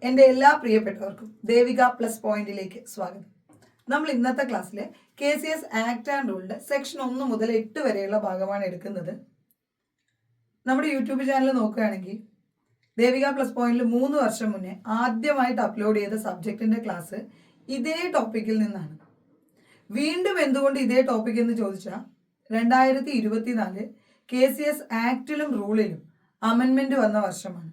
എൻ്റെ എല്ലാ പ്രിയപ്പെട്ടവർക്കും ദേവിക പ്ലസ് പോയിന്റിലേക്ക് സ്വാഗതം. നമ്മൾ ഇന്നത്തെ ക്ലാസ്സിലെ KCS ആക്ട് ആൻഡ് റൂളിന്റെ സെക്ഷൻ 1 മുതൽ 8 വരെയുള്ള ഭാഗമാണ് എടുക്കുന്നത്. നമ്മുടെ യൂട്യൂബ് ചാനൽ നോക്കുകയാണെങ്കിൽ ദേവിക പ്ലസ് പോയിന്റിൽ 3 വർഷം മുന്നേ ആദ്യമായിട്ട് അപ്ലോഡ് ചെയ്ത സബ്ജക്റ്റിന്റെ ക്ലാസ് ഇതേ ടോപ്പിക്കിൽ നിന്നാണ്. വീണ്ടും എന്തുകൊണ്ട് ഇതേ ടോപ്പിക് എന്ന് ചോദിച്ചാൽ 2024 KCS ആക്ടിലും റൂളിലും അമെൻമെന്റ് വന്ന വർഷമാണ്.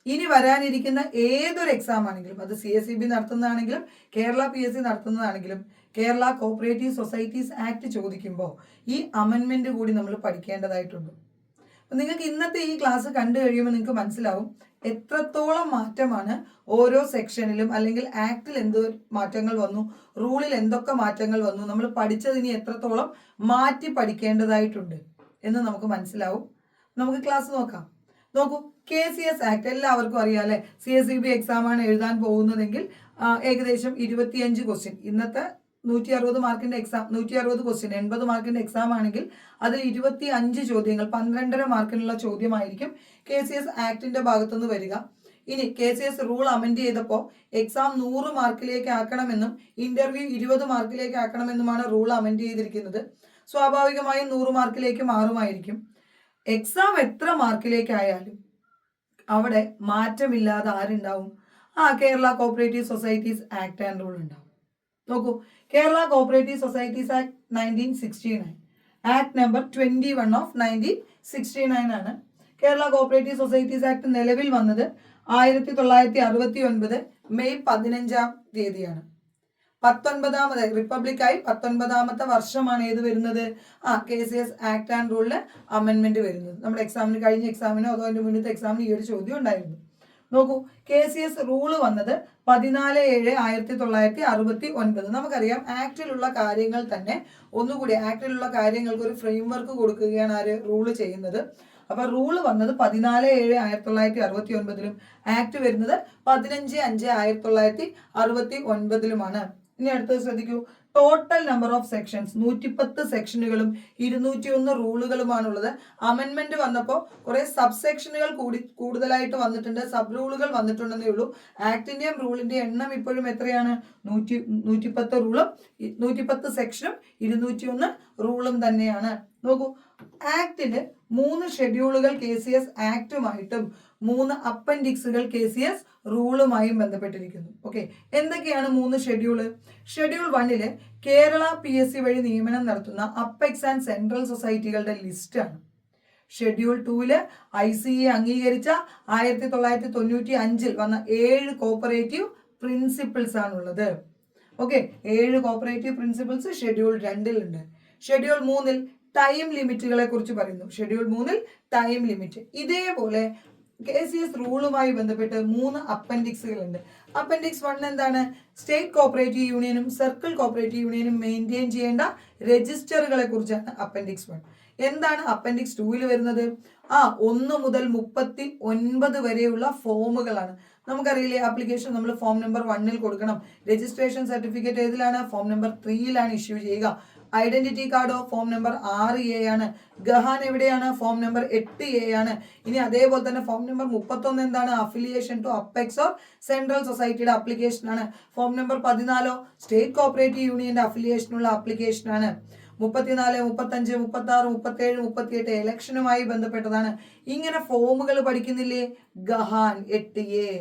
ഇനി വരാനിരിക്കുന്ന ഏതൊരു എക്സാം ആണെങ്കിലും, അത് CSEB നടത്തുന്നതാണെങ്കിലും കേരള PSC നടത്തുന്നതാണെങ്കിലും, കേരള കോപ്പറേറ്റീവ് സൊസൈറ്റീസ് ആക്ട് ചോദിക്കുമ്പോൾ ഈ അമെൻമെന്റ് കൂടി നമ്മൾ പഠിക്കേണ്ടതായിട്ടുണ്ട്. നിങ്ങൾക്ക് ഇന്നത്തെ ഈ ക്ലാസ് കണ്ടു കഴിയുമ്പോൾ നിങ്ങൾക്ക് മനസ്സിലാവും എത്രത്തോളം മാറ്റമാണ് ഓരോ സെക്ഷനിലും, അല്ലെങ്കിൽ ആക്ടിൽ എന്തോ മാറ്റങ്ങൾ വന്നു, റൂളിൽ എന്തൊക്കെ മാറ്റങ്ങൾ വന്നു, നമ്മൾ പഠിച്ചതിന് എത്രത്തോളം മാറ്റി പഠിക്കേണ്ടതായിട്ടുണ്ട് എന്ന് നമുക്ക് മനസ്സിലാവും. നമുക്ക് ക്ലാസ് നോക്കാം. നോക്കൂ, KCS ആക്ട് എല്ലാവർക്കും അറിയാം അല്ലെ. CSEB എക്സാം ആണ് എഴുതാൻ പോകുന്നതെങ്കിൽ ഏകദേശം 25 ക്വസ്റ്റ്യൻ, ഇന്നത്തെ 160 മാർക്കിന്റെ എക്സാം, 160 ക്വസ്റ്റ്യൻ 80 മാർക്കിന്റെ എക്സാം ആണെങ്കിൽ അതിൽ 25 ചോദ്യങ്ങൾ 12.5 മാർക്കിനുള്ള ചോദ്യമായിരിക്കും KCS ആക്ടിന്റെ ഭാഗത്തുനിന്ന് വരിക. ഇനി KCS റൂൾ അമെൻഡ് ചെയ്തപ്പോൾ എക്സാം 100 മാർക്കിലേക്ക് ആക്കണമെന്നും ഇന്റർവ്യൂ 20 മാർക്കിലേക്ക് ആക്കണമെന്നുമാണ് റൂൾ അമെൻഡ് ചെയ്തിരിക്കുന്നത്. സ്വാഭാവികമായും 100 മാർക്കിലേക്ക് മാറുമായിരിക്കും. എക്സാം എത്ര മാർക്കിലേക്കായാലും അവിടെ മാറ്റമില്ലാതെ ആരുണ്ടാവും? Kerala cooperative societies act and rule ഉണ്ടാവും. നോക്കൂ, Kerala cooperative societies act 1969, act number 21 of 1969 ആണ്. കേരള കോപ്പറേറ്റീവ് സൊസൈറ്റീസ് ആക്ട് നിലവിൽ വന്നത് 1969 മെയ് 15 19ാമത് റിപ്പബ്ലിക്കായി 19ാമത്തെ വർഷമാണ് ഏത് വരുന്നത്? KCS ആക്ട് ആൻഡ് റൂളിന് അമെൻമെന്റ് വരുന്നത്. നമ്മുടെ എക്സാമിന്, കഴിഞ്ഞ എക്സാമിനോ അതോ അതിന്റെ മുന്നത്തെ എക്സാമിന് ഈ ഒരു ചോദ്യം ഉണ്ടായിരുന്നു. നോക്കൂ, KCS റൂള് വന്നത് 14/7/1969. നമുക്കറിയാം ആക്ടിലുള്ള കാര്യങ്ങൾ തന്നെ ഒന്നുകൂടി, ആക്ടിലുള്ള കാര്യങ്ങൾക്ക് ഒരു ഫ്രെയിം വർക്ക് കൊടുക്കുകയാണ് ആര്? റൂള് ചെയ്യുന്നത്. അപ്പൊ റൂള് വന്നത് 14/7/1969 ആക്ട് വരുന്നത് 15/5/1969. ഇനി അടുത്തത് ശ്രദ്ധിക്കൂ, ടോട്ടൽ നമ്പർ ഓഫ് സെക്ഷൻസ് 110 സെക്ഷനുകളും 201 റൂളുകളുമാണുള്ളത്. അമെൻമെന്റ് വന്നപ്പോൾ കുറെ സബ് സെക്ഷനുകൾ കൂടുതലായിട്ട് വന്നിട്ടുണ്ട്, സബ് റൂളുകൾ വന്നിട്ടുണ്ടെന്നേ ഉള്ളൂ. ആക്ടിന്റെയും റൂളിന്റെയും എണ്ണം ഇപ്പോഴും എത്രയാണ്? 110 റൂളും 110 സെക്ഷനും 201 റൂളും തന്നെയാണ്. നോക്കൂ, ആക്ടില് 3 ഷെഡ്യൂളുകൾ KCS ആക്ടുമായിട്ടും 3 അപ്പൻഡിക്സുകൾ KCS റൂളുമായും ബന്ധപ്പെട്ടിരിക്കുന്നു. ഓക്കെ, എന്തൊക്കെയാണ് 3 ഷെഡ്യൂള്? ഷെഡ്യൂൾ 1 കേരള PSC വഴി നിയമനം നടത്തുന്ന അപ്പെക്സ് ആൻഡ് സെൻട്രൽ സൊസൈറ്റികളുടെ ലിസ്റ്റ് ആണ്. ഷെഡ്യൂൾ 2 ICA അംഗീകരിച്ച 1995 വന്ന 7 കോപ്പറേറ്റീവ് പ്രിൻസിപ്പിൾസ് ആണുള്ളത്. ഓക്കെ, 7 കോപ്പറേറ്റീവ് പ്രിൻസിപ്പിൾസ് ഷെഡ്യൂൾ 2 ഉണ്ട്. ഷെഡ്യൂൾ 3 ടൈം ലിമിറ്റുകളെ കുറിച്ച് പറയുന്നു. Schedule 3 time limit. ഇതേപോലെ KCS റൂളുമായി ബന്ധപ്പെട്ട് 3 അപ്പൻഡിക്സുകൾ ഉണ്ട്. അപ്പൻഡിക്സ് 1 എന്താണ്? സ്റ്റേറ്റ് കോപ്പറേറ്റീവ് യൂണിയനും സർക്കിൾ കോപ്പറേറ്റീവ് യൂണിയനും മെയിൻറ്റെയിൻ ചെയ്യേണ്ട രജിസ്റ്ററുകളെ കുറിച്ചാണ് അപ്പൻഡിക്സ് 1. എന്താണ് അപ്പൻഡിക്സ് 2 വരുന്നത്? 1 മുതൽ 39 വരെയുള്ള ഫോമുകളാണ്. നമുക്കറിയില്ലേ, ആപ്ലിക്കേഷൻ നമ്മൾ ഫോം നമ്പർ 1 കൊടുക്കണം. രജിസ്ട്രേഷൻ സർട്ടിഫിക്കറ്റ് ഏതിലാണ്? ഫോം നമ്പർ 3 ഇഷ്യൂ ചെയ്യുക. ഐഡന്റിറ്റി കാർഡോ ഫോം നമ്പർ 6A ആണ്. ഗഹാൻ എവിടെയാണ്? ഫോം നമ്പർ 8A ആണ്. ഇനി അതേപോലെ തന്നെ ഫോം നമ്പർ 31 എന്താണ്? Affiliation to apex or central സൊസൈറ്റിയുടെ അപ്ലിക്കേഷൻ ആണ്. ഫോം നമ്പർ 14 സ്റ്റേറ്റ് കോപ്പറേറ്റീവ് യൂണിയന്റെ അഫിലിയേഷനുള്ള അപ്ലിക്കേഷൻ ആണ്. 34, 35, 36, 37, 38 ഇലക്ഷനുമായി ബന്ധപ്പെട്ടതാണ്. ഇങ്ങനെ ഫോമുകൾ പഠിക്കുന്നില്ലേ? ഗഹാൻ 8A,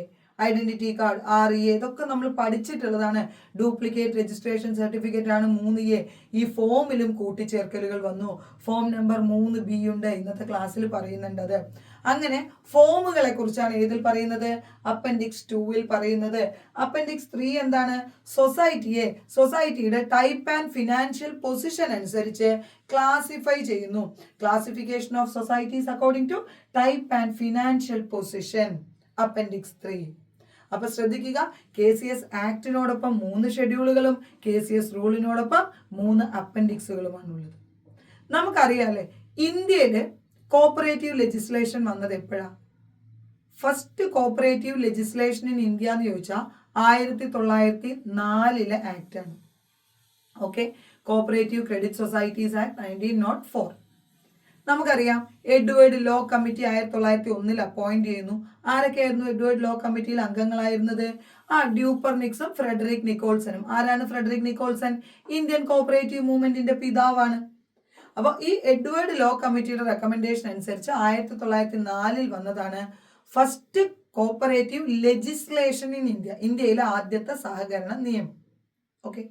ഐഡന്റിറ്റി കാർഡ് 6A, ഇതൊക്കെ നമ്മൾ പഠിച്ചിട്ടുള്ളതാണ്. ഡ്യൂപ്ലിക്കേറ്റ് രജിസ്ട്രേഷൻ സർട്ടിഫിക്കറ്റ് ആണ് 3A. ഈ ഫോമിലും കൂട്ടിച്ചേർക്കലുകൾ വന്നു. ഫോം നമ്പർ 3B ഉണ്ട്, ഇന്നത്തെ ക്ലാസ്സിൽ പറയുന്നുണ്ട് അത്. അങ്ങനെ ഫോമുകളെ കുറിച്ചാണ് ഏതിൽ പറയുന്നത്? അപ്പൻഡിക്സ് 2 പറയുന്നത്. അപ്പൻഡിക്സ് 3 എന്താണ്? സൊസൈറ്റിയുടെ ടൈപ്പ് ആൻഡ് ഫിനാൻഷ്യൽ പൊസിഷൻ അനുസരിച്ച് ക്ലാസിഫൈ ചെയ്യുന്നു. Classification of societies according to type and financial position, appendix 3. അപ്പൊ ശ്രദ്ധിക്കുക, KCS ആക്ടിനോടൊപ്പം 3 ഷെഡ്യൂളുകളും KCS റൂളിനോടൊപ്പം 3 അപ്പൻഡിക്സുകളുമാണുള്ളത്. നമുക്കറിയാലേ, ഇന്ത്യയില് കോപ്പറേറ്റീവ് ലെജിസ്ലേഷൻ വന്നത് എപ്പോഴാണ്? First cooperative legislation in India എന്ന് ചോദിച്ചാൽ 1904 ആക്ട് ആണ്. Okay, cooperative credit societies act 1904. നമുക്കറിയാം എഡ്വേർഡ് ലോ കമ്മിറ്റി 1901 അപ്പോയിന്റ് ചെയ്യുന്നു. ആരൊക്കെയായിരുന്നു എഡ്വേർഡ് ലോ കമ്മിറ്റിയിൽ അംഗങ്ങളായിരുന്നത്? ഡ്യൂപ്പർനിക്സും ഫ്രെഡറിക് നിക്കോൾസണും. ആരാണ് ഫ്രെഡറിക് നിക്കോൾസൺ? ഇന്ത്യൻ കോപ്പറേറ്റീവ് മൂവ്മെന്റിന്റെ പിതാവാണ്. അപ്പൊ ഈ എഡ്വേർഡ് ലോ കമ്മിറ്റിയുടെ റെക്കമെൻഡേഷൻ അനുസരിച്ച് 1904 വന്നതാണ് first cooperative legislation in India, ഇന്ത്യയിലെ ആദ്യത്തെ സഹകരണ നിയമം. ഓക്കെ,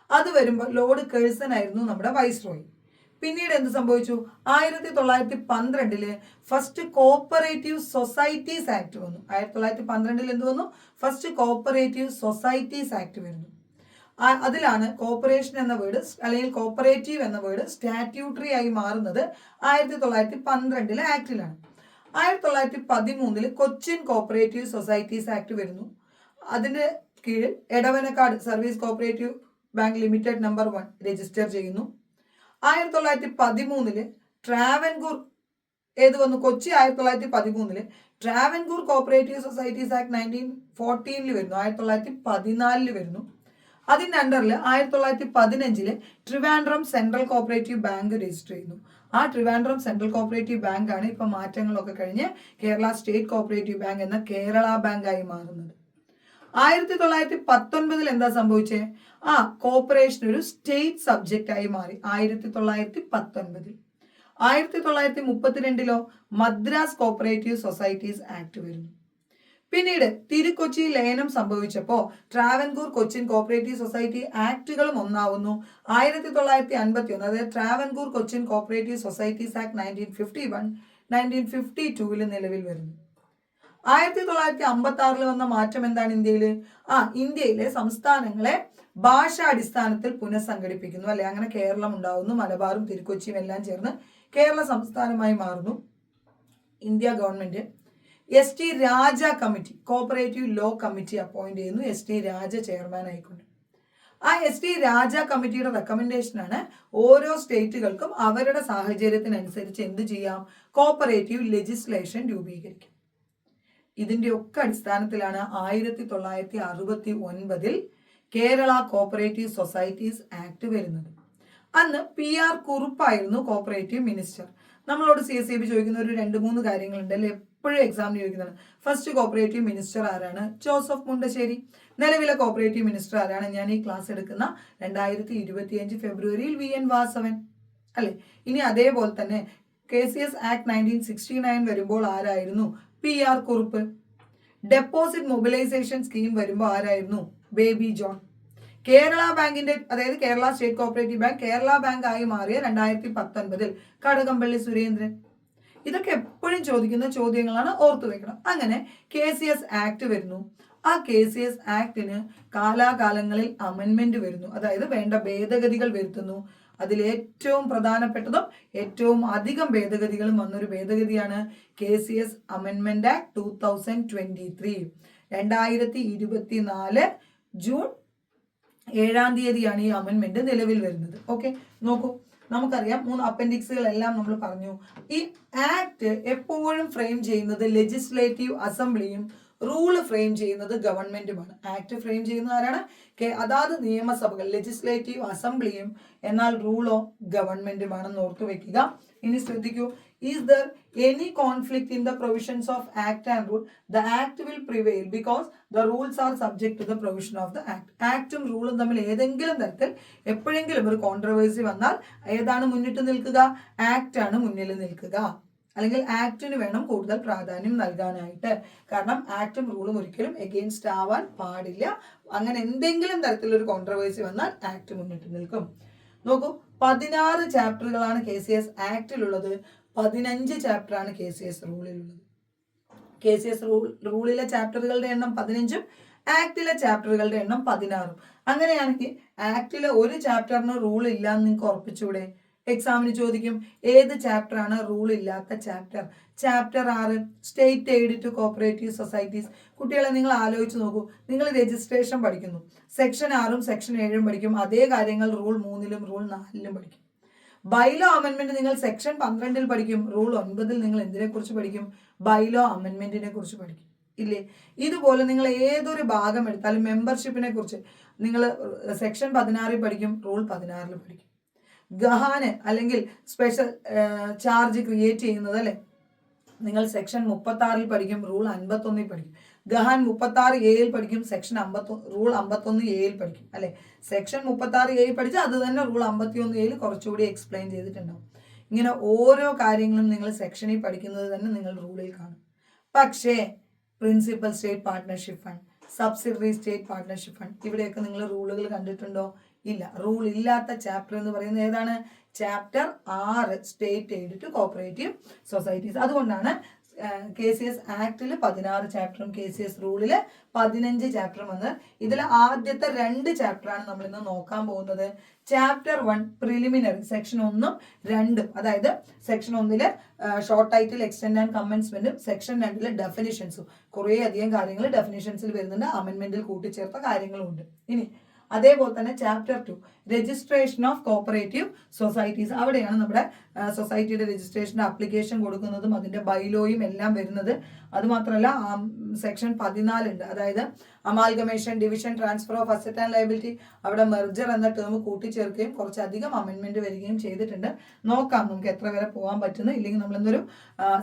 അത് വരുമ്പോൾ ലോർഡ് കേഴ്സൺ ആയിരുന്നു നമ്മുടെ വൈസ്രോയി. പിന്നീട് എന്ത് സംഭവിച്ചു? 1912 ഫസ്റ്റ് കോപ്പറേറ്റീവ് സൊസൈറ്റീസ് ആക്ട് വന്നു. 1912 എന്ത് വന്നു? ഫസ്റ്റ് കോപ്പറേറ്റീവ് സൊസൈറ്റീസ് ആക്ട് വരുന്നു. അതിലാണ് കോപ്പറേഷൻ എന്ന വേർഡ് അല്ലെങ്കിൽ കോപ്പറേറ്റീവ് എന്ന വേർഡ് സ്റ്റാറ്റ്യൂട്ടറി ആയി മാറുന്നത് 1912 ആക്ടിലാണ്. 1913 കൊച്ചിൻ കോപ്പറേറ്റീവ് സൊസൈറ്റീസ് ആക്ട് വരുന്നു. അതിന്റെ കീഴിൽ Edavanakkad service cooperative bank limited number 1 register ചെയ്യുന്നു. 1913 ട്രാവൻകൂർ ഏത് വന്നു? Kochi 1913 Travancore cooperative societies act 1914 വരുന്നു. 1914 വരുന്നു. അതിന്റെ അണ്ടറിൽ 1915 Trivandrum central cooperative bank register ചെയ്യുന്നു. ആ ട്രിവാൻഡ്രം സെൻട്രൽ കോപ്പറേറ്റീവ് ബാങ്ക് ആണ് ഇപ്പൊ മാറ്റങ്ങളൊക്കെ കഴിഞ്ഞ് കേരള സ്റ്റേറ്റ് കോപ്പറേറ്റീവ് ബാങ്ക് എന്ന കേരള ബാങ്ക് ആയി മാറുന്നത്. 1919 എന്താ സംഭവിച്ചേ? കോപ്പറേഷൻ ഒരു സ്റ്റേറ്റ് സബ്ജക്റ്റ് ആയി മാറി 1919. 1932 മദ്രാസ് കോപ്പറേറ്റീവ് സൊസൈറ്റീസ് ആക്ട് വരുന്നു. പിന്നീട് തിരുക്കൊച്ചി ലയനം സംഭവിച്ചപ്പോൾ ട്രാവൻകൂർ കൊച്ചിൻ കോപ്പറേറ്റീവ് സൊസൈറ്റി ആക്ടുകളും ഒന്നാവുന്നു. 1951 അതായത് Travancore Cochin cooperative societies act 1951 1952 നിലവിൽ വരുന്നു. 1956 വന്ന മാറ്റം എന്താണ് ഇന്ത്യയിൽ? ഇന്ത്യയിലെ സംസ്ഥാനങ്ങളെ ഭാഷാടിസ്ഥാനത്തിൽ പുനഃസംഘടിപ്പിക്കുന്നു അല്ലെ. അങ്ങനെ കേരളം ഉണ്ടാവുന്നു. മലബാറും തിരുക്കൊച്ചിയും എല്ലാം ചേർന്ന് കേരള സംസ്ഥാനമായി മാറുന്നു. India government S T. Raja committee cooperative law committee appoint ചെയ്യുന്നു. എസ്.ടി. രാജ ചെയർമാൻ ആയിക്കൊണ്ട്. എസ്.ടി. രാജ കമ്മിറ്റിയുടെ റെക്കമെൻഡേഷനാണ് ഓരോ സ്റ്റേറ്റുകൾക്കും അവരുടെ സാഹചര്യത്തിനനുസരിച്ച് എന്ത് ചെയ്യാം? കോപ്പറേറ്റീവ് ലെജിസ്ലേഷൻ രൂപീകരിക്കാം. ഇതിന്റെ ഒക്കെ അടിസ്ഥാനത്തിലാണ് 1969 കേരള കോപ്പറേറ്റീവ് സൊസൈറ്റീസ് ആക്ട് വരുന്നത്. അന്ന് PR കുറുപ്പായിരുന്നു കോപ്പറേറ്റീവ് മിനിസ്റ്റർ. നമ്മളോട് CSEB ചോദിക്കുന്ന ഒരു 2-3 കാര്യങ്ങളുണ്ട് അല്ലെ, എപ്പോഴും എക്സാമിന് ചോദിക്കുന്നതാണ്. ഫസ്റ്റ് കോപ്പറേറ്റീവ് മിനിസ്റ്റർ ആരാണ്? ജോസഫ് മുണ്ടശ്ശേരി. നിലവിലെ കോപ്പറേറ്റീവ് മിനിസ്റ്റർ ആരാണ്? ഞാൻ ഈ ക്ലാസ് എടുക്കുന്ന 2025 ഫെബ്രുവരിയിൽ VN വാസവൻ അല്ലെ. ഇനി അതേപോലെ തന്നെ KCS ആക്ട് 1969 വരുമ്പോൾ ആരായിരുന്നു? PR Kurup. Deposit mobilisation scheme വരുമ്പോൾ ആരായിരുന്നു? ബേബി ജോൺ. കേരള ബാങ്കിന്റെ അതായത് Kerala state cooperative bank Kerala bank ആയി മാറിയ 2019 കടകംപള്ളി സുരേന്ദ്രൻ. ഇതൊക്കെ എപ്പോഴും ചോദിക്കുന്ന ചോദ്യങ്ങളാണ്, ഓർത്തു വെക്കണം. അങ്ങനെ KCS ആക്ട് വരുന്നു. KCS ആക്ടിന് കാലാകാലങ്ങളിൽ അമെൻമെന്റ് വരുന്നു, അതായത് വേണ്ട ഭേദഗതികൾ വരുത്തുന്നു. അതിൽ ഏറ്റവും പ്രധാനപ്പെട്ടതും ഏറ്റവും അധികം ഭേദഗതികളും വന്നൊരു ഭേദഗതിയാണ് KCS അമെൻമെന്റ് ആക്ട് 2023. 2024 ജൂൺ 7 ഈ അമെൻമെന്റ് നിലവിൽ വരുന്നത്. ഓക്കെ, നോക്കൂ, നമുക്കറിയാം 3 അപ്പൻഡിക്സുകളെല്ലാം നമ്മൾ പറഞ്ഞു. ഈ ആക്ട് എപ്പോഴും ഫ്രെയിം ചെയ്യുന്നത് ലെജിസ്ലേറ്റീവ് അസംബ്ലിയും റൂള് ഫ്രെയിം ചെയ്യുന്നത് ഗവൺമെന്റുമാണ്. ആക്ട് ഫ്രെയിം ചെയ്യുന്നത് ആരാണ്? അതാത് നിയമസഭകൾ ലെജിസ്ലേറ്റീവ് അസംബ്ലിയും, എന്നാൽ റൂളോ ഗവൺമെന്റുമാണെന്ന് ഓർത്തു വെക്കുക. ഇനി ശ്രദ്ധിക്കൂ. Is there any conflict in the provisions of act and rule, the act will prevail because the rules are subject to the provision of the act. ആക്ടും റൂളും തമ്മിൽ ഏതെങ്കിലും തരത്തിൽ എപ്പോഴെങ്കിലും ഒരു കോൺട്രവേഴ്സി വന്നാൽ ഏതാണ് മുന്നിട്ട് നിൽക്കുക? ആക്ട് ആണ് മുന്നിൽ നിൽക്കുക. അല്ലെങ്കിൽ ആക്ടിന് വേണം കൂടുതൽ പ്രാധാന്യം നൽകാനായിട്ട്. കാരണം ആക്ടും റൂളും ഒരിക്കലും എഗെയിൻസ്റ്റ് ആവാൻ പാടില്ല. അങ്ങനെ എന്തെങ്കിലും തരത്തിലൊരു കോൺട്രവേഴ്സി വന്നാൽ ആക്ട് മുന്നിട്ട് നിൽക്കും. നോക്കൂ, 16 ചാപ്റ്ററുകളാണ് KCS ആക്ടിലുള്ളത്, 15 ചാപ്റ്ററാണ് KCS റൂളിലുള്ളത്. KCS റൂളിലെ ചാപ്റ്ററുകളുടെ എണ്ണം 15ഉം ആക്ടിലെ ചാപ്റ്ററുകളുടെ എണ്ണം 16ഉം. അങ്ങനെയാണെങ്കിൽ ആക്ടിലെ ഒരു ചാപ്റ്ററിന് റൂൾ ഇല്ല എന്ന് നിങ്ങൾക്ക് ഉറപ്പിച്ചൂടെ? എക്സാമിന് ചോദിക്കും, ഏത് ചാപ്റ്റർ ആണ് റൂൾ ഇല്ലാത്ത chapter? Chapter 6 state aid to cooperative societies. കുട്ടികളെ നിങ്ങൾ ആലോചിച്ച് നോക്കൂ. നിങ്ങൾ രജിസ്ട്രേഷൻ പഠിക്കുന്നു, സെക്ഷൻ 6ഉം സെക്ഷൻ 7ഉം പഠിക്കും. അതേ കാര്യങ്ങൾ റൂൾ 3ലും റൂൾ 4ലും പഠിക്കും. ബൈലോ അമെന്റ്മെന്റ് നിങ്ങൾ സെക്ഷൻ 12 പഠിക്കും. റൂൾ 9 നിങ്ങൾ എന്തിനെ കുറിച്ച് പഠിക്കും? ബൈലോ അമെന്റ്മെന്റിനെ കുറിച്ച് പഠിക്കും, ഇല്ലേ? ഇതുപോലെ നിങ്ങൾ ഏതൊരു ഭാഗം എടുത്താലും മെമ്പർഷിപ്പിനെ കുറിച്ച് നിങ്ങൾ സെക്ഷൻ 16 പഠിക്കും, റൂൾ 16 പഠിക്കും. ഗഹാന് അല്ലെങ്കിൽ സ്പെഷ്യൽ ചാർജ് ക്രിയേറ്റ് ചെയ്യുന്നത് അല്ലേ, നിങ്ങൾ സെക്ഷൻ 36 പഠിക്കും, റൂൾ 51 പഠിക്കും. ഗഹാൻ 36A പഠിക്കും, സെക്ഷൻ റൂൾ 51A പഠിക്കും അല്ലെ. സെക്ഷൻ 36A പഠിച്ച് അത് തന്നെ റൂൾ 51A കുറച്ചുകൂടി എക്സ്പ്ലെയിൻ ചെയ്തിട്ടുണ്ടാവും. ഇങ്ങനെ ഓരോ കാര്യങ്ങളും നിങ്ങൾ സെക്ഷനിൽ പഠിക്കുന്നത് തന്നെ നിങ്ങൾ റൂളിൽ കാണും. പക്ഷേ principal state partnership fund, subsidiary state partnership fund, ഇവിടെയൊക്കെ നിങ്ങൾ റൂളുകൾ കണ്ടിട്ടുണ്ടോ? ഇല്ല. റൂൾ ഇല്ലാത്ത ചാപ്റ്റർ എന്ന് പറയുന്നത് ഏതാണ്? Chapter 6 state aid to cooperative societies. അതുകൊണ്ടാണ് KCS ആക്ടിൽ 16 ചാപ്റ്ററും KCS റൂളിൽ 15 ചാപ്റ്ററും വന്ന്. ഇതിൽ ആദ്യത്തെ 2 ചാപ്റ്ററാണ് നമ്മൾ ഇന്ന് നോക്കാൻ പോകുന്നത്. ചാപ്റ്റർ 1 പ്രിലിമിനറി, സെക്ഷൻ 1ഉം 2ഉം, അതായത് section 1 short title extend and കമൻസ്മെന്റും സെക്ഷൻ 2 ഡെഫിനിഷൻസും. കുറേ അധികം കാര്യങ്ങൾ ഡെഫിനിഷൻസിൽ വരുന്നുണ്ട്, അമെൻമെന്റിൽ കൂട്ടിച്ചേർത്ത കാര്യങ്ങളും ഉണ്ട്. ഇനി അതേപോലെ തന്നെ chapter 2 registration of cooperative societies. അവിടെയാണ് നമ്മുടെ സൊസൈറ്റിയുടെ രജിസ്ട്രേഷൻ്റെ അപ്ലിക്കേഷൻ കൊടുക്കുന്നതും അതിൻ്റെ ബൈലോയും എല്ലാം വരുന്നത്. അതുമാത്രമല്ല സെക്ഷൻ 14 ഉണ്ട്, അതായത് amalgamation, division, transfer of asset and liability. അവിടെ മെർജർ എന്ന ടേം കൂട്ടിച്ചേർക്കുകയും കുറച്ചധികം അമെൻമെന്റ് വരികയും ചെയ്തിട്ടുണ്ട്. നോക്കാം നമുക്ക് എത്ര വരെ പോകാൻ പറ്റുന്നു. ഇല്ലെങ്കിൽ നമ്മൾ എന്തൊരു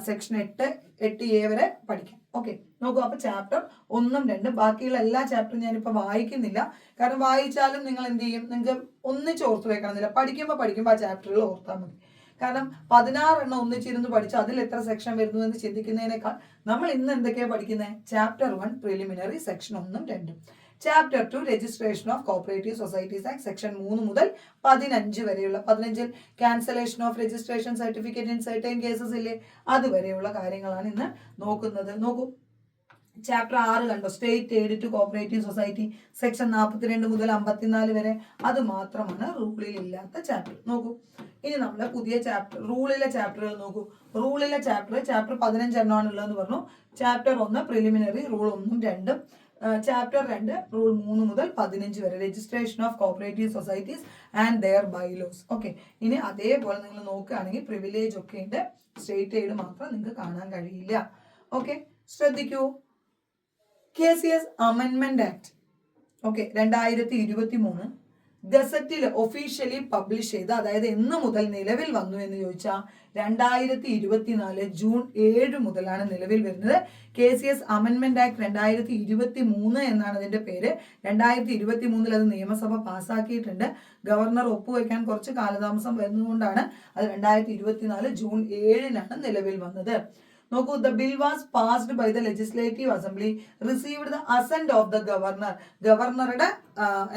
സെക്ഷൻ 8A വരെ പഠിക്കാം. ഓക്കെ, നോക്കൂ. അപ്പൊ ചാപ്റ്റർ 1ഉം 2ഉം, ബാക്കിയുള്ള എല്ലാ ചാപ്റ്ററും ഞാനിപ്പോൾ വായിക്കുന്നില്ല. കാരണം വായിച്ചാലും നിങ്ങൾ എന്ത് ചെയ്യും, നിങ്ങൾക്ക് ഒന്നിച്ച് ഓർത്ത് വെക്കണമെന്നില്ല. പഠിക്കുമ്പോൾ ആ ചാപ്റ്ററുകൾ ഓർത്താൽ മതി. കാരണം 16 എണ്ണം ഒന്നിച്ചിരുന്ന് പഠിച്ച് അതിൽ എത്ര സെക്ഷൻ വരുന്നു എന്ന് ചിന്തിക്കുന്നതിനേക്കാൾ നമ്മൾ ഇന്ന് എന്തൊക്കെയാണ് പഠിക്കുന്നത്? ചാപ്റ്റർ 1 പ്രിലിമിനറി, സെക്ഷൻ 1ഉം 2ഉം. Chapter 2 registration of cooperative societies act, section 3 മുതൽ 15 വരെയുള്ള, 15ൽ cancellation of registration certificate in certain cases ഇല്ലേ, അതുവരെയുള്ള കാര്യങ്ങളാണ് ഇന്ന് നോക്കുന്നത്. നോക്കൂ, ചാപ്റ്റർ 6 കണ്ടോ, state aid to cooperative society, section 42 മുതൽ 54 വരെ. അത് മാത്രമാണ് റൂളിൽ ഇല്ലാത്ത ചാപ്റ്റർ. നോക്കൂ, ഇനി നമ്മളെ പുതിയ ചാപ്റ്റർ റൂളിലെ ചാപ്റ്ററുകൾ നോക്കൂ. റൂളിലെ ചാപ്റ്റർ 15 എണ്ണമാണ് ഉള്ളതെന്ന് പറഞ്ഞു. ചാപ്റ്റർ 1 പ്രിലിമിനറി, റൂൾ 1ഉം 2ഉം. ചാപ്റ്റർ 2 റൂൾ 3 മുതൽ 15 വരെ, registration of cooperative societies and their bylaws. Okay, ഇനി അതേപോലെ നിങ്ങൾ നോക്കുകയാണെങ്കിൽ പ്രിവിലേജ് ഒക്കെ ഉണ്ട്, സ്റ്റേറ്റ് എയ്ഡ് മാത്രം നിങ്ങൾക്ക് കാണാൻ കഴിയില്ല. ഓക്കെ, ശ്രദ്ധിക്കൂ. KCS അമെൻമെന്റ് ആക്ട്, ഓക്കെ, 2023 ഗസറ്റിൽ ഒഫീഷ്യലി പബ്ലിഷ് ചെയ്ത്, അതായത് എന്ന് മുതൽ നിലവിൽ വന്നു എന്ന് ചോദിച്ചാൽ 2024 ജൂൺ 7 മുതലാണ് നിലവിൽ വരുന്നത്. KCS അമെൻമെന്റ് ആക്ട് 2023 എന്നാണ് അതിന്റെ പേര്. 2023 അത് നിയമസഭ പാസ്സാക്കിയിട്ടുണ്ട്. ഗവർണർ ഒപ്പുവെക്കാൻ കുറച്ച് കാലതാമസം വരുന്നതുകൊണ്ടാണ് അത് 2024 ജൂൺ 7 നിലവിൽ വന്നത്. നോക്കൂ, the bill was passed by the legislative assembly, received the assent of the governor. ഗവർണറുടെ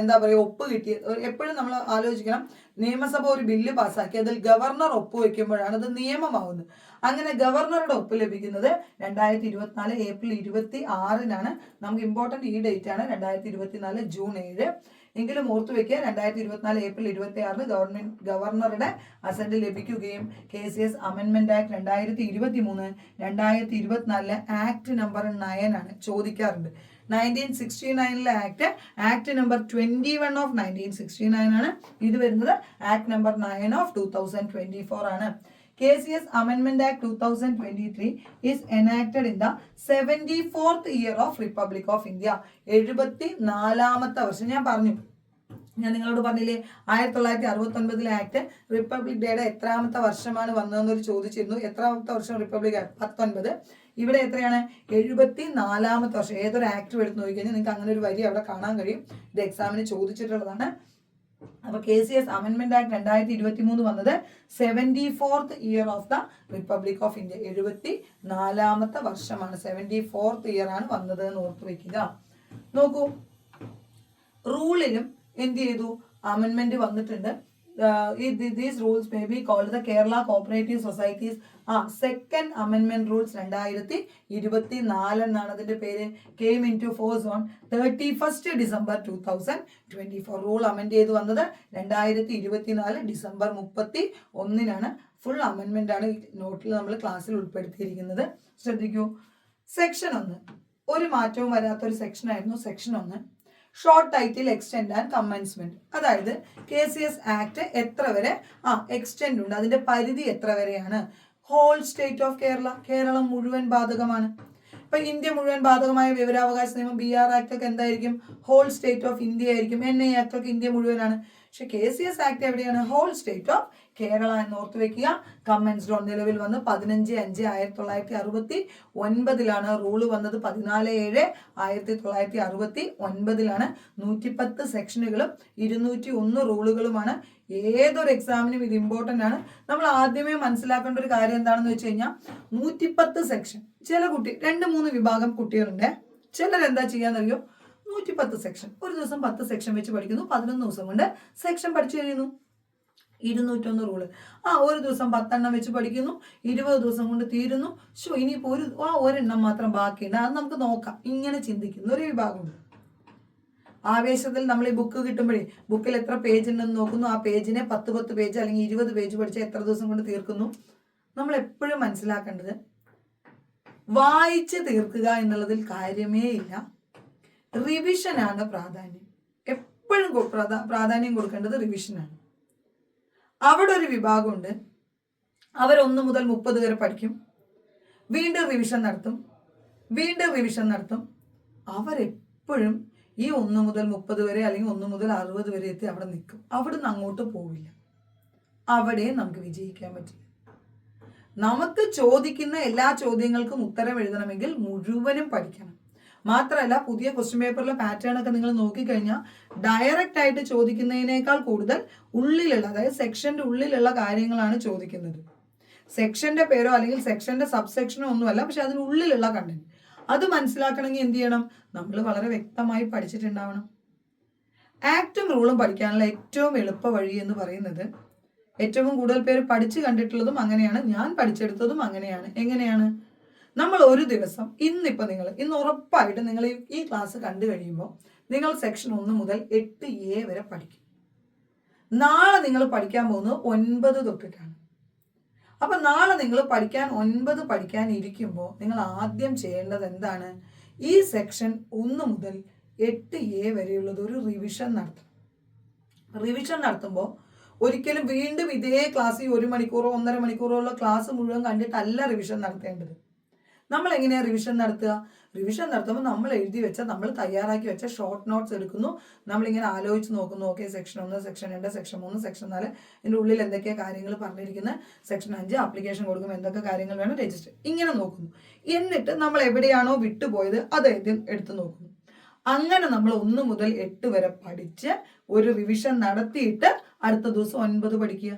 എന്താ പറയുക, ഒപ്പ് കിട്ടിയ. എപ്പോഴും നമ്മൾ ആലോചിക്കണം, നിയമസഭ ഒരു ബില്ല് പാസ്സാക്കി അതിൽ ഗവർണർ ഒപ്പുവെക്കുമ്പോഴാണ് അത് നിയമമാവുന്നത്. അങ്ങനെ ഗവർണറുടെ ഒപ്പ് ലഭിക്കുന്നത് 2024 ഏപ്രിൽ 26 നമുക്ക് ഇമ്പോർട്ടന്റ് ഈ ഡേറ്റ് ആണ്, 2024 ജൂൺ 7. എങ്കിലും ഓർത്തു വെക്കുക, 2024 ഏപ്രിൽ 26 ഗവർണറുടെ അസന്റ് ലഭിക്കുകയും KCS അമെൻമെന്റ് ആക്ട് 2023 2024 ആക്ട് നമ്പർ 9 ആണ്. ചോദിക്കാറുണ്ട്. 1969 ആക്ട് നമ്പർ 21 ഓഫ് 1969 ആണ്. ഇത് വരുന്നത് ആക്ട് നമ്പർ 9 ഓഫ് 2024 ആണ്. KCS Amendment Act 2023 is enacted in the 74th year of Republic of India. 74ാമത്തെ വർഷം. ഞാൻ നിങ്ങളോട് പറഞ്ഞില്ലേ 1969 ആക്ട് റിപ്പബ്ലിക് ഡേയുടെ എത്രാമത്തെ വർഷമാണ് വന്നതെന്നൊരു ചോദിച്ചിരുന്നു. എത്രാമത്തെ വർഷം റിപ്പബ്ലിക് ആക്ട്? 19. ഇവിടെ എത്രയാണ്? 74ാമത്തെ വർഷം. ഏതൊരു ആക്ട് എടുത്ത് നോക്കിക്കഴിഞ്ഞാൽ നിങ്ങൾക്ക് അങ്ങനെ ഒരു വരി അവിടെ കാണാൻ കഴിയും. ഇത് എക്സാമിന് ചോദിച്ചിട്ടുള്ളതാണ്. അപ്പൊ KCS അമെൻമെന്റ് ആക്ട് 2023 വന്നത് 74th year of the republic of India. 74ാമത്തെ വർഷമാണ്, 74th ഇയർ ആണ് വന്നത് എന്ന് ഓർത്തു വെക്കുക. നോക്കൂ, റൂളിലും എന്ത് ചെയ്തു? അമെൻമെന്റ് വന്നിട്ടുണ്ട്. These rules may be called the Kerala Cooperative Societies Second Amendment Rules 2024 എന്നാണ് അതിന്റെ പേര്. Came into force on 31st December 2024. Rule amend ചെയ്ത് വന്നത് 2024 ഡിസംബർ 31 ഫുൾ അമെൻമെന്റ് ആണ് നോട്ടിൽ നമ്മൾ ക്ലാസ്സിൽ ഉൾപ്പെടുത്തിയിരിക്കുന്നത്. ശ്രദ്ധിക്കൂ. സെക്ഷൻ 1 ഒരു മാറ്റവും വരാത്തൊരു സെക്ഷൻ ആയിരുന്നു. Section 1 short title extend and commencement. അതായത് KCS ആക്ട് എത്ര വരെ എക്സ്റ്റെൻഡ് ഉണ്ട്, അതിന്റെ പരിധി എത്ര വരെയാണ്? ഹോൾ സ്റ്റേറ്റ് ഓഫ് കേരള, കേരളം മുഴുവൻ ബാധകമാണ്. ഇപ്പൊ ഇന്ത്യ മുഴുവൻ ബാധകമായ വിവരാവകാശ നിയമം BR ആക്ട് ഒക്കെ എന്തായിരിക്കും? ഹോൾ സ്റ്റേറ്റ് ഓഫ് ഇന്ത്യ ആയിരിക്കും. NI ആക്ട് ഒക്കെ ഇന്ത്യ മുഴുവനാണ്. പക്ഷെ KCS ആക്ട് എവിടെയാണ്? ഹോൾ സ്റ്റേറ്റ് ഓഫ് കേരള എന്ന് ഓർത്ത് വെക്കുക. കമൻസ്ഡ് ഓൺ നിലവിൽ വന്ന് 15/5/1969 റൂള് വന്നത് 14/7/1969. 110 സെക്ഷനുകളും 201 റൂളുകളുമാണ്. ഏതൊരു എക്സാമിനും ഇത് ഇമ്പോർട്ടൻ്റ് ആണ്. നമ്മൾ ആദ്യമേ മനസ്സിലാക്കേണ്ട ഒരു കാര്യം എന്താണെന്ന് വെച്ച് കഴിഞ്ഞാൽ 110 സെക്ഷൻ. ചില കുട്ടി 2-3 വിഭാഗം കുട്ടികളുണ്ട്. ചിലരെന്താ ചെയ്യാന്നറിയോ? 110 സെക്ഷൻ, ഒരു ദിവസം 10 സെക്ഷൻ വെച്ച് പഠിക്കുന്നു. 11 ദിവസം കൊണ്ട് സെക്ഷൻ പഠിച്ചു കഴിയുന്നു. 201 റൂള്. ഒരു ദിവസം 10 എണ്ണം വെച്ച് പഠിക്കുന്നു. 20 ദിവസം കൊണ്ട് തീരുന്നു. ഇനിയിപ്പോ ഒരെണ്ണം മാത്രം ബാക്കിയുണ്ട്, അത് നമുക്ക് നോക്കാം. ഇങ്ങനെ ചിന്തിക്കുന്ന ഒരു വിഭാഗമുണ്ട്. ആവേശത്തിൽ നമ്മൾ ഈ ബുക്ക് കിട്ടുമ്പോഴേ ബുക്കിൽ എത്ര പേജ് ഉണ്ടെന്ന് നോക്കുന്നു. ആ പേജിനെ 10 പേജ് അല്ലെങ്കിൽ 20 പേജ് പഠിച്ചാൽ എത്ര ദിവസം കൊണ്ട് തീർക്കുന്നു. നമ്മൾ എപ്പോഴും മനസ്സിലാക്കേണ്ടത് വായിച്ച് തീർക്കുക എന്നുള്ളതിൽ കാര്യമേ ഇല്ല. റിവിഷനാണ് പ്രാധാന്യം. എപ്പോഴും പ്രാധാന്യം കൊടുക്കേണ്ടത് റിവിഷനാണ്. അവിടെ ഒരു വിഭാഗമുണ്ട്, അവർ 1 മുതൽ 30 വരെ പഠിക്കും, വീണ്ടും റിവിഷൻ നടത്തും. അവരെപ്പോഴും ഈ 1 മുതൽ 30 വരെ അല്ലെങ്കിൽ 1 മുതൽ 60 വരെ എത്തി അവിടെ നിൽക്കും. അവിടുന്ന് അങ്ങോട്ട് പോവില്ല. അവിടെ നമുക്ക് വിജയിക്കാൻ പറ്റില്ല. നമുക്ക് ചോദിക്കുന്ന എല്ലാ ചോദ്യങ്ങൾക്കും ഉത്തരം എഴുതണമെങ്കിൽ മുഴുവനും പഠിക്കണം. മാത്രമല്ല, പുതിയ ക്വസ്റ്റ്യൻ പേപ്പറിലെ പാറ്റേൺ ഒക്കെ നിങ്ങൾ നോക്കിക്കഴിഞ്ഞാൽ ഡയറക്റ്റ് ആയിട്ട് ചോദിക്കുന്നതിനേക്കാൾ കൂടുതൽ ഉള്ളിലുള്ള, അതായത് സെക്ഷന്റെ ഉള്ളിലുള്ള കാര്യങ്ങളാണ് ചോദിക്കുന്നത്. സെക്ഷന്റെ പേരോ അല്ലെങ്കിൽ സെക്ഷന്റെ സബ്സെക്ഷനോ ഒന്നുമല്ല, പക്ഷെ അതിനുള്ളിലുള്ള കണ്ടന്റ് അത് മനസ്സിലാക്കണമെങ്കിൽ എന്ത് ചെയ്യണം? നമ്മൾ വളരെ വ്യക്തമായി പഠിച്ചിട്ടുണ്ടാവണം. ആക്റ്റും റൂളും പഠിക്കാനുള്ള ഏറ്റവും എളുപ്പ വഴി എന്ന് പറയുന്നത്, ഏറ്റവും കൂടുതൽ പേര് പഠിച്ചു കണ്ടിട്ടുള്ളതും അങ്ങനെയാണ്, ഞാൻ പഠിച്ചെടുത്തതും അങ്ങനെയാണ്. എങ്ങനെയാണ്? നമ്മൾ ഒരു ദിവസം ഇന്ന് ഉറപ്പായിട്ട് നിങ്ങൾ ഈ ക്ലാസ് കണ്ടു കഴിയുമ്പോൾ നിങ്ങൾ സെക്ഷൻ 1 മുതൽ 8A വരെ പഠിക്കും. നാളെ നിങ്ങൾ പഠിക്കാൻ പോകുന്നത് 9 തൊട്ടിട്ടാണ്. അപ്പൊ നാളെ നിങ്ങൾ 9 പഠിക്കാൻ ഇരിക്കുമ്പോൾ നിങ്ങൾ ആദ്യം ചെയ്യേണ്ടത് എന്താണ്? ഈ സെക്ഷൻ 1 മുതൽ 8A വരെയുള്ളത് ഒരു റിവിഷൻ നടത്തണം. റിവിഷൻ നടത്തുമ്പോൾ ഒരിക്കലും വീണ്ടും ഇതേ ക്ലാസ് 1 മണിക്കൂറോ 1.5 മണിക്കൂറോ ഉള്ള ക്ലാസ് മുഴുവൻ കണ്ടിട്ടല്ല റിവിഷൻ നടത്തേണ്ടത്. നമ്മൾ എങ്ങനെയാണ് റിവിഷൻ നടത്തുക? റിവിഷൻ നടത്തുമ്പോൾ നമ്മൾ നമ്മൾ തയ്യാറാക്കി വെച്ച ഷോർട്ട് നോട്ട്സ് എടുക്കുന്നു. നമ്മളിങ്ങനെ ആലോചിച്ച് നോക്കുന്നു. Okay, section 1, section 2, section 3, section 4, ഇതിൻ്റെ ഉള്ളിൽ എന്തൊക്കെയാണ് കാര്യങ്ങൾ പറഞ്ഞിരിക്കുന്നത്, സെക്ഷൻ 5 ആപ്ലിക്കേഷൻ കൊടുക്കുമ്പോൾ എന്തൊക്കെ കാര്യങ്ങൾ വേണം, രജിസ്റ്റർ, ഇങ്ങനെ നോക്കുന്നു. എന്നിട്ട് നമ്മൾ എവിടെയാണോ വിട്ടുപോയത് അത് എടുത്ത് നോക്കുന്നു. അങ്ങനെ നമ്മൾ 1 മുതൽ 8 വരെ പഠിച്ച് ഒരു റിവിഷൻ നടത്തിയിട്ട് അടുത്ത ദിവസം 9 പഠിക്കുക.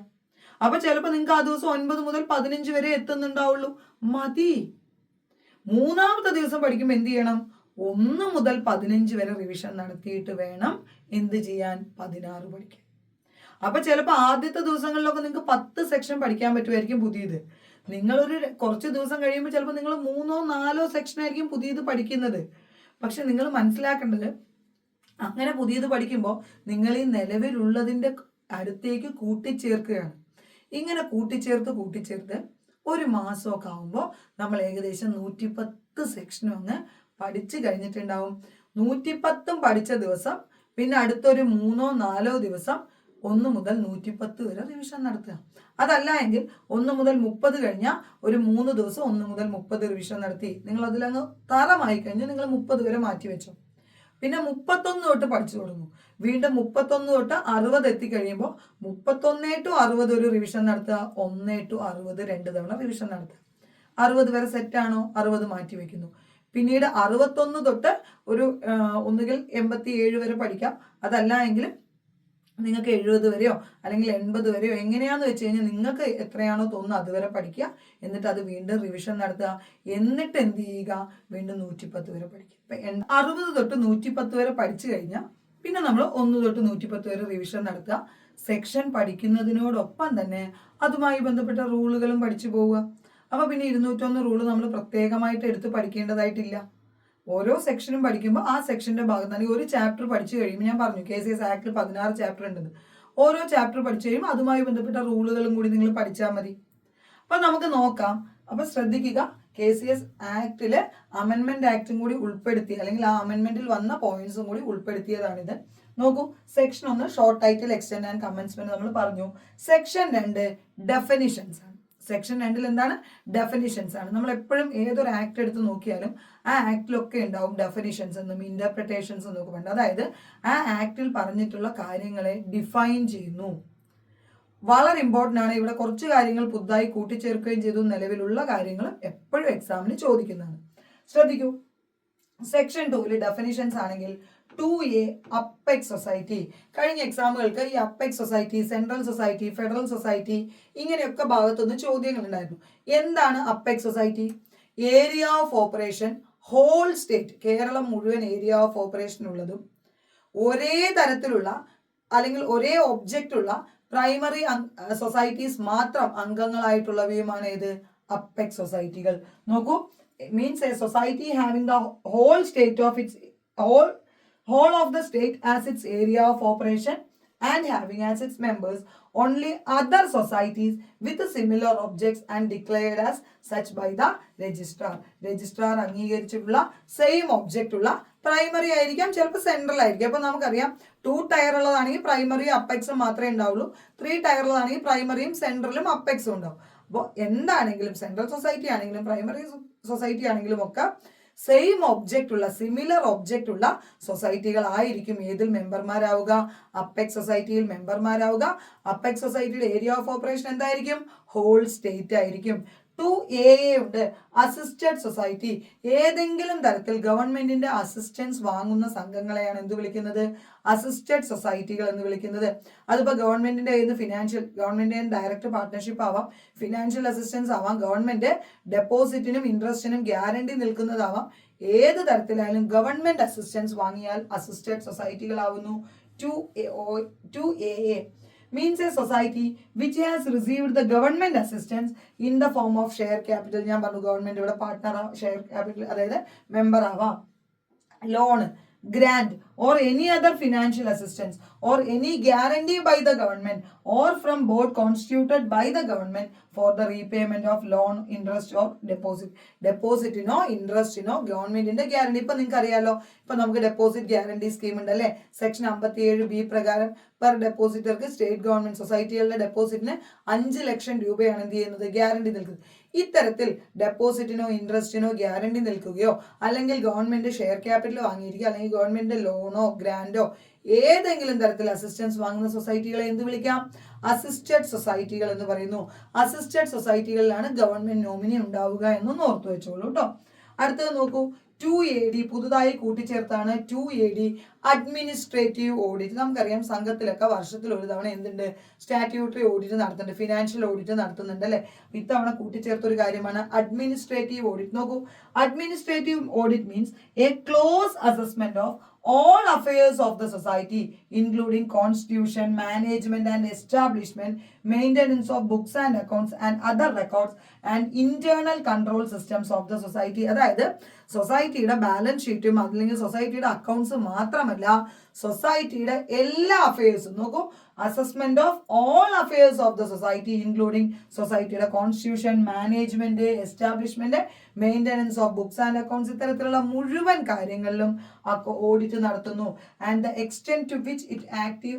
അപ്പൊ ചിലപ്പോൾ നിങ്ങൾക്ക് ആ ദിവസം 9 മുതൽ 15 വരെ എത്തുന്നുണ്ടാവുള്ളൂ. മതി. 3-ാമത്തെ ദിവസം പഠിക്കുമ്പോൾ എന്ത് ചെയ്യണം? 1 മുതൽ 15 വരെ റിവിഷൻ നടത്തിയിട്ട് വേണം എന്ത് ചെയ്യാൻ? 16 പഠിക്കാൻ. അപ്പൊ ചിലപ്പോൾ ആദ്യത്തെ ദിവസങ്ങളിലൊക്കെ നിങ്ങൾക്ക് 10 സെക്ഷൻ പഠിക്കാൻ പറ്റുമായിരിക്കും പുതിയത്. നിങ്ങളൊരു കുറച്ച് ദിവസം കഴിയുമ്പോൾ ചിലപ്പോൾ നിങ്ങൾ 3-4 സെക്ഷൻ ആയിരിക്കും പുതിയത് പഠിക്കുന്നത്. പക്ഷെ നിങ്ങൾ മനസ്സിലാക്കേണ്ടത്, അങ്ങനെ പുതിയത് പഠിക്കുമ്പോൾ നിങ്ങൾ ഈ നിലവിലുള്ളതിൻ്റെ അടുത്തേക്ക് കൂട്ടിച്ചേർക്കുകയാണ്. ഇങ്ങനെ കൂട്ടിച്ചേർത്ത് ഒരു മാസമൊക്കെ ആകുമ്പോൾ നമ്മൾ ഏകദേശം 110 സെക്ഷനും അങ്ങ് പഠിച്ചു കഴിഞ്ഞിട്ടുണ്ടാവും. 110 പഠിച്ച ദിവസം പിന്നെ അടുത്തൊരു 3-4 ദിവസം 1 മുതൽ 110 വരെ റിവിഷൻ നടത്തുക. അതല്ല എങ്കിൽ 1 മുതൽ 30 കഴിഞ്ഞാൽ ഒരു 3 ദിവസം 1 മുതൽ 30 റിവിഷൻ നടത്തി നിങ്ങൾ അതിലങ്ങ് തറമായി കഴിഞ്ഞാൽ നിങ്ങൾ 30 വരെ മാറ്റി വെച്ചോ. പിന്നെ 31 തൊട്ട് പഠിച്ചു തുടങ്ങും. വീണ്ടും 31 തൊട്ട് 60 എത്തിക്കഴിയുമ്പോൾ 31 to 60 ഒരു റിവിഷൻ നടത്തുക. 1 to 60 2 തവണ റിവിഷൻ നടത്തുക. 60 വരെ സെറ്റാണോ? 60 മാറ്റി വെക്കുന്നു. പിന്നീട് 61 തൊട്ട് ഒരു ഒന്നുകിൽ 87 വരെ പഠിക്കാം. അതല്ല എങ്കിൽ നിങ്ങൾക്ക് 70 വരെയോ അല്ലെങ്കിൽ 80 വരെയോ എങ്ങനെയാന്ന് വെച്ച് കഴിഞ്ഞാൽ നിങ്ങൾക്ക് എത്രയാണോ തോന്നുന്നത് അതുവരെ പഠിക്കുക. എന്നിട്ട് അത് വീണ്ടും റിവിഷൻ നടത്തുക. എന്നിട്ട് എന്ത് ചെയ്യുക? വീണ്ടും 110 വരെ പഠിക്കുക. ഇപ്പം 60 തൊട്ട് 110 വരെ പഠിച്ചു കഴിഞ്ഞാൽ പിന്നെ നമ്മൾ 1 തൊട്ട് 110 വരെ റിവിഷൻ നടത്തുക. സെക്ഷൻ പഠിക്കുന്നതിനോടൊപ്പം തന്നെ അതുമായി ബന്ധപ്പെട്ട റൂളുകളും പഠിച്ചു പോവുക. അപ്പോൾ പിന്നെ 201 റൂള് നമ്മൾ പ്രത്യേകമായിട്ട് എടുത്ത് പഠിക്കേണ്ടതായിട്ടില്ല. ഓരോ സെക്ഷനും പഠിക്കുമ്പോൾ ആ സെക്ഷന്റെ ഭാഗത്ത് അല്ലെങ്കിൽ ഒരു ചാപ്റ്റർ പഠിച്ചു കഴിയുമ്പോൾ, ഞാൻ പറഞ്ഞു KCS ആക്ടിൽ 16 ചാപ്റ്റർ ഉണ്ടെന്ന്, ഓരോ ചാപ്റ്റർ പഠിച്ചു കഴിയുമ്പോൾ അതുമായി ബന്ധപ്പെട്ട റൂളുകളും കൂടി നിങ്ങൾ പഠിച്ചാൽ മതി. അപ്പം നമുക്ക് നോക്കാം. അപ്പം ശ്രദ്ധിക്കുക, KCS ആക്ടില് അമെൻമെന്റ് ആക്ടും കൂടി ഉൾപ്പെടുത്തി അല്ലെങ്കിൽ ആ അമെൻമെന്റിൽ വന്ന പോയിന്റ്സും കൂടി ഉൾപ്പെടുത്തിയതാണിത്. നോക്കൂ, section 1 short title, extend and commencement നമ്മൾ പറഞ്ഞു. സെക്ഷൻ 2 ഡെഫിനിഷൻസ് ആണ്. സെക്ഷൻ 2 എന്താണ്? ഡെഫിനിഷൻസ് ആണ്. നമ്മൾ എപ്പോഴും ഏതൊരു ആക്ട് എടുത്ത് നോക്കിയാലും ആ ആക്ടിലൊക്കെ ഉണ്ടാവും ഡെഫിനിഷൻസ് എന്നും ഇന്റർപ്രിട്ടേഷൻസ് എന്നൊക്കെ ഉണ്ട്. അതായത് ആ ആക്ടിൽ പറഞ്ഞിട്ടുള്ള കാര്യങ്ങളെ ഡിഫൈൻ ചെയ്യുന്നു. വളരെ ഇമ്പോർട്ടൻ്റ് ആണ്. ഇവിടെ കുറച്ച് കാര്യങ്ങൾ പുതുതായി കൂട്ടിച്ചേർക്കുകയും ചെയ്തു. നിലവിലുള്ള കാര്യങ്ങൾ എപ്പോഴും എക്സാമിന് ചോദിക്കുന്നതാണ്. ശ്രദ്ധിക്കൂ, സെക്ഷൻ 2 ഡെഫിനിഷൻസ് ആണെങ്കിൽ 2A അപ്പെക്സ് സൊസൈറ്റി. കഴിഞ്ഞ എക്സാമുകൾക്ക് ഈ apex society, central society, federal society ഇങ്ങനെയൊക്കെ ഭാഗത്തുനിന്ന് ചോദ്യങ്ങൾ ഉണ്ടായിരുന്നു. എന്താണ് apex society? Area of operation whole state, കേരളം മുഴുവൻ ഏരിയ ഓഫ് ഓപ്പറേഷൻ ഉള്ളതും ഒരേ തരത്തിലുള്ള അല്ലെങ്കിൽ ഒരേ ഒബ്ജക്റ്റ് ഉള്ള പ്രൈമറി സൊസൈറ്റീസ് മാത്രം അംഗങ്ങളായിട്ടുള്ളവയുമാണ് ഏത്? അപ്പെക്സ് സൊസൈറ്റികൾ. നോക്കൂ, means a society having the whole state of its whole of the state as its area of operation and having as its members only other societies with similar objects and declared as such by the registrar അംഗീകരിച്ചിട്ടുള്ള same object ഉള്ള primary ആയിരിക്കാം, ചിലപ്പോൾ central ആയിരിക്കും. അപ്പൊ നമുക്കറിയാം 2 tyre ഉള്ളതാണെങ്കിൽ primary അപ്പെക്സും മാത്രമേ ഉണ്ടാവുള്ളൂ. 3 ടയർ ഉള്ളതാണെങ്കിൽ പ്രൈമറിയും സെൻട്രലും അപ്പെക്സും ഉണ്ടാവും. അപ്പോൾ എന്താണെങ്കിലും സെൻട്രൽ സൊസൈറ്റി ആണെങ്കിലും പ്രൈമറി സൊസൈറ്റി ആണെങ്കിലും ഒക്കെ സെയിം ഒബ്ജക്റ്റ് ഉള്ള സിമിലർ ഒബ്ജക്റ്റ് ഉള്ള സൊസൈറ്റികൾ ആയിരിക്കും ഏതിൽ മെമ്പർമാരാവുക? അപ്പെക്സ് സൊസൈറ്റിയിൽ മെമ്പർമാരാവുക. അപ്പെക്സ് സൊസൈറ്റിയുടെ ഏരിയ ഓഫ് ഓപ്പറേഷൻ എന്തായിരിക്കും? ഹോൾ സ്റ്റേറ്റ് ആയിരിക്കും. 2AA ഉണ്ട്, അസിസ്റ്റഡ് സൊസൈറ്റി. ഏതെങ്കിലും തരത്തിൽ ഗവൺമെന്റിന്റെ അസിസ്റ്റൻസ് വാങ്ങുന്ന സംഘങ്ങളെയാണ് എന്ത് വിളിക്കുന്നത്? അസിസ്റ്റഡ് സൊസൈറ്റികൾ എന്ന് വിളിക്കുന്നത്. അതിപ്പോ ഗവൺമെന്റിന്റെ ഗവൺമെന്റിന്റെ ഡയറക്റ്റ് പാർട്ട്ണർഷിപ്പ് ആവാം, ഫിനാൻഷ്യൽ അസിസ്റ്റൻസ് ആവാം, ഗവൺമെന്റ് ഡെപ്പോസിറ്റിനും ഇൻട്രസ്റ്റിനും ഗ്യാരണ്ടി നിൽക്കുന്നതാവാം. ഏത് തരത്തിലായാലും ഗവൺമെന്റ് അസിസ്റ്റൻസ് വാങ്ങിയാൽ assisted സൊസൈറ്റികളാവുന്നു. 2AA means a society which has received the government assistance in the form of share capital. ഞാൻ പറഞ്ഞു ഗവൺമെന്റ് ഇവിടെ പാർട്ട്ണർ ഷെയർ ക്യാപിറ്റൽ, അതായത് മെമ്പർ ആവാം, loan, grant or any other financial assistance or any guarantee by the government or from board constituted by the government for the repayment of loan, interest or deposit. ഡെപ്പോസിറ്റിനോ ഇൻട്രസ്റ്റിനോ ഗവൺമെന്റിന്റെ guarantee. ഇപ്പൊ നിങ്ങൾക്ക് അറിയാലോ, ഇപ്പൊ നമുക്ക് deposit guarantee scheme ഉണ്ട് അല്ലെ? Section 57B പ്രകാരം per ഡെപ്പോസിറ്റർക്ക് state government സൊസൈറ്റികളുടെ ഡെപ്പോസിറ്റിന് 5 ലക്ഷം രൂപയാണ് എന്ത് ചെയ്യുന്നത്? ഗ്യാരണ്ടി നിൽക്കുന്നത്. ഇത്തരത്തിൽ ഡെപ്പോസിറ്റിനോ ഇൻട്രസ്റ്റിനോ ഗ്യാരണ്ടി നിൽക്കുകയോ അല്ലെങ്കിൽ ഗവൺമെന്റ് ഷെയർ ക്യാപിറ്റൽ വാങ്ങിയിരിക്കുക അല്ലെങ്കിൽ ഗവൺമെന്റ് ലോണോ ഗ്രാൻഡോ ഏതെങ്കിലും തരത്തിൽ അസിസ്റ്റൻസ് വാങ്ങുന്ന സൊസൈറ്റികളെ എന്ത് വിളിക്കാം? അസിസ്റ്റഡ് സൊസൈറ്റികൾ എന്ന് പറയുന്നു. അസിസ്റ്റഡ് സൊസൈറ്റികളിലാണ് ഗവൺമെന്റ് നോമിനി ഉണ്ടാവുക എന്നൊന്ന് ഓർത്തു വെച്ചോളൂ കേട്ടോ. അടുത്തത് നോക്കൂ, 2AD പുതുതായി കൂട്ടിച്ചേർത്താണ്. 2AD administrative audit. നമുക്കറിയാം സംഘത്തിലൊക്കെ വർഷത്തിൽ ഒരു തവണ എന്തുണ്ട്? സ്റ്റാറ്റ്യൂട്ടറി ഓഡിറ്റ് നടത്തുന്നുണ്ട്, ഫിനാൻഷ്യൽ ഓഡിറ്റ് നടത്തുന്നുണ്ട് അല്ലെ? ഇത്തവണ കൂട്ടിച്ചേർത്ത ഒരു കാര്യമാണ് അഡ്മിനിസ്ട്രേറ്റീവ് ഓഡിറ്റ്. നോക്കൂ, administrative audit means A close assessment of all affairs of the society including constitution, management and establishment, maintenance of books and accounts and other records and internal control systems of the society. അതായത് സൊസൈറ്റിയുടെ balance ഷീറ്റും അല്ലെങ്കിൽ സൊസൈറ്റിയുടെ accounts മാത്രമല്ല സൊസൈറ്റിയുടെ എല്ലാ അഫയേഴ്സും. നോക്കൂ, assessment of all affairs of the society including സൊസൈറ്റിയുടെ constitution, management, establishment, maintenance of books and accounts, ഇത്തരത്തിലുള്ള മുഴുവൻ കാര്യങ്ങളിലും ഓഡിറ്റ് നടത്തുന്നു. And the extent to which it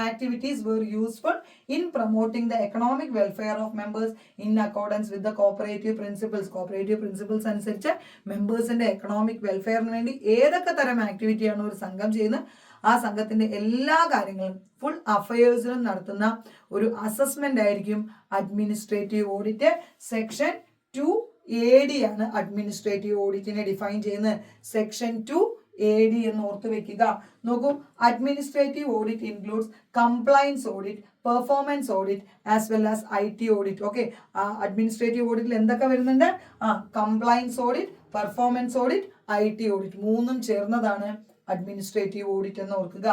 activities were useful in promoting the economic welfare of members in accordance with the cooperative principles. Cooperative principles അനുസരിച്ച് മെമ്പേഴ്സിന്റെ economic വെൽഫെയറിന് വേണ്ടി ഏതൊക്കെ തരം ആക്ടിവിറ്റിയാണ് ഒരു സംഘം ചെയ്യുന്നത് ആ സംഘത്തിന്റെ എല്ലാ കാര്യങ്ങളും ഫുൾ അഫയേഴ്സിലും നടത്തുന്ന ഒരു അസസ്മെന്റ് ആയിരിക്കും അഡ്മിനിസ്ട്രേറ്റീവ് ഓഡിറ്റ്. സെക്ഷൻ 2AD ആണ് അഡ്മിനിസ്ട്രേറ്റീവ് ഓഡിറ്റിനെ ഡിഫൈൻ ചെയ്യുന്നത്. സെക്ഷൻ 2AD എന്ന് ഓർത്ത് വെക്കുക. നോക്കൂ, administrative audit includes compliance audit, performance audit as well as IT audit. Okay, administrative ഓഡിറ്റിൽ എന്തൊക്കെ വരുന്നുണ്ട്? Compliance audit, performance audit, IT audit, മൂന്നും ചേർന്നതാണ് അഡ്മിനിസ്ട്രേറ്റീവ് ഓഡിറ്റ് എന്ന് ഓർക്കുക.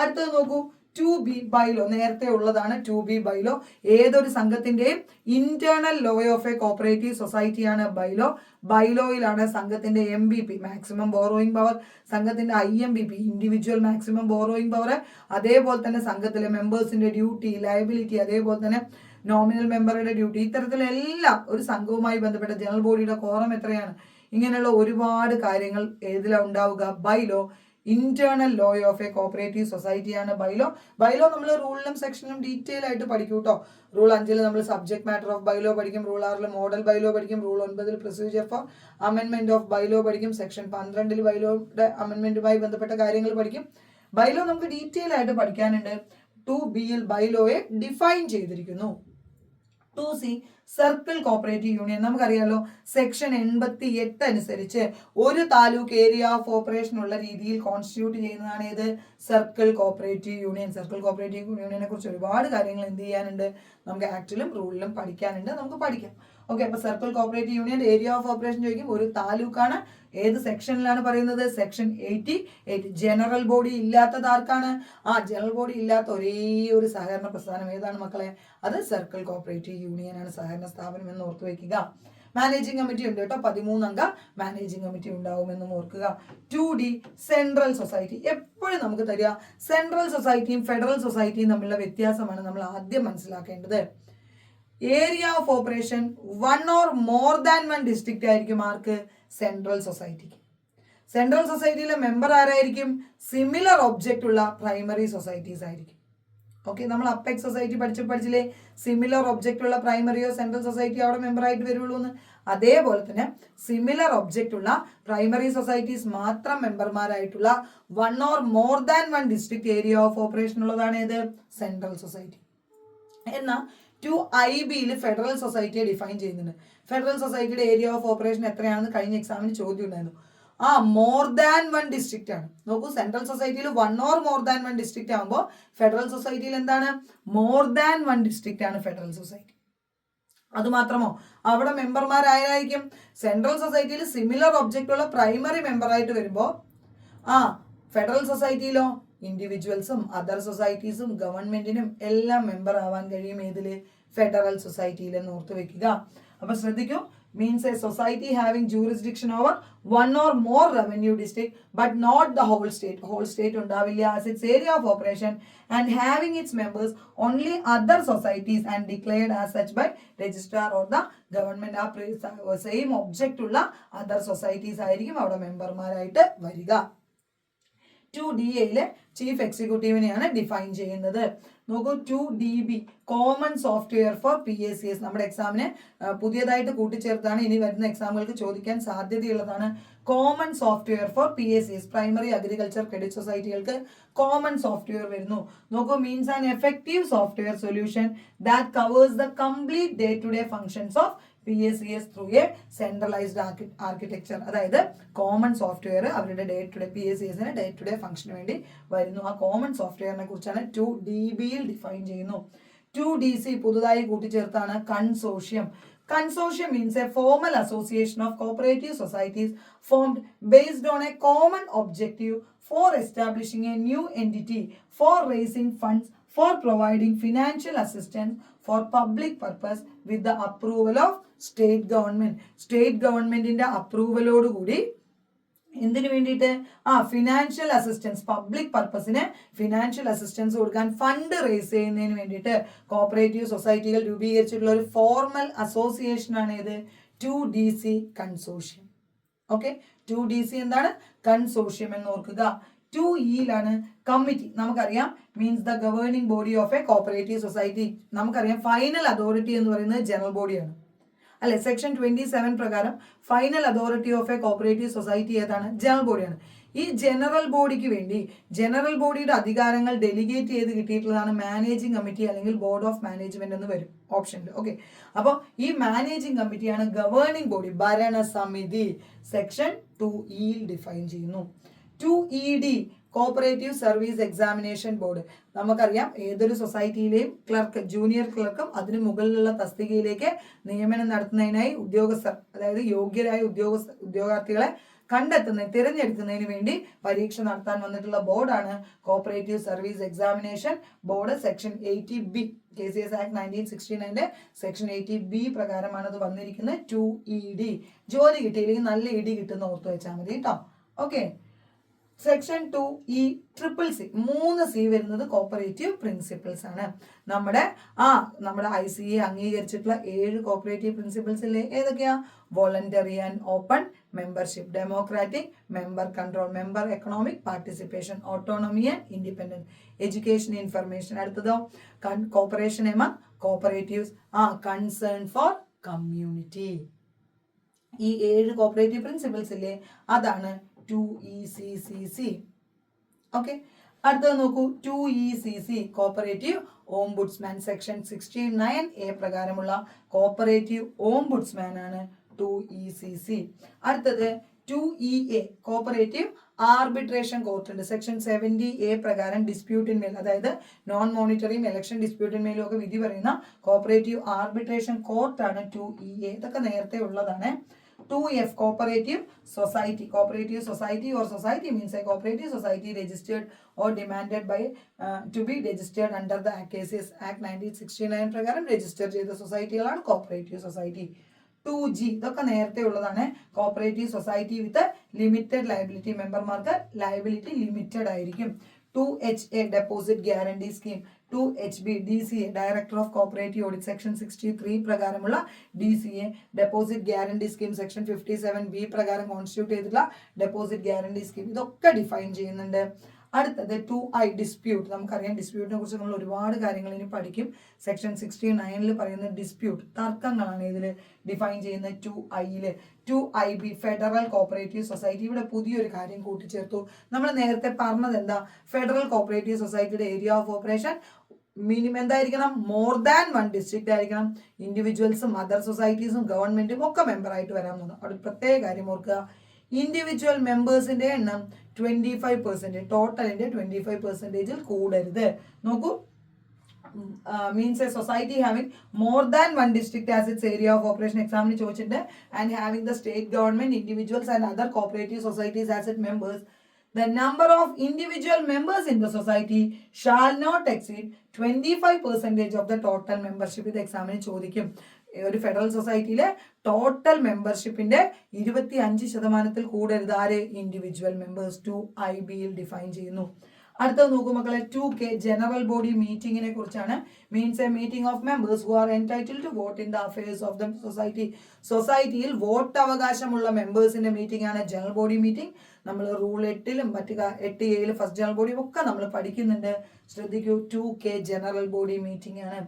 അടുത്തത് നോക്കൂ, 2B ബൈലോ. നേരത്തെ ഉള്ളതാണ് 2B ബൈലോ. ഏതൊരു സംഘത്തിന്റെയും internal law of a cooperative സൊസൈറ്റിയാണ് ബൈലോ. ബൈലോയിലാണ് സംഘത്തിന്റെ MBP മാക്സിമം ബോറോയിങ് പവർ, സംഘത്തിന്റെ IMBP individual maximum borrowing power, അതേപോലെ തന്നെ സംഘത്തിലെ മെമ്പേഴ്സിന്റെ ഡ്യൂട്ടി, ലയബിലിറ്റി, അതേപോലെ തന്നെ നോമിനൽ മെമ്പറുടെ ഡ്യൂട്ടി, ഇത്തരത്തിലെല്ലാം ഒരു സംഘവുമായി ബന്ധപ്പെട്ട ജനറൽ ബോഡിയുടെ കോറം എത്രയാണ്, ഇങ്ങനെയുള്ള ഒരുപാട് കാര്യങ്ങൾ ഏതിലാണ് ഉണ്ടാവുക? Bylaw. Internal law of a cooperative സൊസൈറ്റിയാണ് ബൈലോ. ബൈലോ നമ്മൾ റൂളിലും സെക്ഷനിലും ഡീറ്റെയിൽ ആയിട്ട് പഠിക്കും കേട്ടോ. റൂൾ 5 നമ്മൾ സബ്ജക്ട് മാറ്റർ ഓഫ് ബൈലോ പഠിക്കും, റൂൾ 6 മോഡൽ ബൈലോ പഠിക്കും, റൂൾ 9 പ്രൊസീജിയർ ഫോർ അമെൻമെന്റ് ഓഫ് ബൈലോ പഠിക്കും, സെക്ഷൻ 12 ബൈലോയുടെ അമെൻമെന്റുമായി ബന്ധപ്പെട്ട കാര്യങ്ങൾ പഠിക്കും. ബൈലോ നമുക്ക് ഡീറ്റെയിൽ ആയിട്ട് പഠിക്കാനുണ്ട്. 2B ബൈലോയെ ഡിഫൈൻ ചെയ്തിരിക്കുന്നു. 2C സർക്കിൾ കോപ്പറേറ്റീവ് യൂണിയൻ നമുക്കറിയാലോ, സെക്ഷൻ 88 അനുസരിച്ച് ഒരു താലൂക്ക് ഏരിയ ഓഫ് ഓപ്പറേഷൻ ഉള്ള രീതിയിൽ കോൺസ്റ്റിറ്റ്യൂട്ട് ചെയ്യുന്നതാണ് ഏത്? Circle cooperative union. Circle cooperative യൂണിയനെ കുറിച്ച് ഒരുപാട് കാര്യങ്ങൾ എന്ത് ചെയ്യാനുണ്ട്, നമുക്ക് ആക്ടിലും റൂളിലും പഠിക്കാനുണ്ട്, നമുക്ക് പഠിക്കാം. ഓക്കെ, അപ്പൊ circle cooperative union area of operation ചോദിക്കും. ഒരു താലൂക്കാണ്. ഏത് സെക്ഷനിലാണ് പറയുന്നത്? സെക്ഷൻ 88. ജനറൽ ബോഡി ഇല്ലാത്തത് ആർക്കാണ്? ജനറൽ ബോഡി ഇല്ലാത്ത ഒരേ ഒരു സഹകരണ പ്രസ്ഥാനം ഏതാണ് മക്കളെ? അത് സർക്കിൾ കോപ്പറേറ്റീവ് യൂണിയൻ ആണ്, സഹകരണ സ്ഥാപനം എന്ന് ഓർത്തു വെക്കുക. മാനേജിംഗ് കമ്മിറ്റി ഉണ്ട് കേട്ടോ, 13 അംഗ മാനേജിംഗ് കമ്മിറ്റി ഉണ്ടാവുമെന്നും ഓർക്കുക. 2D സെൻട്രൽ സൊസൈറ്റി എപ്പോഴും നമുക്ക് തരിക. സെൻട്രൽ സൊസൈറ്റിയും ഫെഡറൽ സൊസൈറ്റിയും തമ്മിലുള്ള വ്യത്യാസമാണ് നമ്മൾ ആദ്യം മനസ്സിലാക്കേണ്ടത്. Area of operation 1 or more than 1 district ആയിരിക്കും ആർക്ക്? സെൻട്രൽ സൊസൈറ്റിക്ക്. സെൻട്രൽ സൊസൈറ്റിയിലെ മെമ്പർ ആരായിരിക്കും? സിമിലർ ഒബ്ജക്റ്റ് ഉള്ള പ്രൈമറി സൊസൈറ്റീസ് ആയിരിക്കും. ഓക്കെ, നമ്മൾ അപ്പെക്സ് സൊസൈറ്റി പഠിച്ചില്ലേ, സിമിലർ ഒബ്ജക്റ്റ് ഉള്ള പ്രൈമറിയോ സെൻട്രൽ സൊസൈറ്റി അവിടെ മെമ്പർ ആയിട്ട് വരുള്ളൂ എന്ന്. അതേപോലെ തന്നെ സിമിലർ ഒബ്ജക്റ്റ് ഉള്ള പ്രൈമറി സൊസൈറ്റീസ് മാത്രം മെമ്പർമാരായിട്ടുള്ള 1 or more than 1 district area of operation ഉള്ളതാണ് ഏത്? Central society. എന്നാൽ 2IB ഫെഡറൽ സൊസൈറ്റിയെ ഡിഫൈൻ ചെയ്യുന്നുണ്ട്. ഫെഡറൽ സൊസൈറ്റിയുടെ ഏരിയ ഓഫ് ഓപ്പറേഷൻ എത്രയാണെന്ന് കഴിഞ്ഞ എക്സാമിന് ചോദ്യം ഉണ്ടായിരുന്നു. മോർ ദാൻ 1 ഡിസ്ട്രിക്റ്റ് ആണ്. നോക്കൂ, സെൻട്രൽ സൊസൈറ്റിയിൽ 1 or more than 1 ഡിസ്ട്രിക്റ്റ് ആകുമ്പോൾ ഫെഡറൽ സൊസൈറ്റിയിൽ എന്താണ്? മോർ ദാൻ 1 ഡിസ്ട്രിക്റ്റ് ആണ് ഫെഡറൽ സൊസൈറ്റി. അത് മാത്രമോ, അവിടെ മെമ്പർമാരായിരിക്കും സെൻട്രൽ സൊസൈറ്റിയിൽ സിമിലർ ഒബ്ജക്റ്റ് ഉള്ള പ്രൈമറി മെമ്പറായിട്ട് വരുമ്പോൾ ഫെഡറൽ സൊസൈറ്റിയിലോ ഇൻഡിവിജ്വൽസും അതർ സൊസൈറ്റീസും ഗവൺമെന്റിനും എല്ലാം മെമ്പർ ആവാൻ കഴിയും ഏതില്? ഫെഡറൽ സൊസൈറ്റിയിൽ എന്ന് ഓർത്ത് വെക്കുക. അപ്പൊ ശ്രദ്ധിക്കൂ, means a society having jurisdiction over 1 or more revenue district but not the whole state. Whole state ഉണ്ടാവില്ല as its area of operation and having its members only other societies and declared as such by registrar or the government. Same object ഉള്ള other societies ആയിരിക്കും അവിടെ മെമ്പർമാരായിട്ട് വരിക. 2DA chief എക്സിക്യൂട്ടീവിനെയാണ് define ചെയ്യുന്നത്. നോക്കൂ, 2DB common software for PACS നമ്മുടെ എക്സാമിന് പുതിയതായിട്ട് കൂട്ടിച്ചേർത്താണ്, ഇനി വരുന്ന എക്സാമുകൾക്ക് ചോദിക്കാൻ സാധ്യതയുള്ളതാണ്. Common software for PACS primary agriculture credit സൊസൈറ്റികൾക്ക് കോമൺ സോഫ്റ്റ്വെയർ വരുന്നു. നോക്കൂ, means an effective software solution that covers the complete day to day functions of PACS through a centralised architecture. അതായത് കോമൺ സോഫ്റ്റ്വെയർ അവരുടെ ഡേ ടു ഡേ PACSന് day to day ഫംഗ്ഷന് വേണ്ടി വരുന്നു. ആ കോമൺ സോഫ്റ്റ്വെയറിനെ കുറിച്ചാണ് 2DB ഡിഫൈൻ ചെയ്യുന്നു. 2DC പുതുതായി കൂട്ടിച്ചേർത്താണ് consortium. Consortium means a formal association of cooperative societies formed based on a common objective for establishing a new entity, for raising funds, for providing financial assistance for public purpose with the approval of state government. State government in the approval odu kudi എന്തിനു വേണ്ടിയിട്ട്? Financial assistance, public പർപ്പസിന് financial assistance കൊടുക്കാൻ fund raise ചെയ്യുന്നതിന് വേണ്ടിയിട്ട് cooperative സൊസൈറ്റികൾ രൂപീകരിച്ചിട്ടുള്ള ഒരു formal association ആണ് ഇത് 2DC consortium. Okay, 2DC എന്താണ്? കൺസോഷ്യം എന്ന് ഓർക്കുക. 2E committee. നമുക്കറിയാം, means the governing body of a cooperative society. നമുക്കറിയാം ഫൈനൽ അതോറിറ്റി എന്ന് പറയുന്നത് ജനറൽ ബോഡിയാണ് അല്ലെ? സെക്ഷൻ 27 പ്രകാരം final authority of a cooperative society ഏതാണ്? ജനറൽ ബോഡിയാണ്. ഈ ജനറൽ ബോഡിക്ക് വേണ്ടി ജനറൽ ബോഡിയുടെ അധികാരങ്ങൾ ഡെലിഗേറ്റ് ചെയ്ത് കിട്ടിയിട്ടുള്ളതാണ് മാനേജിംഗ് കമ്മിറ്റി അല്ലെങ്കിൽ ബോർഡ് ഓഫ് മാനേജ്മെന്റ് എന്ന് വരും ഓപ്ഷനിൽ. ഓക്കെ, അപ്പോൾ ഈ മാനേജിംഗ് കമ്മിറ്റിയാണ് ഗവേണിംഗ് ബോഡി, ഭരണസമിതി. സെക്ഷൻ 2E ഡിഫൈൻ ചെയ്യുന്നു. 2ED cooperative service examination board. നമുക്കറിയാം, ഏതൊരു സൊസൈറ്റിയിലെയും ക്ലർക്ക്, ജൂനിയർ ക്ലർക്കും അതിന് മുകളിലുള്ള തസ്തികയിലേക്ക് നിയമനം നടത്തുന്നതിനായി ഉദ്യോഗസ്ഥർ, അതായത് യോഗ്യരായ ഉദ്യോഗാർത്ഥികളെ തിരഞ്ഞെടുക്കുന്നതിന് വേണ്ടി പരീക്ഷ നടത്താൻ വന്നിട്ടുള്ള ബോർഡാണ് cooperative service examination board. Section 80B KCS act 1969 section 80B പ്രകാരമാണ് അത് വന്നിരിക്കുന്നത്. 2ED ജോലി കിട്ടിയില്ലെങ്കിൽ നല്ല ഇടി കിട്ടുന്ന ഓർത്തു വെച്ചാൽ മതി കേട്ടോ. ഓക്കെ, സെക്ഷൻ 2E മൂന്ന് സി വരുന്നത് കോപ്പറേറ്റീവ് പ്രിൻസിപ്പിൾസ് ആണ്. നമ്മുടെ ICA അംഗീകരിച്ചിട്ടുള്ള 7 കോപ്പറേറ്റീവ് പ്രിൻസിപ്പിൾസ് ഇല്ലേ, ഏതൊക്കെയാ? Voluntary and open membership, democratic, member control, member economic participation, autonomy and independence, education, information. അടുത്തതോ cooperation among cooperatives, concern for community. ഈ 7 കോപ്പറേറ്റീവ് പ്രിൻസിപ്പിൾസ് ഇല്ലേ, അതാണ് 2ECCC. ഓക്കെ, അടുത്തത് നോക്കൂ. 2ECC cooperative ombudsman, section 69A പ്രകാരമുള്ള cooperative ombudsman ആണ് 2ECC. അടുത്തത് 2EA cooperative arbitration court ഉണ്ട്. സെക്ഷൻ 70A പ്രകാരം ഡിസ്പ്യൂട്ടിന്മേൽ, അതായത് നോൺ മോണിറ്ററിയും ഇലക്ഷൻ ഡിസ്പ്യൂട്ടിന്മേലും ഒക്കെ വിധി പറയുന്ന കോപ്പറേറ്റീവ് ആർബിട്രേഷൻ കോർട്ടാണ് 2EA. ഇതൊക്കെ നേരത്തെ ഉള്ളതാണ്. 2F cooperative society. Cooperative society or society means a cooperative society registered or demanded by to be registered under the Cases Act 1969 പ്രകാരം രജിസ്റ്റർ ചെയ്ത സൊസൈറ്റികളാണ് കോപ്പറേറ്റീവ് സൊസൈറ്റി. 2G ഇതൊക്കെ നേരത്തെ ഉള്ളതാണ്. Cooperative society with limited liability, മെമ്പർമാർക്ക് liability limited ആയിരിക്കും. 2HA deposit guarantee scheme. 2HB DCA director of cooperative audit, section 63 പ്രകാരമുള്ള DCA deposit guarantee scheme, section 57B പ്രകാരം constitute ചെയ്തിട്ടുള്ള ഡെപ്പോസിറ്റ് ഗ്യാരണ്ടി സ്കീം, ഇതൊക്കെ define ചെയ്യുന്നുണ്ട്. അടുത്തത് 2I ഡിസ്പ്യൂട്ട്. നമുക്കറിയാം ഡിസ്പ്യൂട്ടിനെ കുറിച്ച് നമ്മൾ ഒരുപാട് കാര്യങ്ങൾ ഇനി പഠിക്കും. സെക്ഷൻ 69 പറയുന്ന ഡിസ്പ്യൂട്ട്, തർക്കങ്ങളാണ് ഇതിൽ ഡിഫൈൻ ചെയ്യുന്നത് 2I. 2IB federal cooperative society. ഇവിടെ പുതിയൊരു കാര്യം കൂട്ടിച്ചേർത്തു. നമ്മൾ നേരത്തെ പറഞ്ഞത് എന്താ? ഫെഡറൽ കോപ്പറേറ്റീവ് സൊസൈറ്റിയുടെ ഏരിയ ഓഫ് ഓപ്പറേഷൻ മിനിമം എന്തായിരിക്കണം? മോർ ദാൻ 1 ഡിസ്ട്രിക്റ്റ് ആയിരിക്കണം. ഇൻഡിവിജ്വൽസും അതർ സൊസൈറ്റീസും ഗവൺമെന്റും ഒക്കെ മെമ്പറായിട്ട് വരാൻ പോകുന്നു. അവിടെ പ്രത്യേക കാര്യം ഓർക്കുക, ഇൻഡിവിജ്വൽ മെമ്പേഴ്സിന്റെ എണ്ണം 25%, ടോട്ടലിന്റെ 25% കൂടരുത്. നോക്കൂ, means a society having more than 1 district as its area of operation, examine ചോദിച്ചിട്ടുണ്ട്, and having the state government, individuals and other cooperative societies as its members. The number of individual members in the society shall not exceed 25% of the total membership. ഇത് എക്സാമിന് ചോദിക്കും. ഒരു federal സൊസൈറ്റിയിലെ total മെമ്പർഷിപ്പിന്റെ 25% കൂടരുത്. ആര്? Individual members. 2IBയിൽ define ചെയ്യുന്നു. അടുത്തത് നോക്കൂ മക്കളെ, 2K general body മീറ്റിംഗിനെ കുറിച്ചാണ്. Means a meeting of members who are entitled to vote in the affairs of the society. സൊസൈറ്റിയിൽ വോട്ട് അവകാശമുള്ള മെമ്പേഴ്സിന്റെ മീറ്റിംഗ് ആണ് ജനറൽ ബോഡി മീറ്റിംഗ്. നമ്മൾ റൂൾ 8ലും മറ്റ് 8A ഫസ്റ്റ് ജനറൽ ബോഡി ഒക്കെ നമ്മൾ പഠിക്കുന്നുണ്ട്. ശ്രദ്ധിക്കൂ, 2K ജനറൽ ബോഡി മീറ്റിംഗ് ആണ്.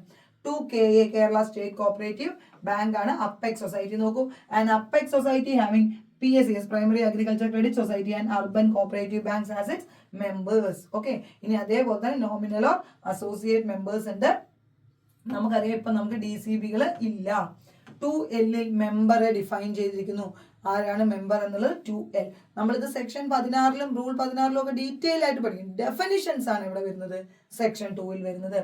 2KA Kerala state cooperative bank ആണ്. അപ്പെക്സ് സൊസൈറ്റി നോക്കൂ, and apex society having PSCS primary agriculture credit society and urban cooperative banks as it's members. Okay, ഇനി അതേപോലെ തന്നെ നോമിനൽ ഓർ അസോസിയേറ്റ് മെമ്പേഴ്സ് ഉണ്ട്. നമുക്കറിയാം ഇപ്പൊ നമുക്ക് DCBകൾ ഇല്ല. 2L മെമ്പറെ ഡിഫൈൻ ചെയ്തിരിക്കുന്നു. ആരാണ് മെമ്പർ എന്നുള്ളത്? 2L. നമ്മളിത് സെക്ഷൻ 16ലും റൂൾ 16ലും ഒക്കെ ഡീറ്റെയിൽ ആയിട്ട് പഠിക്കും. ഡെഫിനിഷൻസ് ആണ് ഇവിടെ വരുന്നത്, സെക്ഷൻ 2ൽ വരുന്നത്.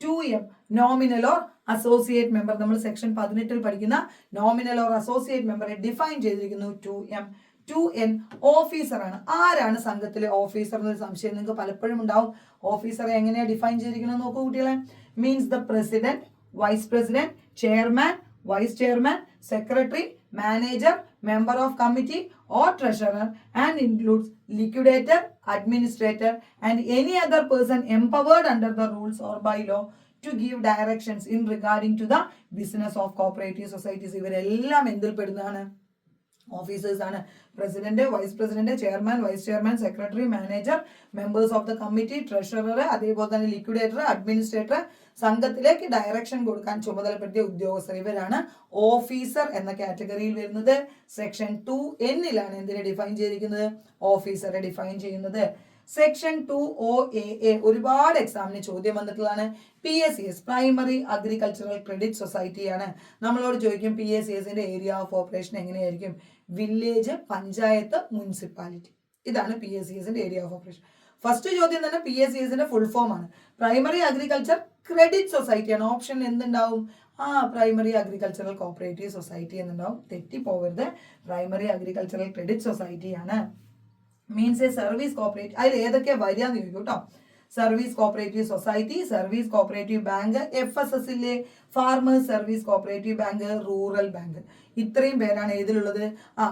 2M nominal or associate member. നമ്മൾ സെക്ഷൻ 18ൽ പഠിക്കുന്ന നോമിനൽ ഓർ അസോസിയേറ്റ് മെമ്പറെ ഡിഫൈൻ ചെയ്തിരിക്കുന്നു 2M. 2N ഓഫീസർ ആണ്. ആരാണ് സംഘത്തിലെ ഓഫീസർ എന്നൊരു സംശയം നിങ്ങൾക്ക് പലപ്പോഴും ഉണ്ടാവും. ഓഫീസറെ എങ്ങനെയാണ് ഡിഫൈൻ ചെയ്തിരിക്കുന്നത് നോക്കൂ കുട്ടികളെ. Means the president, vice president, chairman, vice chairman, secretary, manager, member of committee or treasurer, and includes liquidator, administrator and any other person empowered under the rules or by law to give directions in regarding to the business of cooperative societies. ഇവരെല്ലാം എന്തിൽ പെടുന്നതാണ്? Officers ആണ്. President, vice president, chairman, vice chairman, secretary, manager, members of the committee, treasurer, അതേപോലെ തന്നെ liquidator, administrator, സംഘത്തിലേക്ക് direction കൊടുക്കാൻ ചുമതലപ്പെടുത്തിയ ഉദ്യോഗസ്ഥർ. ഇവരാണ് officer എന്ന കാറ്റഗറിയിൽ വരുന്നത്. സെക്ഷൻ 2Nലാണ് എന്തിനെ ഡിഫൈൻ ചെയ്തിരിക്കുന്നത്? ഓഫീസറെ ഡിഫൈൻ ചെയ്യുന്നത്. സെക്ഷൻ 2OAA ഒരുപാട് എക്സാമിന് ചോദ്യം വന്നിട്ടുള്ളതാണ്. PSCS primary agricultural credit society ആണ്. നമ്മളോട് ചോദിക്കും PSCSന്റെ ഏരിയ ഓഫ് ഓപ്പറേഷൻ എങ്ങനെയായിരിക്കും? Village, panchayat, municipality. ഇതാണ് PSCSന്റെ ഏരിയ ഓഫ് ഓപ്പറേഷൻ. ഫസ്റ്റ് ചോദ്യം തന്നെ PSCSന്റെ ഫുൾ ഫോം ആണ്. പ്രൈമറി അഗ്രികൾച്ചർ ക്രെഡിറ്റ് സൊസൈറ്റി ആണ്. ഓപ്ഷൻ എന്തുണ്ടാവും? പ്രൈമറി അഗ്രികൾച്ചറൽ കോപ്പറേറ്റീവ് സൊസൈറ്റി എന്നുണ്ടാവും. തെറ്റിപ്പോവരുത്. പ്രൈമറി അഗ്രികൾച്ചറൽ ക്രെഡിറ്റ് സൊസൈറ്റി ആണ്. Means a service cooperative. അതിൽ ഏതൊക്കെ വരികയെന്ന് ചോദിക്കും കേട്ടോ. Service cooperative society, service cooperative bank, FSS farmers service cooperative bank, rural bank. ഇത്രയും പേരാണ് ഏതിലുള്ളത്?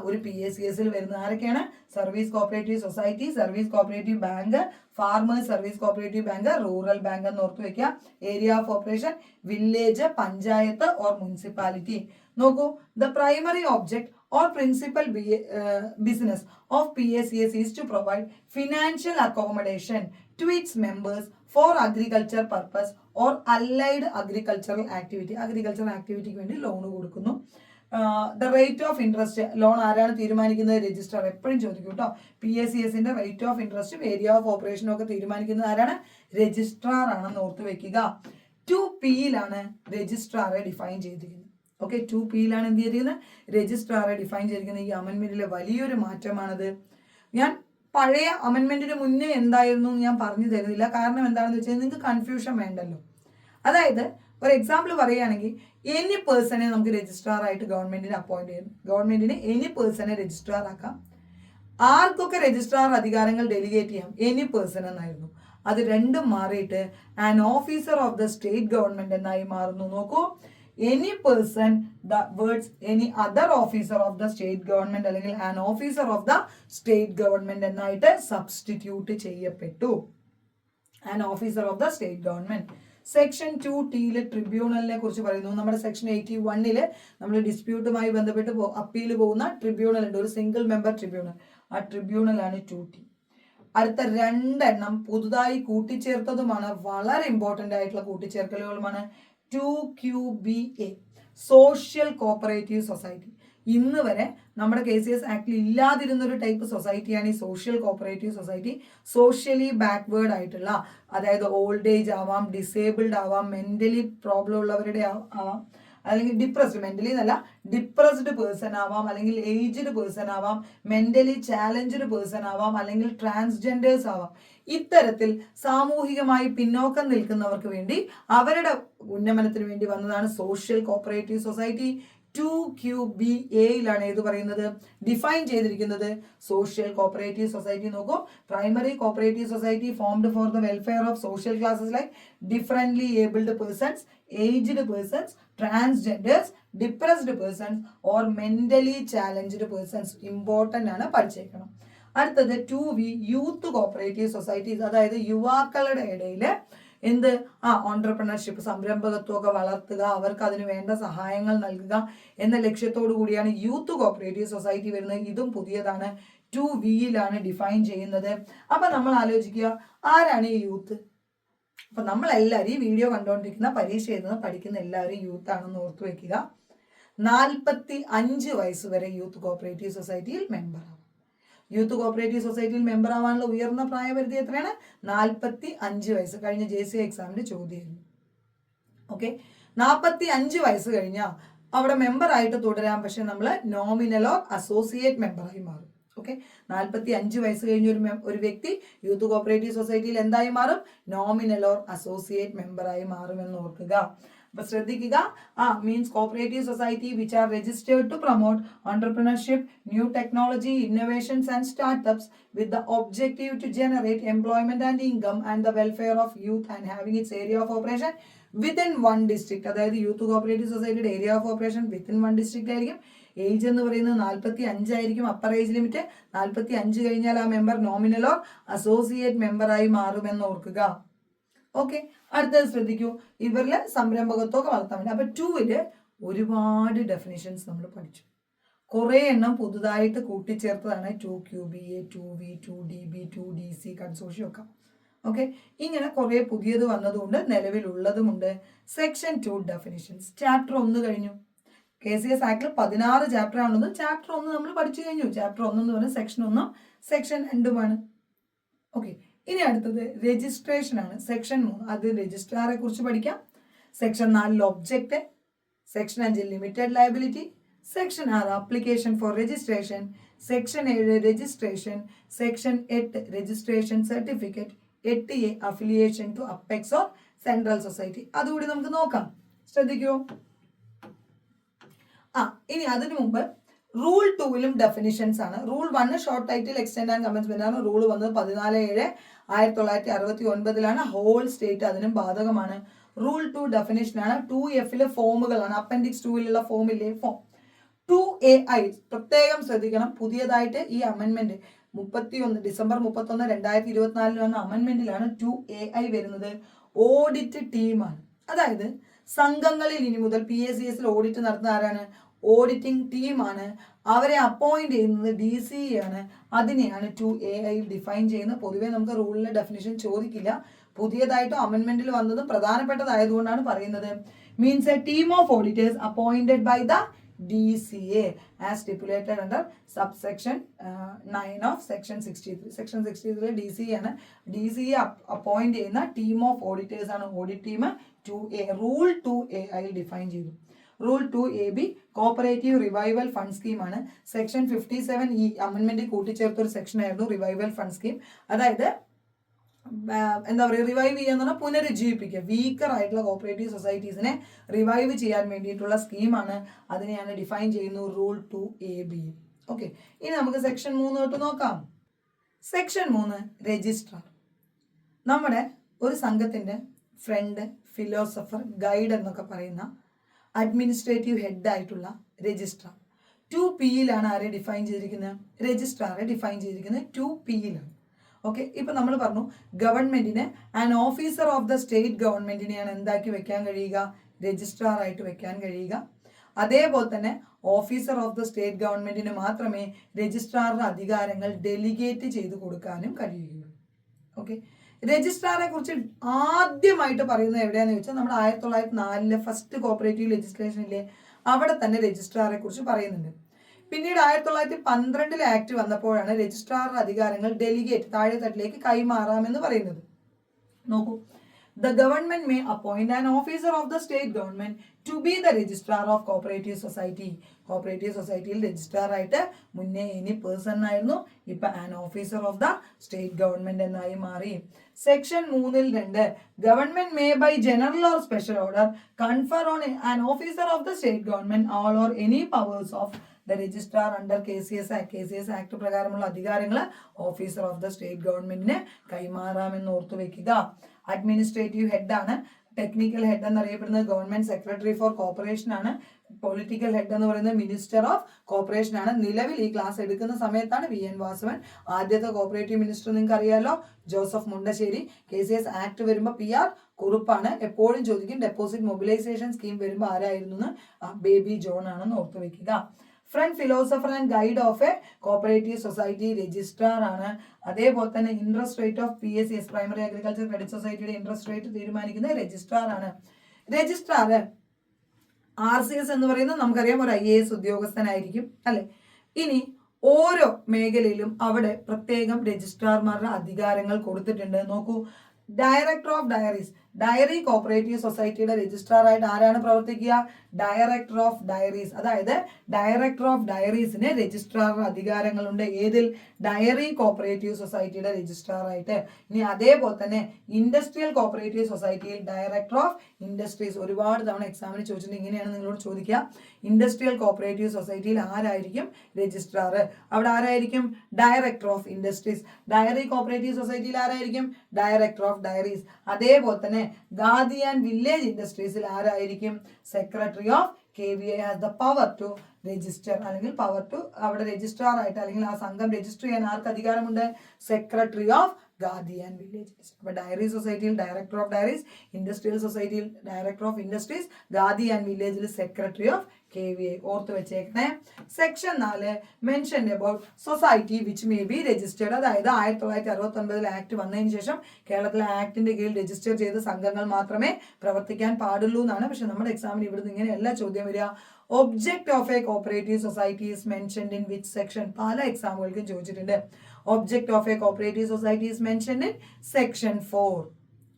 ഒരു PSCS വരുന്ന ആരൊക്കെയാണ്? Service cooperative society, service cooperative bank, farmers service cooperative bank, rural bank എന്ന് ഓർത്ത് വെക്കുക. Area of operation village, panchayat or municipality. നോക്കൂ, the primary object or principal business of PSCS is to provide financial accommodation to its members for agriculture purpose or allied agricultural activity. Agricultural activity ക്ക് വേണ്ടി loan കൊടുക്കുന്നു. The rate of interest, loan ആരാണ് തീരുമാനിക്കുന്നത്? Registrar. എപ്പോഴും ചോദിക്കും കേട്ടോ. PSCSന്റെ rate of ഇൻട്രസ്റ്റും area of ഓപ്പറേഷനും ഒക്കെ തീരുമാനിക്കുന്നത് ആരാണ്? രജിസ്ട്രാർ ആണെന്ന് ഓർത്ത് വെക്കുക. 2Pയിലാണ് രജിസ്ട്രാറെ ഡിഫൈൻ ചെയ്തിരിക്കുന്നത്. ഓക്കെ, 2Pയിലാണ് എന്ത് ചെയ്തിരിക്കുന്നത്? രജിസ്ട്രാറെ ഡിഫൈൻ ചെയ്തിരിക്കുന്നത്. ഈ അമെൻമെന്റിലെ വലിയൊരു മാറ്റമാണത്. ഞാൻ പഴയ അമെൻമെന്റിന് മുന്നേ എന്തായിരുന്നു ഞാൻ പറഞ്ഞു തരുന്നില്ല. കാരണം എന്താണെന്ന് വെച്ചാൽ നിങ്ങൾക്ക് കൺഫ്യൂഷൻ വേണ്ടല്ലോ. അതായത് ഒരു എക്സാമ്പിൾ പറയുകയാണെങ്കിൽ, എനി പേഴ്സണെ നമുക്ക് രജിസ്ട്രാർ ആയിട്ട് ഗവൺമെന്റിന് അപ്പോയിന്റ് ചെയ്യാം. ഗവൺമെന്റിന് എനി പേഴ്സണെ രജിസ്ട്രാർ ആക്കാം. ആർക്കൊക്കെ രജിസ്ട്രാർ അധികാരങ്ങൾ ഡെലിഗേറ്റ് ചെയ്യാം? എനി പേഴ്സൺ എന്നായിരുന്നു. അത് രണ്ടും മാറിയിട്ട് an officer of the state government എന്നായി മാറുന്നു. നോക്കൂ, any person, the words any other officer of the state government അല്ലെങ്കിൽ an officer of the state government എന്നായിട്ട് സബ്സ്റ്റിറ്റ്യൂട്ട് ചെയ്യപ്പെട്ടു. an officer of the state government. Section 2Tയില് ട്രിബ്യൂണലിനെ കുറിച്ച് പറയുന്നു. നമ്മുടെ സെക്ഷൻ 81 നമ്മൾ ഡിസ്പ്യൂട്ടുമായി ബന്ധപ്പെട്ട് അപ്പീൽ പോകുന്ന ട്രിബ്യൂണൽ ഉണ്ട്, ഒരു സിംഗിൾ മെമ്പർ ട്രിബ്യൂണൽ. ആ ട്രിബ്യൂണലാണ് 2T. അടുത്ത 2 പുതുതായി കൂട്ടിച്ചേർത്തതുമാണ്, വളരെ ഇമ്പോർട്ടൻ്റ് ആയിട്ടുള്ള കൂട്ടിച്ചേർക്കലുകളുമാണ്. 2QBA, social cooperative society. ഇന്ന് വരെ നമ്മുടെ KCS ആക്ടിൽ ഇല്ലാതിരുന്ന ഒരു ടൈപ്പ് സൊസൈറ്റിയാണ് ഈ social cooperative society. Socially backward ആയിട്ടുള്ള, അതായത് ഓൾഡ് ഏജ് ആവാം, ഡിസേബിൾഡ് ആവാം, മെന്റലി പ്രോബ്ലം ഉള്ളവരുടെ ആവാം, അല്ലെങ്കിൽ ഡിപ്രസ്ഡ്, മെന്റലി എന്നല്ല ഡിപ്രസ്ഡ് പേഴ്സൺ ആവാം, അല്ലെങ്കിൽ ഏജ്ഡ് പേഴ്സൺ ആവാം, മെന്റലി ചാലഞ്ച്ഡ് പേഴ്സൺ ആവാം, അല്ലെങ്കിൽ ട്രാൻസ്ജെൻഡേഴ്സ് ആവാം. ഇത്തരത്തിൽ സാമൂഹികമായി പിന്നോക്കം നിൽക്കുന്നവർക്ക് വേണ്ടി, അവരുടെ ഉന്നമനത്തിന് വേണ്ടി വന്നതാണ് സോഷ്യൽ കോപ്പറേറ്റീവ് സൊസൈറ്റി. 2QBAയിലാണ് ഏത് പറയുന്നത്? ഡിഫൈൻ ചെയ്തിരിക്കുന്നത് സോഷ്യൽ കോപ്പറേറ്റീവ് സൊസൈറ്റി. നോക്കൂ, primary cooperative society formed for the welfare of social classes like differently abled persons, aged persons, transgenders, depressed persons or mentally challenged persons. Important ആണ്, പഠിച്ചേക്കണം. അടുത്തത് 2V, youth cooperative societies. അതായത് യുവാക്കളുടെ ഇടയിൽ എന്ത് entrepreneurship, സംരംഭകത്വമൊക്കെ വളർത്തുക, അവർക്ക് അതിന് വേണ്ട സഹായങ്ങൾ നൽകുക എന്ന ലക്ഷ്യത്തോടു കൂടിയാണ് യൂത്ത് കോപ്പറേറ്റീവ് സൊസൈറ്റി വരുന്നത്. ഇതും പുതിയതാണ്, 2Vയിലാണ് ഡിഫൈൻ ചെയ്യുന്നത്. അപ്പൊ നമ്മൾ ആലോചിക്കുക, ആരാണ് ഈ യൂത്ത്? അപ്പൊ നമ്മളെല്ലാവരും ഈ വീഡിയോ കണ്ടുകൊണ്ടിരിക്കുന്ന, പരീക്ഷ എഴുതുന്ന, പഠിക്കുന്ന എല്ലാവരും യൂത്ത് ആണെന്ന് ഓർത്തു വെക്കുക. 45 വയസ്സ് വരെ യൂത്ത് കോപ്പറേറ്റീവ് സൊസൈറ്റിയിൽ മെമ്പർ ആവും. യൂത്ത് കോപ്പറേറ്റീവ് സൊസൈറ്റിയിൽ മെമ്പർ ആവാനുള്ള ഉയർന്ന പ്രായപരിധി എത്രയാണ്? 45 വയസ്സ്. കഴിഞ്ഞ JC എക്സാമിന്റെ ചോദ്യമായിരുന്നു. ഓക്കെ, 45 വയസ്സ് കഴിഞ്ഞാൽ അവിടെ മെമ്പർ ആയിട്ട് തുടരാം, പക്ഷെ നമ്മൾ നോമിനൽ ഓർ അസോസിയേറ്റ് മെമ്പറായി മാറും. ഓക്കെ, 45 വയസ്സ് കഴിഞ്ഞ ഒരു വ്യക്തി യൂത്ത് കോപ്പറേറ്റീവ് സൊസൈറ്റിയിൽ എന്തായി മാറും? നോമിനൽ ഓർ അസോസിയേറ്റ് മെമ്പറായി മാറുമെന്ന് ഓർക്കുക. അപ്പൊ ശ്രദ്ധിക്കുക, means cooperative society which are registered to promote entrepreneurship, new technology, innovations and startups with the objective to generate employment and income and the welfare of youth and having its area of operation within one district. അതായത് youth cooperative സൊസൈറ്റിയുടെ area of operation within one district ആയിരിക്കും. Age എന്ന് പറയുന്നത് 45 ആയിരിക്കും. Upper age limit 45 കഴിഞ്ഞാൽ ആ member നോമിനലോ associate മെമ്പറായി മാറുമെന്ന് ഓർക്കുക. ഓക്കെ, അടുത്തത് ശ്രദ്ധിക്കൂ, ഇവരില് സംരംഭകത്വമൊക്കെ വളർത്താൻ വേണ്ടി. അപ്പൊ 2ല് ഒരുപാട് ഡെഫിനിഷൻസ് നമ്മൾ പഠിച്ചു. കുറെ എണ്ണം പുതുതായിട്ട് കൂട്ടിച്ചേർത്തതാണ് 2QBA, 2V, 2DB, 2DC, consortium ഒക്കെ. ഓക്കെ, ഇങ്ങനെ കുറെ പുതിയത് വന്നതുകൊണ്ട് നിലവിലുള്ളതുമുണ്ട്. Section 2 definitions. ചാപ്റ്റർ 1 കഴിഞ്ഞു. KCS ആക്ടിൽ 16 ചാപ്റ്റർ ആണുള്ളത്. ചാപ്റ്റർ 1 നമ്മൾ പഠിച്ചു കഴിഞ്ഞു. ചാപ്റ്റർ 1 എന്ന് പറയുന്നത് സെക്ഷൻ 1 സെക്ഷൻ 2 ഓക്കെ, ഇനി അടുത്തത് രജിസ്ട്രേഷൻ ആണ്. സെക്ഷൻ 3 അത് രജിസ്ട്രാറെ കുറിച്ച് പഠിക്കാം. Section 4 object, section 5 limited liability, section 6 application for registration, section 7 registration, section 8 registration certificate, 8A affiliation to apex or central society. അതുകൂടി നമുക്ക് നോക്കാം, ശ്രദ്ധിക്കൂ. ഇനി അതിനു മുമ്പ് റൂൾ 2ലും ഡെഫിനിഷൻസ് ആണ്. Rule 1 short title extend and commencement ആണ്. റൂൾ വന്നത് 14/7/1969 ഹോൾ സ്റ്റേറ്റ് അതിനും ബാധകമാണ്. റൂൾ 2 ഡെഫിനിഷൻ ആണ്. 2Fലെ ഫോമുകളാണ്. അപ്പൻഡിക്സ് 2ലുള്ള ഫോമില്ലേ, ഫോം 2AI പ്രത്യേകം ശ്രദ്ധിക്കണം. പുതിയതായിട്ട് ഈ അമെൻമെന്റ് ഡിസംബർ 31 2024 വന്ന അമെൻമെന്റിലാണ് 2AI വരുന്നത്. ഓഡിറ്റ് ടീമാണ്. അതായത് സംഘങ്ങളിൽ ഇനി മുതൽ PSCSൽ ഓഡിറ്റ് നടത്തുന്ന ആരാണ്? ഓഡിറ്റിംഗ് ടീമാണ്. അവരെ അപ്പോയിന്റ് ചെയ്യുന്നത് DCE ആണ്. അതിനെയാണ് 2AI ഡിഫൈൻ ചെയ്യുന്നത്. പൊതുവെ നമുക്ക് റൂളിലെ ഡെഫിനിഷൻ ചോദിക്കില്ല. പുതിയതായിട്ട് അമെൻമെന്റിൽ വന്നതും പ്രധാനപ്പെട്ടതായതുകൊണ്ടാണ് പറയുന്നത്. Means a team of auditors appointed by the DCA as stipulated under subsection 9 of section 63. Section 63 DCA ആണ്. DCA അപ്പോയിന്റ് ചെയ്യുന്ന ടീം ഓഫ് ഓഡിറ്റേഴ്സ് ആണ് audit team. 2A rule 2AI define ചെയ്തു. Rule 2AB cooperative revival fund സ്കീമാണ്. Section 57 ഈ അമെൻമെന്റിൽ കൂട്ടിച്ചേർത്തൊരു section ആയിരുന്നു revival fund scheme. അതായത് എന്താ പറയുക, റിവൈവ് ചെയ്യാന്ന് പറഞ്ഞാൽ പുനരുജ്ജീവിപ്പിക്കുക. വീക്കർ ആയിട്ടുള്ള കോപ്പറേറ്റീവ് സൊസൈറ്റീസിനെ റിവൈവ് ചെയ്യാൻ വേണ്ടിയിട്ടുള്ള സ്കീമാണ്. അതിനെയാണ് ഡിഫൈൻ ചെയ്യുന്നു റൂൾ 2AB. ഓക്കെ, ഇനി നമുക്ക് സെക്ഷൻ 3 തൊട്ട് നോക്കാം. Section 3 registrar. നമ്മുടെ ഒരു സംഘത്തിന്റെ ഫ്രണ്ട്, ഫിലോസഫർ, ഗൈഡ് എന്നൊക്കെ പറയുന്ന അഡ്മിനിസ്ട്രേറ്റീവ് ഹെഡ് ആയിട്ടുള്ള രജിസ്ട്രാർ. 2Pയിലാണ് ആരെ ഡിഫൈൻ ചെയ്തിരിക്കുന്നത്? രജിസ്ട്രാറെ ഡിഫൈൻ ചെയ്തിരിക്കുന്നത് 2Pയിലാണ്. ഓക്കെ, ഇപ്പൊ നമ്മൾ പറഞ്ഞു ഗവൺമെന്റിന് and officer of the state ഗവൺമെന്റിനെയാണ് എന്താക്കി വെക്കാൻ കഴിയുക? രജിസ്ട്രാർ ആയിട്ട് വെക്കാൻ കഴിയുക. അതേപോലെ തന്നെ ഓഫീസർ ഓഫ് ദ സ്റ്റേറ്റ് ഗവൺമെന്റിന് മാത്രമേ രജിസ്ട്രാറുടെ അധികാരങ്ങൾ ഡെലിഗേറ്റ് ചെയ്ത് കൊടുക്കാനും കഴിയുകയുള്ളൂ. ഓക്കെ, രജിസ്ട്രാറെ കുറിച്ച് ആദ്യമായിട്ട് പറയുന്നത് എവിടെയാന്ന് ചോദിച്ചാൽ നമ്മുടെ 1904 ഫസ്റ്റ് കോപ്പറേറ്റീവ് ലെജിസ്ലേഷനിലെ അവിടെ തന്നെ രജിസ്ട്രാറെ കുറിച്ച് പറയുന്നുണ്ട്. പിന്നീട് 1912 ആക്ട് വന്നപ്പോഴാണ് രജിസ്ട്രാറുടെ അധികാരങ്ങൾ ഡെലിഗേറ്റ് താഴെ തട്ടിലേക്ക് കൈമാറാമെന്ന് പറയുന്നത്. നോക്കൂ, the government may appoint an officer of the state government to be the registrar of cooperative society. Cooperative സൊസൈറ്റിയിൽ രജിസ്ട്രാർ ആയിട്ട് മുന്നേ എനി പേഴ്സൺ ആയിരുന്നു, ഇപ്പൊ an officer of the state government എന്നായി മാറി. Section 3 government may by general or special order confer on an officer of the state government all or any powers of the registrar under KCS act. KCS act പ്രകാരമുള്ള അധികാരങ്ങൾ officer of the state ഗവൺമെന്റിന് കൈമാറാമെന്ന് ഓർത്തു വെക്കുക. Administrative head ആണ്. Technical head എന്നറിയപ്പെടുന്നത് government secretary four corporation ആണ്. Political head എന്ന് പറയുന്നത് മിനിസ്റ്റർ ഓഫ് കോർപ്പറേഷൻ ആണ്. നിലവിൽ ഈ ക്ലാസ് എടുക്കുന്ന സമയത്താണ് VN വാസവൻ. ആദ്യത്തെ കോപ്പറേറ്റീവ് മിനിസ്റ്റർ നിങ്ങൾക്ക് അറിയാലോ, ജോസഫ് മുണ്ടശ്ശേരി. KCS ആക്ട് വരുമ്പോൾ PR കുറുപ്പാണ്. എപ്പോഴും ചോദിക്കും ഡെപ്പോസിറ്റ് മൊബിലൈസേഷൻ സ്കീം വരുമ്പോൾ ആരായിരുന്നു? ബേബി ജോൺ ആണെന്ന് ഓർത്തു വെക്കുക. Front philosopher and guide of a cooperative society registrar ആണ്. അതേപോലെ തന്നെ interest rate of PSCS primary agriculture credit സൊസൈറ്റിയുടെ ഇൻട്രസ്റ്റ് റേറ്റ് തീരുമാനിക്കുന്നത് രജിസ്ട്രാർ ആണ്. രജിസ്ട്രാർ RCS എന്ന് പറയുന്നത് നമുക്കറിയാം ഒരു IAS ഉദ്യോഗസ്ഥനായിരിക്കും അല്ലെ. ഇനി ഓരോ മേഖലയിലും അവിടെ പ്രത്യേകം രജിസ്ട്രാർമാരുടെ അധികാരങ്ങൾ കൊടുത്തിട്ടുണ്ട്. നോക്കൂ, director of diaries, dairy cooperative സൊസൈറ്റിയുടെ രജിസ്ട്രാർ ആയിട്ട് ആരാണ് പ്രവർത്തിക്കുക? Director of diaries. അതായത് ഡയറക്ടർ ഓഫ് ഡയറീസിന് രജിസ്ട്രാർ അധികാരങ്ങളുണ്ട്. ഏതിൽ? ഡയറി കോപ്പറേറ്റീവ് സൊസൈറ്റിയുടെ രജിസ്ട്രാർ ആയിട്ട്. ഇനി അതേപോലെ തന്നെ ഇൻഡസ്ട്രിയൽ കോപ്പറേറ്റീവ് സൊസൈറ്റിയിൽ ഡയറക്ടർ ഓഫ് ഇൻഡസ്ട്രീസ്. ഒരുപാട് തവണ എക്സാമിന് ചോദിച്ചിട്ടുണ്ട്, ഇങ്ങനെയാണ് നിങ്ങളോട് ചോദിക്കുക. ഇൻഡസ്ട്രിയൽ കോപ്പറേറ്റീവ് സൊസൈറ്റിയിൽ ആരായിരിക്കും രജിസ്ട്രാർ? അവിടെ ആരായിരിക്കും? Director of industries. Dairy cooperative സൊസൈറ്റിയിൽ ആരായിരിക്കും? Director of dairies. അതേപോലെ തന്നെ ഖാദി ആൻഡ് വില്ലേജ് ഇൻഡസ്ട്രീസിൽ ആരായിരിക്കും? Secretary of KVA has the power to register, അല്ലെങ്കിൽ പവർ ടു അവിടെ രജിസ്ട്രാർ ആയിട്ട് അല്ലെങ്കിൽ ആ സംഘം രജിസ്റ്റർ ചെയ്യാൻ ആർക്ക് അധികാരമുണ്ട്? Secretary of Khadi and village. അപ്പൊ ഡയറി സൊസൈറ്റിയിൽ ഡയറക്ടർ ഓഫ് ഡയറീസ്, ഇൻഡസ്ട്രിയൽ സൊസൈറ്റിയിൽ director of industries, Khadi and വില്ലേജിൽ സെക്രട്ടറി ഓഫ് KVA. ഓർത്ത് വെച്ചേക്കണേ. Section 4 mention about society which may be registered. അതായത് 1969 ആക്ട് വന്നതിന് ശേഷം കേരളത്തിലെ ആക്ടിന്റെ കീഴിൽ രജിസ്റ്റർ ചെയ്ത സംഘങ്ങൾ മാത്രമേ പ്രവർത്തിക്കാൻ പാടുള്ളൂ എന്നാണ്. പക്ഷെ നമ്മുടെ എക്സാമിന് ഇവിടുന്ന് ഇങ്ങനെയല്ല ചോദ്യം വരിക. Object of a cooperative society is mentioned in which section? പല എക്സാമുകൾക്കും ചോദിച്ചിട്ടുണ്ട്. Object of a cooperative society is mentioned in section 4.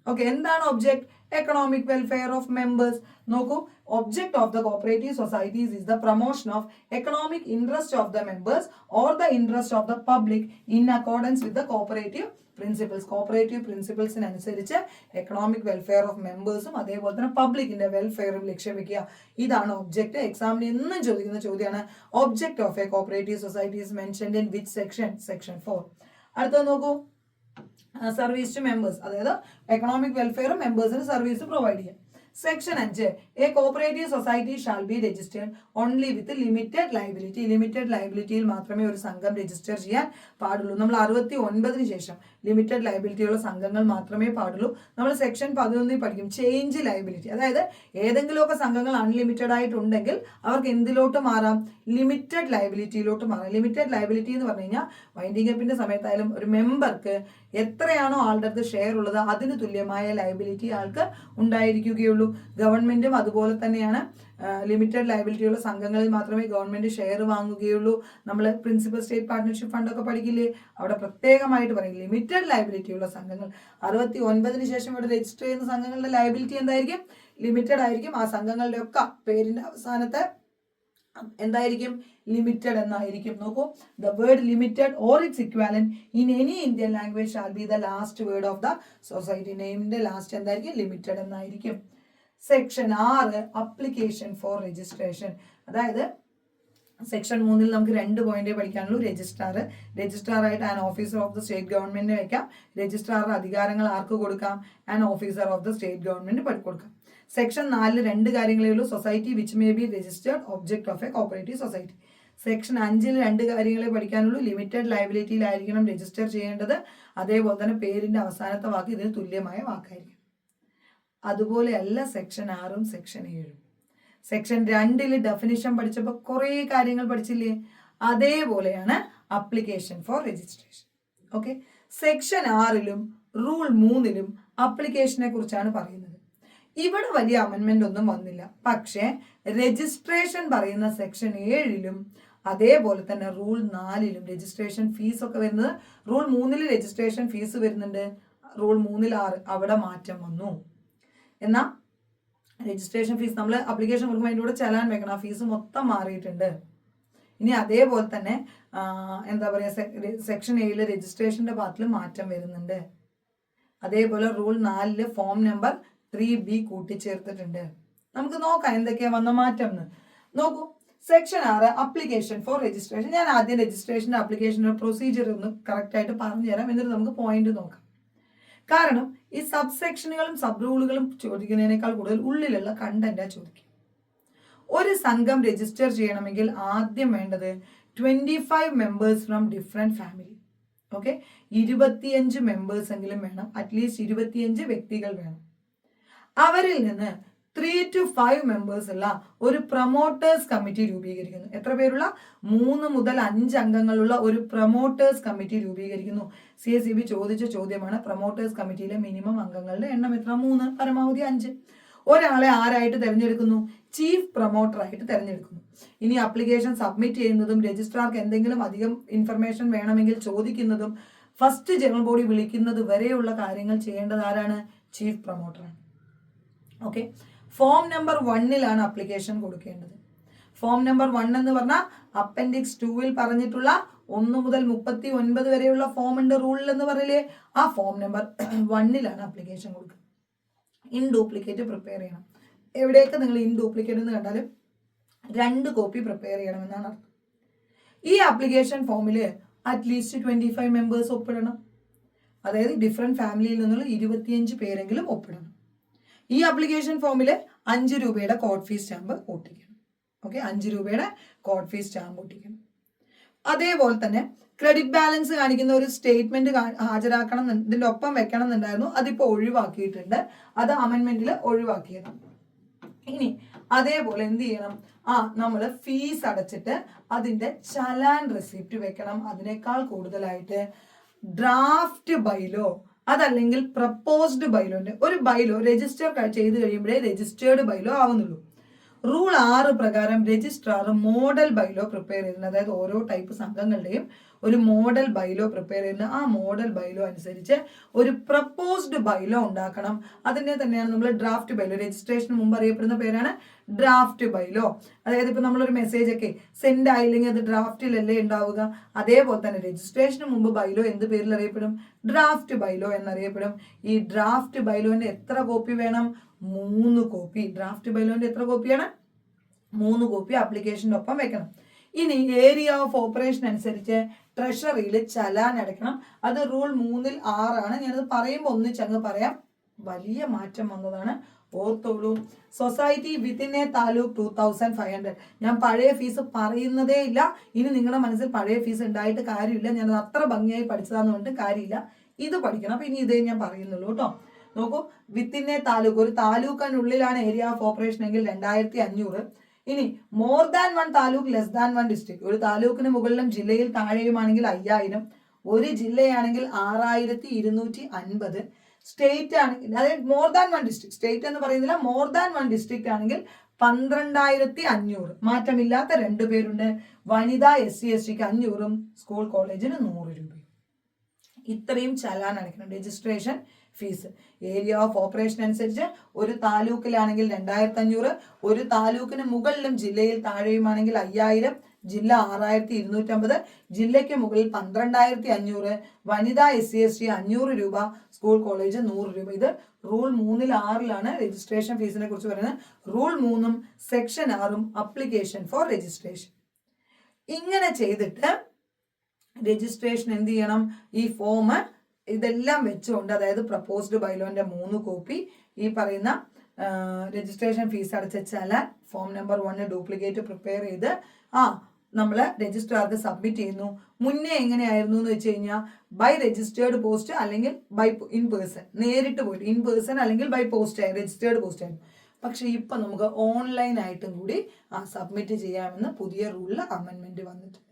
Okay, എന്താണ് object? Economic welfare of members. നോക്കൂ, object of the cooperative societies is the promotion of economic interest of the members or the interest of the public in accordance with the cooperative principles. Cooperative പ്രിൻസിപ്പിൾസിനനുസരിച്ച് economic welfare of മെമ്പേഴ്സും അതേപോലെ തന്നെ പബ്ലിക്കിന്റെ വെൽഫെയറും ലക്ഷ്യം വെക്കുക. ഇതാണ് object. എക്സാമിന് എന്നും ചോദിക്കുന്ന ചോദ്യമാണ്. Object of a cooperative society is mentioned in which section? Section 4. അടുത്തത് നോക്കൂ, സർവീസ് ടു മെമ്പേഴ്സ്. അതായത് എക്കണോമിക് വെൽഫെയറും മെമ്പേഴ്സിന് സർവീസ് പ്രൊവൈഡ് ചെയ്യാം. Section 5, a cooperative society shall be registered only with limited liability. Limited ലയബിലിറ്റിയിൽ മാത്രമേ ഒരു സംഘം രജിസ്റ്റർ ചെയ്യാൻ പാടുള്ളൂ. നമ്മൾ 69 ശേഷം ലിമിറ്റഡ് ലയബിലിറ്റിയുള്ള സംഘങ്ങൾ മാത്രമേ പാടുള്ളൂ. നമ്മൾ സെക്ഷൻ 11 പഠിക്കും ചേഞ്ച് ലയബിലിറ്റി. അതായത് ഏതെങ്കിലുമൊക്കെ സംഘങ്ങൾ അൺലിമിറ്റഡ് ആയിട്ടുണ്ടെങ്കിൽ അവർക്ക് എന്തിലോട്ട് മാറാം? ലിമിറ്റഡ് ലയബിലിറ്റിയിലോട്ട് മാറാം. ലിമിറ്റഡ് ലയബിലിറ്റി എന്ന് പറഞ്ഞു കഴിഞ്ഞാൽ വൈൻഡിങ് അപ്പിന്റെ സമയത്തായാലും ഒരു മെമ്പർക്ക് എത്രയാണോ ആളുടെ അടുത്ത് ഷെയർ ഉള്ളത് അതിന് തുല്യമായ ലയബിലിറ്റി ആൾക്ക് ഉണ്ടായിരിക്കുകയുള്ളൂ. ഗവൺമെന്റും അതുപോലെ തന്നെയാണ്. ലിമിറ്റഡ് ലയബിലിറ്റിയുള്ള സംഘങ്ങളിൽ മാത്രമേ ഗവൺമെന്റ് ഷെയർ വാങ്ങുകയുള്ളൂ. നമ്മൾ പ്രിൻസിപ്പൽ സ്റ്റേറ്റ് പാർട്ട്ണർഷിപ്പ് ഫണ്ടൊക്കെ പഠിക്കില്ലേ, അവിടെ പ്രത്യേകമായിട്ട് പറയും ലിമിറ്റഡ് ലയബിലിറ്റി ഉള്ള സംഘങ്ങൾ. 69 ശേഷം ഇവിടെ രജിസ്റ്റർ ചെയ്യുന്ന സംഘങ്ങളുടെ ലയബിലിറ്റി എന്തായിരിക്കും? ലിമിറ്റഡ് ആയിരിക്കും. ആ സംഘങ്ങളുടെ ഒക്കെ പേരിന്റെ അവസാനത്തെ എന്തായിരിക്കും? ലിമിറ്റഡ് എന്നായിരിക്കും. നോക്കൂ, the word limited or its equivalent in any Indian language shall be the last word of the society. നെയിമിന്റെ ലാസ്റ്റ് എന്തായിരിക്കും? ലിമിറ്റഡ് എന്നായിരിക്കും. Section 6, application for registration. അതായത് സെക്ഷൻ 3 നമുക്ക് 2 പോയിന്റ് പഠിക്കാനുള്ളൂ. രജിസ്ട്രാർ ആയിട്ട് an officer of the state ഗവൺമെന്റിന് വെക്കാം. രജിസ്ട്രാറുടെ അധികാരങ്ങൾ ആർക്ക് കൊടുക്കാം? An officer of the state government കൊടുക്കാം. സെക്ഷൻ 4 2 കാര്യങ്ങളേ ഉള്ളൂ. Society which may be registered object of a cooperative society. Section 5 2 കാര്യങ്ങളെ പഠിക്കാനുള്ളൂ. ലിമിറ്റഡ് ലയബിലിറ്റിയിലായിരിക്കണം രജിസ്റ്റർ ചെയ്യേണ്ടത്. അതേപോലെ തന്നെ പേരിന്റെ അവസാനത്തെ വാക്ക് ഇതിന് തുല്യമായ വാക്കായിരിക്കും. അതുപോലെയല്ല സെക്ഷൻ 6ഉം സെക്ഷൻ 7ഉം. സെക്ഷൻ 2 ഡെഫിനിഷൻ പഠിച്ചപ്പോൾ കുറേ കാര്യങ്ങൾ പഠിച്ചില്ലേ? അതേപോലെയാണ് application for registration. Okay, section 6ലും റൂൾ 3ലും അപ്ലിക്കേഷനെ കുറിച്ചാണ് പറയുന്നത്. ഇവിടെ വലിയ അമെൻമെന്റ് ഒന്നും വന്നില്ല. പക്ഷേ രജിസ്ട്രേഷൻ പറയുന്ന സെക്ഷൻ 7ലും അതേപോലെ തന്നെ റൂൾ 4ലും രജിസ്ട്രേഷൻ ഫീസ് ഒക്കെ വരുന്നത്. റൂൾ 3 രജിസ്ട്രേഷൻ ഫീസ് വരുന്നുണ്ട്. റൂൾ 3 6 അവിടെ മാറ്റം വന്നു. എന്നാൽ രജിസ്ട്രേഷൻ ഫീസ് നമ്മൾ അപ്ലിക്കേഷൻ കൊടുക്കുമ്പോൾ അതിൻ്റെ കൂടെ ചെലാൻ വെക്കണം. ആ ഫീസ് മൊത്തം മാറിയിട്ടുണ്ട്. ഇനി അതേപോലെ തന്നെ എന്താ പറയുക, സെക്ഷൻ 7 രജിസ്ട്രേഷന്റെ പാർട്ടിൽ മാറ്റം വരുന്നുണ്ട്. അതേപോലെ റൂൾ 4 ഫോം നമ്പർ 3B കൂട്ടിച്ചേർത്തിട്ടുണ്ട്. നമുക്ക് നോക്കാം എന്തൊക്കെയാ വന്ന മാറ്റം എന്ന്. നോക്കൂ, സെക്ഷൻ 6 അപ്ലിക്കേഷൻ ഫോർ രജിസ്ട്രേഷൻ. ഞാൻ ആദ്യം രജിസ്ട്രേഷൻ്റെ അപ്ലിക്കേഷൻ്റെ പ്രൊസീജിയർ ഒന്ന് കറക്റ്റ് ആയിട്ട് പറഞ്ഞുതരാം, എന്നിട്ട് നമുക്ക് പോയിന്റ് നോക്കാം. കാരണം ഈ സബ് സെക്ഷനുകളും സബ് റൂളുകളും ചോദിക്കുന്നതിനേക്കാൾ കൂടുതൽ ഉള്ളിലുള്ള കണ്ടന്റാ ചോദിക്കും. ഒരു സംഘം രജിസ്റ്റർ ചെയ്യണമെങ്കിൽ ആദ്യം വേണ്ടത് 25 members from different family. Okay, 25 members എങ്കിലും വേണം. അറ്റ്ലീസ്റ്റ് 25 വ്യക്തികൾ വേണം. അവരിൽ നിന്ന് 3 to 5 മെമ്പേഴ്സ് ഉള്ള ഒരു പ്രൊമോട്ടേഴ്സ് കമ്മിറ്റി രൂപീകരിക്കുന്നു. എത്ര പേരുള്ള? 3 മുതൽ 5 അംഗങ്ങളുള്ള ഒരു പ്രൊമോട്ടേഴ്സ് കമ്മിറ്റി രൂപീകരിക്കുന്നു. CSEB ചോദിച്ച ചോദ്യമാണ്. പ്രൊമോട്ടേഴ്സ് കമ്മിറ്റിയിലെ മിനിമം അംഗങ്ങളുടെ എണ്ണം എത്ര? 3, പരമാവധി 5. ഒരാളെ ആരായിട്ട് തിരഞ്ഞെടുക്കുന്നു? ചീഫ് പ്രൊമോട്ടർ ആയിട്ട് തിരഞ്ഞെടുക്കുന്നു. ഇനി അപ്ലിക്കേഷൻ സബ്മിറ്റ് ചെയ്യുന്നതും രജിസ്ട്രാർക്ക് എന്തെങ്കിലും അധികം ഇൻഫർമേഷൻ വേണമെങ്കിൽ ചോദിക്കുന്നതും ഫസ്റ്റ് ജനറൽ ബോഡി വിളിക്കുന്നത് വരെയുള്ള കാര്യങ്ങൾ ചെയ്യേണ്ടത് ആരാണ്? ചീഫ് പ്രൊമോട്ടറാണ്. ഓക്കെ, ഫോം നമ്പർ 1ലാണ് അപ്ലിക്കേഷൻ കൊടുക്കേണ്ടത്. ഫോം നമ്പർ 1 എന്ന് പറഞ്ഞാൽ അപ്പൻഡിക്സ് 2ൽ പറഞ്ഞിട്ടുള്ള 1 മുതൽ 39 വരെയുള്ള ഫോം ഉണ്ട് റൂളിൽ എന്ന് പറയില്ലേ, ആ ഫോം നമ്പർ 1ലാണ് അപ്ലിക്കേഷൻ കൊടുക്കുക. ഇൻ ഡ്യൂപ്ലിക്കേറ്റ് പ്രിപ്പയർ ചെയ്യണം. എവിടെയൊക്കെ നിങ്ങൾ ഇൻ ഡ്യൂപ്ലിക്കേറ്റ് എന്ന് കണ്ടാലും 2 കോപ്പി പ്രിപ്പയർ ചെയ്യണമെന്നാണ് അർത്ഥം. ഈ ആപ്ലിക്കേഷൻ ഫോമിൽ അറ്റ്ലീസ്റ്റ് 25 മെമ്പേഴ്സ് ഒപ്പിടണം. അതായത് ഡിഫറെന്റ് ഫാമിലിയിൽ നിന്നുള്ള 25 പേരെങ്കിലും ഒപ്പിടണം. ഈ ആപ്ലിക്കേഷൻ ഫോമിൽ 5 രൂപയുടെ കോഡ് ഫീസ് സ്റ്റാമ്പ് ഒട്ടിക്കണം. ഓക്കെ, 5 രൂപയുടെ കോഡ് ഫീസ് സ്റ്റാമ്പ് ഒട്ടിക്കണം. അതേപോലെ തന്നെ ക്രെഡിറ്റ് ബാലൻസ് കാണിക്കുന്ന ഒരു സ്റ്റേറ്റ്മെന്റ് ഹാജരാക്കണം, ഇതിന്റെ ഒപ്പം വെക്കണം എന്നുണ്ടായിരുന്നു. അതിപ്പോൾ ഒഴിവാക്കിയിട്ടുണ്ട്. അത് അമെൻമെന്റിൽ ഒഴിവാക്കിയതാണ്. ഇനി അതേപോലെ എന്ത് ചെയ്യണം? നമ്മൾ ഫീസ് അടച്ചിട്ട് അതിന്റെ ചലാൻ റെസിപ്റ്റ് വെക്കണം. അതിനേക്കാൾ കൂടുതലായിട്ട് ഡ്രാഫ്റ്റ് ബൈലോ അതല്ലെങ്കിൽ പ്രപ്പോസ്ഡ് ബൈലോന്റെ ഒരു ബൈലോ രജിസ്റ്റർ ചെയ്ത് കഴിയുമ്പോഴേ രജിസ്റ്റേർഡ് ബൈലോ ആവുന്നുള്ളൂ. റൂൾ 6 പ്രകാരം രജിസ്ട്രാർ മോഡൽ ബൈലോ പ്രിപ്പയർ ചെയ്യുന്നത്. അതായത് ഓരോ ടൈപ്പ് സംഘങ്ങളുടെയും ഒരു മോഡൽ ബൈലോ പ്രിപ്പയർ ചെയ്യുന്ന ആ മോഡൽ ബൈലോ അനുസരിച്ച് ഒരു പ്രപ്പോസ്ഡ് ബൈലോ ഉണ്ടാക്കണം. അതിനെ തന്നെയാണ് നമ്മൾ ഡ്രാഫ്റ്റ് ബൈലോ, രജിസ്ട്രേഷന് മുമ്പ് അറിയപ്പെടുന്ന പേരാണ് ഡ്രാഫ്റ്റ് ബൈലോ. അതായത് ഇപ്പൊ നമ്മളൊരു മെസ്സേജ് ഒക്കെ സെൻഡ് ആയില്ലെങ്കിൽ അത് ഡ്രാഫ്റ്റിലല്ലേ ഉണ്ടാവുക. അതേപോലെ തന്നെ രജിസ്ട്രേഷന് മുമ്പ് ബൈലോ എന്ത് പേരിൽ അറിയപ്പെടും? Draft bylaw എന്നറിയപ്പെടും. ഈ ഡ്രാഫ്റ്റ് ബൈലോന്റെ എത്ര കോപ്പി വേണം? 3 കോപ്പി. ഡ്രാഫ്റ്റ് ബൈലോന്റെ എത്ര കോപ്പിയാണ്? 3 കോപ്പി ആപ്ലിക്കേഷൻ്റെ ഒപ്പം വെക്കണം. ഇനി ഏരിയ ഓഫ് ഓപ്പറേഷൻ അനുസരിച്ച് ട്രഷറിയിൽ ചലാൻ അടയ്ക്കണം. അത് റൂൾ 3ൽ 6 ആണ്. ഞാനത് പറയുമ്പോൾ ഒന്നിച്ചങ്ങ് പറയാം. വലിയ മാറ്റം വന്നതാണ്, ഓർത്തോളൂ. Society within a taluk 2500. ഞാൻ പഴയ ഫീസ് പറയുന്നതേ ഇല്ല. ഇനി നിങ്ങളുടെ മനസ്സിൽ പഴയ ഫീസ് ഉണ്ടായിട്ട് കാര്യമില്ല, ഞാനത് അത്ര ഭംഗിയായി പഠിച്ചതാന്ന് പറഞ്ഞിട്ട് കാര്യമില്ല. ഇത് പഠിക്കണം. അപ്പൊ ഇനി ഇതേ ഞാൻ പറയുന്നുള്ളൂ കേട്ടോ. നോക്കൂ, വിത്തിൻ എ താലൂക്ക്, ഒരു താലൂക്കിനുള്ളിലാണ് ഏരിയ ഓഫ് ഓപ്പറേഷൻ എങ്കിൽ 2500. ഇനി more than 1 taluk less than 1 district, ഒരു താലൂക്കിന് മുകളിലും ജില്ലയിൽ താഴെയുമാണെങ്കിൽ 5000, ഒരു ജില്ലയാണെങ്കിൽ 6250. സ്റ്റേറ്റ് ആണെങ്കിൽ, അതായത് മോർ ദാൻ 1 ഡിസ്ട്രിക്ട്, സ്റ്റേറ്റ് എന്ന് പറയുന്നില്ല, മോർ ദാൻ 1 ഡിസ്ട്രിക്ട് ആണെങ്കിൽ 12500. മാറ്റമില്ലാത്ത 2 പേരുണ്ട്. വനിതാ SC/STക്ക് 500, സ്കൂൾ കോളേജിന് 100 രൂപ. ഇത്രയും ചലാൻ അടയ്ക്കണം. Registration fees area of operation അനുസരിച്ച് ഒരു താലൂക്കിലാണെങ്കിൽ 2500, ഒരു താലൂക്കിന് മുകളിലും ജില്ലയിൽ താഴെയുമാണെങ്കിൽ 5000, ജില്ല 6250, ജില്ലയ്ക്ക് മുകളിൽ 12500, വനിതാ SC/ST 500 രൂപ, സ്കൂൾ കോളേജ് 100 രൂപ. ഇത് റൂൾ 3-6 രജിസ്ട്രേഷൻ ഫീസിനെ കുറിച്ച് പറയുന്നത്. Rule 3 section 6 application for registration. ഇങ്ങനെ ചെയ്തിട്ട് രജിസ്ട്രേഷൻ എന്ത് ചെയ്യണം? ഈ ഫോം ഇതെല്ലാം വെച്ചുകൊണ്ട്, അതായത് പ്രപ്പോസ്ഡ് ബൈലോന്റെ 3 കോപ്പി, ഈ പറയുന്ന രജിസ്ട്രേഷൻ ഫീസ് അടച്ച challan, form number 1 duplicate prepare ചെയ്ത് നമ്മൾ രജിസ്ട്രാർക്ക് സബ്മിറ്റ് ചെയ്യുന്നു. മുന്നേ എങ്ങനെയായിരുന്നു എന്ന് വെച്ച് കഴിഞ്ഞാൽ ബൈ രജിസ്റ്റേർഡ് പോസ്റ്റ് അല്ലെങ്കിൽ ബൈ ഇൻ പേഴ്സൺ, നേരിട്ട് പോയിട്ട് ഇൻ പേഴ്സൺ അല്ലെങ്കിൽ ബൈ പോസ്റ്റ് ആയി രജിസ്റ്റേർഡ് പോസ്റ്റ് ആയിരുന്നു. പക്ഷെ ഇപ്പൊ നമുക്ക് ഓൺലൈൻ ആയിട്ടും കൂടി സബ്മിറ്റ് ചെയ്യാമെന്ന് പുതിയ റൂളിൽ അമെൻമെന്റ് വന്നിട്ടുണ്ട്.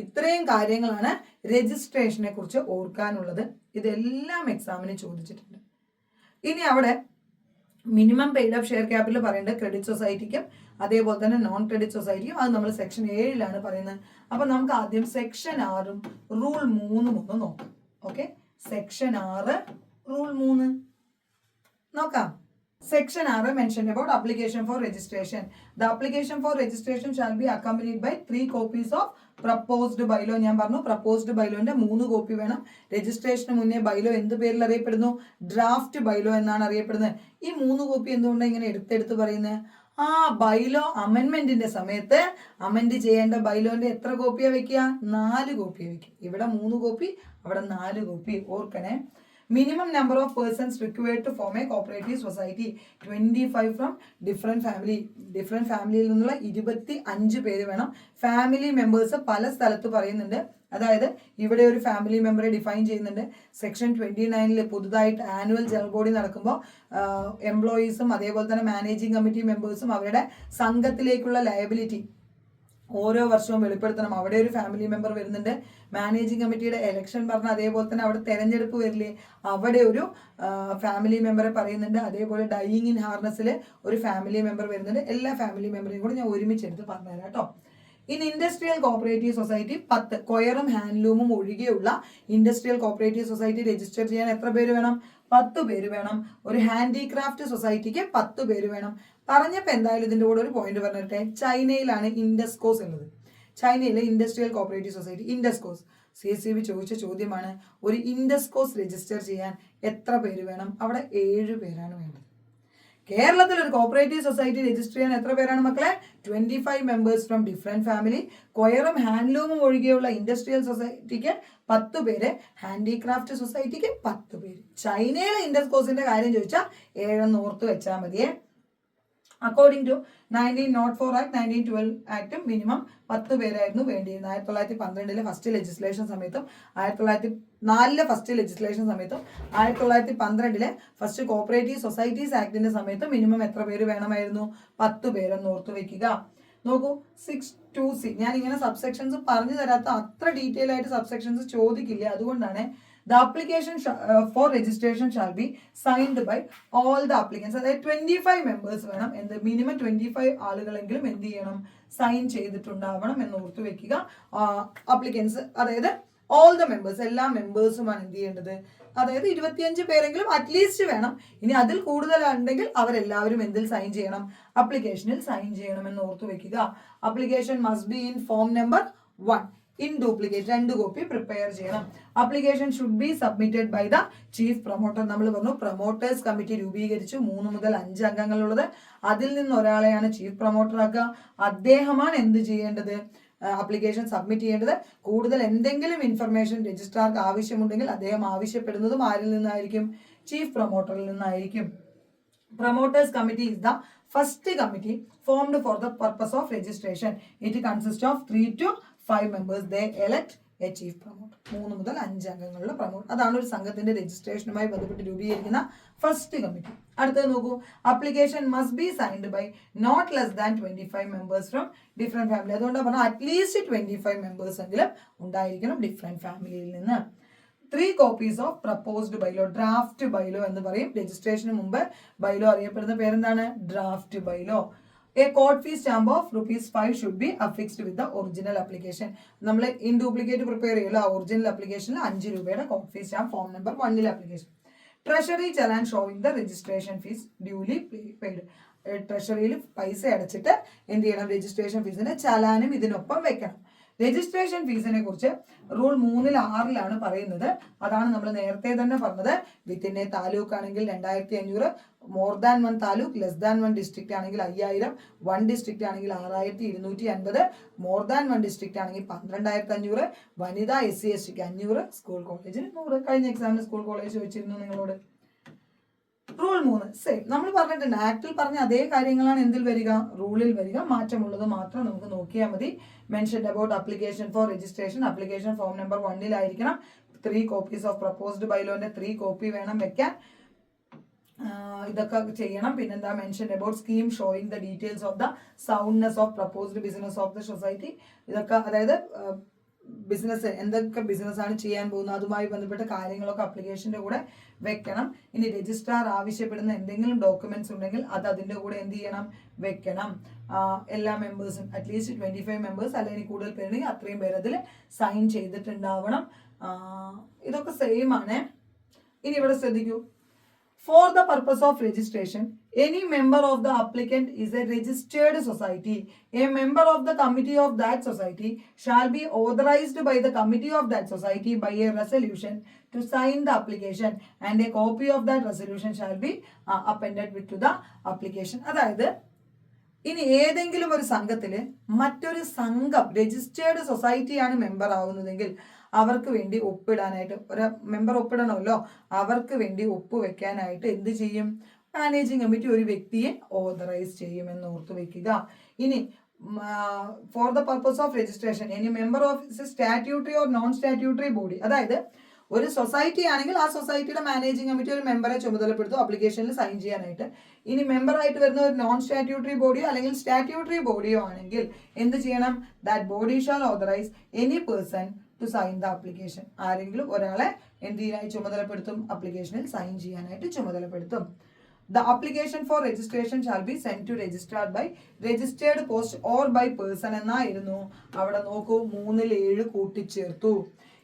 ഇത്രയും കാര്യങ്ങളാണ് രജിസ്ട്രേഷനെ കുറിച്ച് ഓർക്കാനുള്ളത്. ഇതെല്ലാം എക്സാമിന് ചോദിച്ചിട്ടുണ്ട്. ഇനി അവിടെ minimum paid up share capital പറയേണ്ടത് ക്രെഡിറ്റ് സൊസൈറ്റിക്കും അതേപോലെ തന്നെ നോൺ ക്രെഡിറ്റ് സൊസൈറ്റിക്കും, അത് നമ്മൾ സെക്ഷൻ 7 പറയുന്നത്. അപ്പൊ നമുക്ക് ആദ്യം സെക്ഷൻ 6 റൂൾ 3 ഒന്ന് നോക്കാം. ഓക്കെ, സെക്ഷൻ 6 റൂൾ 3 നോക്കാം. Section 6 mentioned about application for registration. The application for registration shall be accompanied by 3 copies of proposed bylaw. ഞാൻ പറഞ്ഞു proposed bylawന്റെ 3 കോപ്പി വേണം. രജിസ്ട്രേഷന് മുന്നേ ബൈലോ എന്ത് പേരിൽ അറിയപ്പെടുന്നു? ഡ്രാഫ്റ്റ് ബൈലോ എന്നാണ് അറിയപ്പെടുന്നത്. ഈ 3 കോപ്പി എന്തുകൊണ്ടാണ് ഇങ്ങനെ എടുത്തെടുത്ത് പറയുന്നത്? ബൈലോ അമെൻമെന്റിന്റെ സമയത്ത് അമെൻഡ് ചെയ്യേണ്ട ബൈലോന്റെ എത്ര കോപ്പിയാ വെക്കുക? 4 കോപ്പിയാ വെക്കുക. ഇവിടെ 3 കോപ്പി, അവിടെ 4 copy. ഓർക്കണേ. Minimum number of persons required to form a cooperative society 25 from different family. Different ഫാമിലിയിൽ നിന്നുള്ള 25 പേര് വേണം. ഫാമിലി മെമ്പേഴ്സ് പല സ്ഥലത്ത് പറയുന്നുണ്ട്. അതായത് ഇവിടെ ഒരു ഫാമിലി മെമ്പറെ ഡിഫൈൻ ചെയ്യുന്നുണ്ട്. സെക്ഷൻ 29 പുതുതായിട്ട് ആനുവൽ ജനറൽ ബോഡി നടക്കുമ്പോൾ എംപ്ലോയീസും അതേപോലെ തന്നെ മാനേജിംഗ് കമ്മിറ്റി മെമ്പേഴ്സും അവരുടെ സംഘത്തിലേക്കുള്ള ലയബിലിറ്റി ഓരോ വർഷവും വെളിപ്പെടുത്തണം. അവിടെ ഒരു ഫാമിലി മെമ്പർ വരുന്നുണ്ട്. മാനേജിംഗ് കമ്മിറ്റിയുടെ എലക്ഷൻ പറഞ്ഞ അതേപോലെ തന്നെ അവിടെ തെരഞ്ഞെടുപ്പ് വരില്ലേ, അവിടെ ഒരു ഫാമിലി മെമ്പറെ പറയുന്നുണ്ട്. അതേപോലെ ഡൈയിങ് ഇൻ ഹാർനസിൽ ഒരു ഫാമിലി മെമ്പർ വരുന്നുണ്ട്. എല്ലാ ഫാമിലി മെമ്പറേയും കൂടെ ഞാൻ ഒരുമിച്ചെടുത്ത് പറഞ്ഞുതരാം കേട്ടോ. ഇൻ ഇൻഡസ്ട്രിയൽ കോപ്പറേറ്റീവ് സൊസൈറ്റി 10 കൊയറും ഹാൻഡ്ലൂമും ഒഴികെയുള്ള ഇൻഡസ്ട്രിയൽ കോപ്പറേറ്റീവ് സൊസൈറ്റി രജിസ്റ്റർ ചെയ്യാൻ എത്ര പേര് വേണം? 10 പേര് വേണം. ഒരു ഹാൻഡിക്രാഫ്റ്റ് സൊസൈറ്റിക്ക് 10 പേര് വേണം. പറഞ്ഞപ്പോൾ എന്തായാലും ഇതിന്റെ കൂടെ ഒരു പോയിന്റ് പറഞ്ഞിട്ടെ. ചൈനയിലാണ് ഇൻഡസ്കോസ് ഉള്ളത്. ചൈനയിലെ ഇൻഡസ്ട്രിയൽ കോപ്പറേറ്റീവ് സൊസൈറ്റി ഇൻഡസ്കോസ് CSCB ചോദിച്ച ചോദ്യമാണ്. ഒരു ഇൻഡസ്കോസ് രജിസ്റ്റർ ചെയ്യാൻ എത്ര പേര് വേണം? അവിടെ 7 പേരാണ് വേണ്ടത്. കേരളത്തിൽ ഒരു കോപ്പറേറ്റീവ് സൊസൈറ്റി രജിസ്റ്റർ ചെയ്യാൻ എത്ര പേരാണ് മക്കളെ? 25 മെമ്പേഴ്സ് ഫ്രം ഡിഫറെന്റ് ഫാമിലി. കൊയറും ഹാൻഡ്ലൂമും ഒഴികെയുള്ള ഇൻഡസ്ട്രിയൽ സൊസൈറ്റിക്ക് 10 പേര്, ഹാൻഡിക്രാഫ്റ്റ് സൊസൈറ്റിക്ക് 10 പേര്. ചൈനയിലെ ഇൻഡസ്കോസിന്റെ കാര്യം ചോദിച്ചാൽ 7 ഓർത്ത് വെച്ചാൽ മതിയേ. അക്കോർഡിംഗ് ടു 1904 ആക്ട് 1912 ആക്ടും മിനിമം 10 പേരായിരുന്നു വേണ്ടിയിരുന്നത്. 1912 ഫസ്റ്റ് ലെജിസ്ലേഷൻ സമയത്തും 1904 ഫസ്റ്റ് ലെജിസ്ലേഷൻ സമയത്തും 1912 ഫസ്റ്റ് കോപ്പറേറ്റീവ് സൊസൈറ്റീസ് ആക്ടിന്റെ സമയത്തും മിനിമം എത്ര പേര് വേണമായിരുന്നു? 10 പേരെന്ന് ഓർത്ത് വെക്കുക. നോക്കൂ, 6(2)C. ഞാൻ ഇങ്ങനെ സബ്സെക്ഷൻസ് പറഞ്ഞു തരാത്ത അത്ര ഡീറ്റെയിൽ ആയിട്ട് സബ്സെക്ഷൻസ് ചോദിക്കില്ല, അതുകൊണ്ടാണ്. The application for registration shall be signed by all the applicants. അതായത് 25 മെമ്പേഴ്സ് വേണം. എന്ത് മിനിമം 25 ആളുകളെങ്കിലും എന്ത് ചെയ്യണം? സൈൻ ചെയ്തിട്ടുണ്ടാവണം എന്ന് ഓർത്ത് വെക്കുക. അപ്ലിക്കൻസ് അതായത് ഓൾ ദ മെമ്പേഴ്സ്, എല്ലാ മെമ്പേഴ്സുമാണ് എന്ത് ചെയ്യേണ്ടത്? അതായത് 25 പേരെങ്കിലും അറ്റ്ലീസ്റ്റ് വേണം. ഇനി അതിൽ കൂടുതലുണ്ടെങ്കിൽ അവരെല്ലാവരും എന്തിൽ സൈൻ ചെയ്യണം? അപ്ലിക്കേഷനിൽ സൈൻ ചെയ്യണം എന്ന് ഓർത്ത് വെക്കുക. Application must be in form number 1 in duplicate, 2 copy prepare ചെയ്യണം. Application should be submitted by the chief promoter. നമ്മൾ പറഞ്ഞു പ്രൊമോട്ടേഴ്സ് കമ്മിറ്റി രൂപീകരിച്ചു, 3 മുതൽ 5 അംഗങ്ങളുള്ളത്. അതിൽ നിന്ന് ഒരാളെയാണ് ചീഫ് പ്രൊമോട്ടർ ആക്കുക. അദ്ദേഹമാണ് എന്ത് ചെയ്യേണ്ടത്? അപ്ലിക്കേഷൻ സബ്മിറ്റ് ചെയ്യേണ്ടത്. കൂടുതൽ എന്തെങ്കിലും ഇൻഫർമേഷൻ രജിസ്ട്രാർക്ക് ആവശ്യമുണ്ടെങ്കിൽ അദ്ദേഹം ആവശ്യപ്പെടുന്നതും ആരിൽ നിന്നായിരിക്കും? ചീഫ് പ്രൊമോട്ടറിൽ നിന്നായിരിക്കും. Promoters committee is the first committee formed for the purpose of registration. It consists of 3 to 5 members. They elect a chief promoter. 3 മുതൽ 5 അംഗങ്ങളുള്ള പ്രൊമോട്ടർ. അതാണ് ഒരു സംഘത്തിന്റെ രജിസ്ട്രേഷനുമായി ബന്ധപ്പെട്ട് രൂപീകരിക്കുന്ന ഫസ്റ്റ് കമ്മിറ്റി. അടുത്തത് നോക്കൂ. Application must be signed by not less than 25 members from different family. അതുകൊണ്ടാണ് പറഞ്ഞാൽ അറ്റ്ലീസ്റ്റ് 25 മെമ്പേഴ്സ് എങ്കിലും ഉണ്ടായിരിക്കണം ഡിഫറെന്റ് ഫാമിലിയിൽ നിന്ന്. 3 copies of proposed bylaw. Draft bylaw എന്ന് പറയും. രജിസ്ട്രേഷന് മുമ്പ് ബൈലോ അറിയപ്പെടുന്ന പേരെന്താണ്? Draft bylaw. A court fee stamp of ₹5 should be affixed with the original application. നമ്മൾ ഇൻ ഡ്യൂപ്ലിക്കേറ്റ് പ്രിപ്പയർ ചെയ്യുമല്ലോ, ആ ഒറിജിനൽ അപ്ലിക്കേഷനിൽ 5 രൂപയുടെ court fee stamp form number 1 application. Treasury challan showing the registration fee duly paid. ട്രഷറിയിൽ പൈസ അടച്ചിട്ട് എന്ത് ചെയ്യണം? രജിസ്ട്രേഷൻ ഫീസിന്റെ ചലാനും ഇതിനൊപ്പം വെക്കണം. രജിസ്ട്രേഷൻ ഫീസിനെ കുറിച്ച് റൂൾ 3-6 പറയുന്നത്. അതാണ് നമ്മൾ നേരത്തെ തന്നെ പറഞ്ഞത്. വിത്തിൻ എ താലൂക്ക് ആണെങ്കിൽ 2500, more than 1 taluk, less than 1 district ആണെങ്കിൽ 5000, 1 ഡിസ്ട്രിക്ട് ആണെങ്കിൽ 6250, മോർ ദാൻ 1 ഡിസ്ട്രിക്ട് ആണെങ്കിൽ 12500, വനിത SC STക്ക് 500, സ്കൂൾ കോളേജിന് 100. കഴിഞ്ഞ എക്സാമിന് സ്കൂൾ കോളേജ് ചോദിച്ചിരുന്നു നിങ്ങളോട്. റൂൾ 3 സെയിം നമ്മൾ പറഞ്ഞിട്ടുണ്ട്. ആക്ടിൽ പറഞ്ഞ അതേ കാര്യങ്ങളാണ് എന്തിൽ വരിക? റൂളിൽ വരിക. മാറ്റമുള്ളത് മാത്രം നമുക്ക് നോക്കിയാൽ മതി. Mentioned about application for registration. Application form number 1 3 copies of proposed ബൈലോന്റെ 3 കോപ്പി വേണം വെക്കാൻ. ഇതൊക്കെ ചെയ്യണം. പിന്നെന്താ? Mention about scheme showing the details of the soundness of proposed business of the society. ഇതൊക്കെ അതായത് ബിസിനസ് എന്തൊക്കെ ബിസിനസ് ആണ് ചെയ്യാൻ പോകുന്നത് അതുമായി ബന്ധപ്പെട്ട കാര്യങ്ങളൊക്കെ അപ്ലിക്കേഷന്റെ കൂടെ വെക്കണം. ഇനി രജിസ്ട്രാർ ആവശ്യപ്പെടുന്ന എന്തെങ്കിലും ഡോക്യുമെന്റ്സ് ഉണ്ടെങ്കിൽ അത് അതിന്റെ കൂടെ എന്ത് ചെയ്യണം? വെക്കണം. എല്ലാ മെമ്പേഴ്സും അറ്റ്ലീസ്റ്റ് 25 മെമ്പേഴ്സ് അല്ലെങ്കിൽ കൂടുതൽ പേരുണ്ടെങ്കിൽ അത്രയും പേര് അതിൽ സൈൻ ചെയ്തിട്ടുണ്ടാവണം. ഇതൊക്കെ സെയിം ആണ്. ഇനി ഇവിടെ ശ്രദ്ധിക്കൂ. For the purpose of registration, any member of the applicant is a registered society. A member of the committee of that society shall be authorized by the committee of that society by a resolution to sign the application, and a copy of that resolution shall be appended to the application. അതായത് ഇനി ഏതെങ്കിലും ഒരു സംഘത്തില് മറ്റൊരു സംഘം registered സൊസൈറ്റിയാണ് member ആവുന്നതെങ്കിൽ അവർക്ക് വേണ്ടി ഒപ്പിടാനായിട്ട് ഒരു member ഒപ്പിടണമല്ലോ. അവർക്ക് വേണ്ടി ഒപ്പുവെക്കാനായിട്ട് എന്ത് ചെയ്യും? മാനേജിങ് കമ്മിറ്റി ഒരു വ്യക്തിയെ ഓതറൈസ് ചെയ്യുമെന്ന് ഓർത്തു വെക്കുക. ഇനി for the purpose of registration any member of statutory or non statutory body. അതായത് ഒരു സൊസൈറ്റി ആണെങ്കിൽ ആ സൊസൈറ്റിയുടെ മാനേജിങ് കമ്മിറ്റി ഒരു മെമ്പറെ ചുമതലപ്പെടുത്തും അപ്ലിക്കേഷനിൽ സൈൻ ചെയ്യാനായിട്ട്. ഇനി മെമ്പറായിട്ട് വരുന്ന ഒരു നോൺ സ്റ്റാറ്റ്യൂട്ടറി ബോഡിയോ അല്ലെങ്കിൽ സ്റ്റാറ്റ്യൂട്ടറി ബോഡിയോ ആണെങ്കിൽ എന്ത് ചെയ്യണം? That body shall authorise any person to sign the application. ആരെങ്കിലും ഒരാളെ എന്ത് ചെയ്യാനായി ചുമതലപ്പെടുത്തും? അപ്ലിക്കേഷനിൽ സൈൻ ചെയ്യാനായിട്ട് ചുമതലപ്പെടുത്തും. The application for registration shall be sent to registrar by registered post or by person എന്നായിരുന്നു. അവിടെ നോക്കൂ, 3-7 കൂട്ടിച്ചേർത്തു.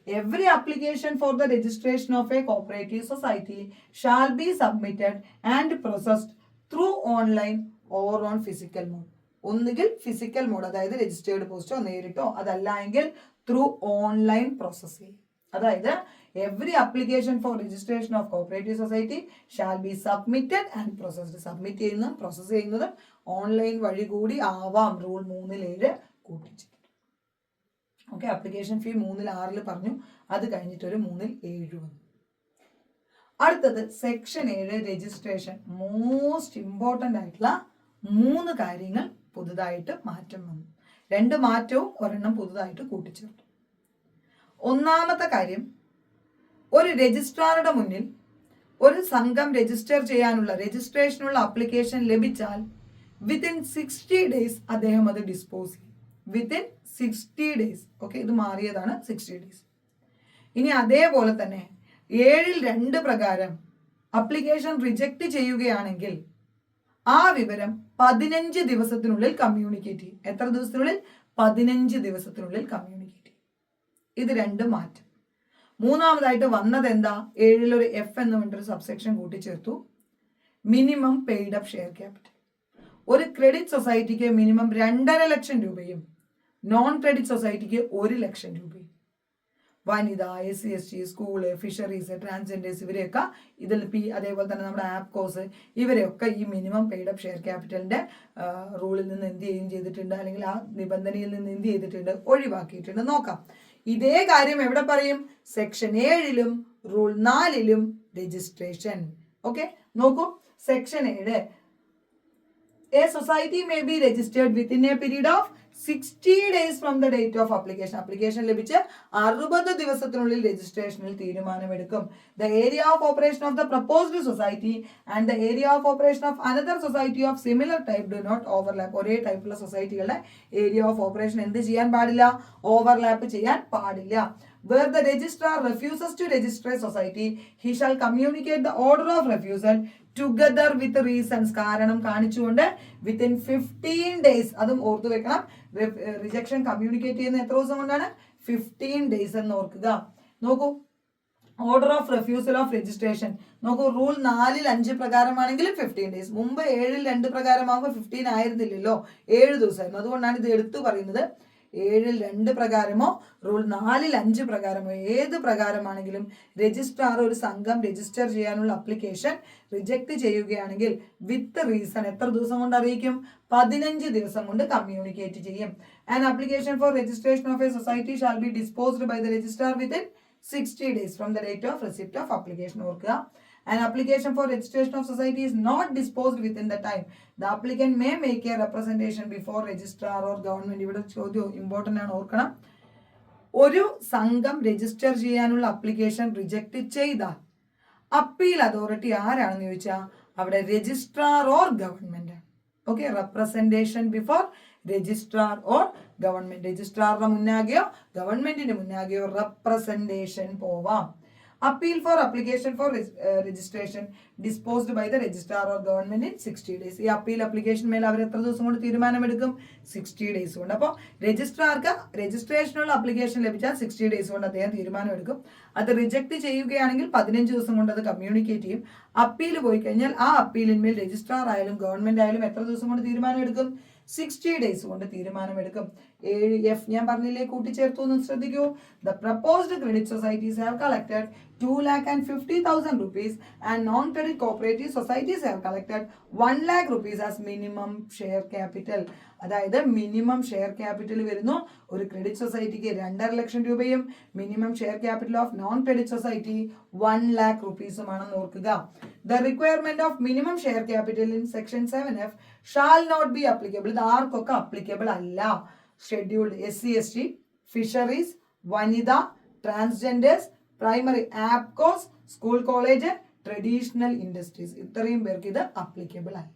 Every application for the registration of a cooperative society shall be submitted and processed through online or on physical mode. ഒന്നുകിൽ physical mode, അതായത് registered പോസ്റ്റോ നേരിട്ടോ, അതല്ല എങ്കിൽ through online processing. അതായത് every application for registration of cooperative society shall be submitted and processed. Submit ചെയ്യുന്നതും process ചെയ്യുന്നതും online വഴി കൂടി ആവാം. റൂൾ 3-7 കൂട്ടിച്ചു. ഓക്കെ, അപ്ലിക്കേഷൻ ഫീ 3-6 പറഞ്ഞു. അത് കഴിഞ്ഞിട്ട് ഒരു 3-7 വന്നു. അടുത്തത് സെക്ഷൻ 7 രജിസ്ട്രേഷൻ. മോസ്റ്റ് ഇമ്പോർട്ടൻ്റ് ആയിട്ടുള്ള 3 കാര്യങ്ങൾ പുതുതായിട്ട് മാറ്റം വന്നു. 2 മാറ്റവും 1 പുതുതായിട്ട് കൂട്ടിച്ചേർത്തു. ഒന്നാമത്തെ കാര്യം, ഒരു രജിസ്ട്രാറുടെ മുന്നിൽ ഒരു സംഘം രജിസ്റ്റർ ചെയ്യാനുള്ള രജിസ്ട്രേഷനുള്ള അപ്ലിക്കേഷൻ ലഭിച്ചാൽ വിത്തിൻ 60 days അദ്ദേഹം അത് ഡിസ്പോസ് ചെയ്യും. Within 60 days. ഓക്കെ, ഇത് മാറിയതാണ് 60 days. ഇനി അതേപോലെ തന്നെ 7-2 പ്രകാരം അപ്ലിക്കേഷൻ റിജക്റ്റ് ചെയ്യുകയാണെങ്കിൽ ആ വിവരം 15 ദിവസത്തിനുള്ളിൽ കമ്മ്യൂണിക്കേറ്റ് ചെയ്യും. എത്ര ദിവസത്തിനുള്ളിൽ? 15 ദിവസത്തിനുള്ളിൽ കമ്മ്യൂണിക്കേറ്റ് ചെയ്യും. ഇത് 2 മാറ്റം. മൂന്നാമതായിട്ട് വന്നത് എന്താ? 7 ഒരു F എന്ന് പറഞ്ഞൊരു സബ്സെക്ഷൻ കൂട്ടിച്ചേർത്തു. Minimum paid up share capital. ഒരു ക്രെഡിറ്റ് സൊസൈറ്റിക്ക് മിനിമം 2.5 ലക്ഷം രൂപയും നോൺ ക്രെഡിറ്റ് സൊസൈറ്റിക്ക് 1 ലക്ഷം രൂപയും. വനിത, SC ST, school, fisheries, transgenders ഇവരെയൊക്കെ ഇതിൽ അതേപോലെ തന്നെ നമ്മുടെ ആപ്കോസ് ഇവരെയൊക്കെ ഈ മിനിമം പെയ്ഡ് അപ്പ് ഷെയർ ക്യാപിറ്റലിന്റെ റൂളിൽ നിന്ന് എന്ത് ചെയ്തിട്ടുണ്ട്, അല്ലെങ്കിൽ ആ നിബന്ധനയിൽ നിന്ന് എന്ത് ചെയ്തിട്ടുണ്ട്? ഒഴിവാക്കിയിട്ടുണ്ട്. നോക്കാം. ഇതേ കാര്യം എവിടെ പറയും? സെക്ഷൻ 7-ലും റൂൾ 4-ലും registration. Okay, നോക്കൂ section 7. A society may be registered within a period of 60 days from the date of application. Application ലഭിച്ച് 60 ദിവസത്തിനുള്ളിൽ രജിസ്ട്രേഷനിൽ തീരുമാനമെടുക്കും. The area of operation of the proposed society and the area of operation of another society of similar type do not overlap. ഒരേ ടൈപ്പുള്ള സൊസൈറ്റികളുടെ area of operation എന്ത് ചെയ്യാൻ പാടില്ല? Overlap ചെയ്യാൻ പാടില്ല. Where the registrar refuses to register a society, he shall communicate the order of refusal together with reasons. കാരണം കാണിച്ചുകൊണ്ട് within 15 days, അതും ഓർത്തു വെക്കണം. റിജക്ഷൻ കമ്മ്യൂണിക്കേറ്റ് ചെയ്യുന്ന എത്ര ദിവസം കൊണ്ടാണ്? 15 days എന്ന് ഓർക്കുക. നോക്കൂ, order of refusal of registration നോക്കൂ, റൂൾ 4-5 പ്രകാരമാണെങ്കിൽ 15 days. മുമ്പ് 7-2 പ്രകാരമാകുമ്പോൾ 15 ആയിരുന്നില്ലല്ലോ, 7 ദിവസമായിരുന്നു. അതുകൊണ്ടാണ് ഇത് എടുത്തു പറയുന്നത്. 7-2 പ്രകാരമോ റൂൾ 4-5 പ്രകാരമോ ഏത് പ്രകാരമാണെങ്കിലും രജിസ്ട്രാർ ഒരു സംഘം രജിസ്റ്റർ ചെയ്യാനുള്ള അപ്ലിക്കേഷൻ റിജക്ട് ചെയ്യുകയാണെങ്കിൽ വിത്ത് റീസൺ എത്ര ദിവസം കൊണ്ട് അറിയിക്കും? 15 ദിവസം കൊണ്ട് കമ്മ്യൂണിക്കേറ്റ് ചെയ്യും. An application for registration of a society shall be disposed by the registrar within 60 days from the date of receipt of application. ഓർക്കുക, an application for registration of society is not disposed within the time. The applicant may make a representation before registrar or government. ഇവിടെ ചോദ്യം important ആണ്, ഓർക്കണം. ഒരു സംഘം register ചെയ്യാനുള്ള application reject ചെയ്താൽ appeal authority ആരാണെന്ന് ചോദിച്ചാൽ അവിടെ registrar or government. Okay, representation before registrar or government. രജിസ്ട്രാറിന്റെ മുന്നാകെയോ ഗവൺമെന്റിന്റെ മുന്നാകെയോ റെപ്രസെന്റേഷൻ പോവാം. Appeal for application for registration disposed by the registrar or government in 60 days. ഈ അപ്പീൽ അപ്ലിക്കേഷൻ മേലെ അവർ എത്ര ദിവസം കൊണ്ട് തീരുമാനമെടുക്കും? 60 days കൊണ്ട്. അപ്പോൾ രജിസ്ട്രാർക്ക് രജിസ്ട്രേഷനുള്ള അപ്ലിക്കേഷൻ ലഭിച്ചാൽ 60 days കൊണ്ട് അദ്ദേഹം തീരുമാനമെടുക്കും. അത് റിജക്ട് ചെയ്യുകയാണെങ്കിൽ 15 ദിവസം കൊണ്ട് അത് കമ്മ്യൂണിക്കേറ്റ് ചെയ്യും. അപ്പീൽ പോയി കഴിഞ്ഞാൽ ആ അപ്പീലിന്മേൽ രജിസ്ട്രാർ ആയാലും ഗവൺമെന്റ് ആയാലും എത്ര ദിവസം കൊണ്ട് തീരുമാനം എടുക്കും? 60 days കൊണ്ട് തീരുമാനമെടുക്കും. 7F ഞാൻ പറഞ്ഞില്ലേ, കൂട്ടിച്ചേർത്തു എന്ന് ശ്രദ്ധിക്കൂ. The proposed credit societies have collected 2,50,000 rupees and non-credit cooperative societies have collected 1 lakh rupees as minimum share capital. അതായത് മിനിമം ഷെയർ ക്യാപിറ്റൽ വരുന്നു ഒരു ക്രെഡിറ്റ് സൊസൈറ്റിക്ക് 2.5 ലക്ഷം രൂപയും minimum share capital of non credit society 1 lakh rupeesമാണെന്ന് ഓർക്കുക. The requirement of minimum share capital in section 7F shall not be applicable. ഇത് ആർക്കൊക്കെ applicable അല്ല? Scheduled, SC/ST, fisheries, വനിത, transgenders, primary, APCOS, school college, traditional industries, ഇത്രയും പേർക്ക് ഇത് applicable അല്ല.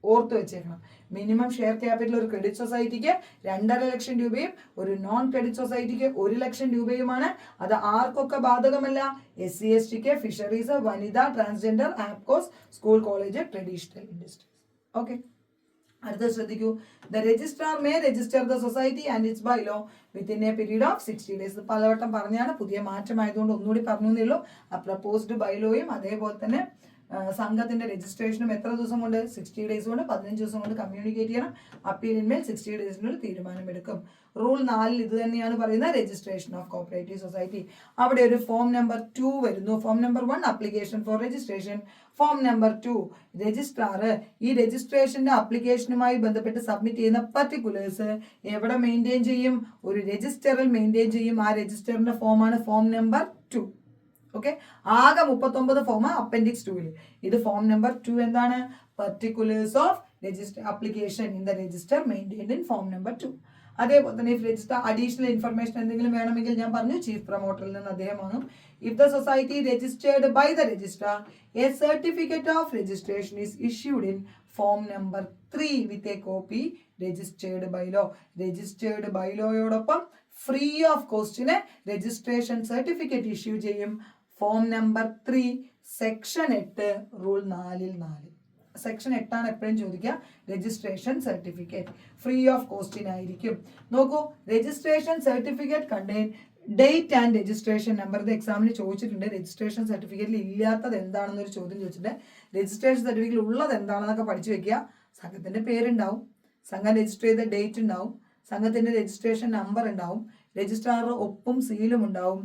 ഓർത്തു വെച്ചേക്കണം. മിനിമം ഷെയർ ക്യാപിറ്റൽ ഒരു ക്രെഡിറ്റ് സൊസൈറ്റിക്ക് 2.5 ലക്ഷം രൂപയും ഒരു നോൺ ക്രെഡിറ്റ് സൊസൈറ്റിക്ക് 1 ലക്ഷം രൂപയുമാണ്. അത് ആർക്കൊക്കെ ബാധകമല്ല? SC/STക്ക്, ഫിഷറീസ്, വനിത, transgender, APCOS, school college, traditional industries. Okay, അടുത്ത ശ്രദ്ധിക്കൂ. The registrar may register the society and its bylaw within a period of 60 days. പലവട്ടം പറഞ്ഞാണ്, പുതിയ മാറ്റമായതുകൊണ്ട് ഒന്നുകൂടി പറഞ്ഞു എന്നേ ഉള്ളൂ. ആ പ്രപ്പോസ്ഡ് ബൈലോയും അതേപോലെ തന്നെ സംഘത്തിന്റെ രജിസ്ട്രേഷനും എത്ര ദിവസം കൊണ്ട്? 60 days കൊണ്ട്, 15 ദിവസം കൊണ്ട് കമ്മ്യൂണിക്കേറ്റ് ചെയ്യണം. അപ്പീലിന്മേൽ 60 days തീരുമാനമെടുക്കും. റൂൾ 4 ഇത് തന്നെയാണ് പറയുന്നത്, രജിസ്ട്രേഷൻ ഓഫ് കോപ്പറേറ്റീവ് സൊസൈറ്റി. അവിടെ ഒരു ഫോം നമ്പർ 2 വരുന്നു. Form number 1 application for registration. Form number 2 registrar ഈ രജിസ്ട്രേഷന്റെ അപ്ലിക്കേഷനുമായി ബന്ധപ്പെട്ട് സബ്മിറ്റ് ചെയ്യുന്ന പർട്ടിക്കുലേഴ്സ് എവിടെ മെയിൻറ്റെയിൻ ചെയ്യും? ഒരു രജിസ്റ്ററിൽ മെയിൻറ്റെയിൻ ചെയ്യും. ആ രജിസ്റ്ററിന്റെ ഫോമാണ് ഫോം നമ്പർ 2. ഓക്കെ, ആകെ 39 ഫോം അപ്പൻഡിക്സ് 2 ഇത് ഫോം നമ്പർ 2 എന്താണ്? Particulars of register application in the register maintained in form number 2. അതേപോലെ തന്നെ രജിസ്റ്റർ അഡീഷണൽ ഇൻഫർമേഷൻ എന്തെങ്കിലും വേണമെങ്കിൽ ഞാൻ പറഞ്ഞു, ചീഫ് പ്രൊമോട്ടറിൽ നിന്ന് അദ്ദേഹം വാങ്ങും. If the society registered by the registrar a certificate of registration is issued in form number 3 with a copy registered bylaw. Registered ബൈലോയോടൊപ്പം ഫ്രീ ഓഫ് കോസ്റ്റിന് രജിസ്ട്രേഷൻ സർട്ടിഫിക്കറ്റ് ഇഷ്യൂ ചെയ്യും. Form number 3 section 8 rule 4 section 8 ആണ് എപ്പോഴും ചോദിക്കുക. Registration certificate free of കോസ്റ്റിനായിരിക്കും. നോക്കൂ, registration certificate contain date and registration number. ഇത് എക്സാമിന് ചോദിച്ചിട്ടുണ്ട്. രജിസ്ട്രേഷൻ സർട്ടിഫിക്കറ്റിൽ ഇല്ലാത്തത് എന്താണെന്നൊരു ചോദ്യം ചോദിച്ചിട്ടുണ്ട്. രജിസ്ട്രേഷൻ സർട്ടിഫിക്കറ്റിൽ ഉള്ളത് എന്താണെന്നൊക്കെ പഠിച്ചു വെക്കുക. സംഘത്തിന്റെ പേരുണ്ടാവും, സംഘം രജിസ്റ്റർ ചെയ്ത ഡേറ്റ് ഉണ്ടാവും, സംഘത്തിന്റെ രജിസ്ട്രേഷൻ നമ്പർ ഉണ്ടാവും, രജിസ്ട്രാറുടെ ഒപ്പും സീലും ഉണ്ടാവും,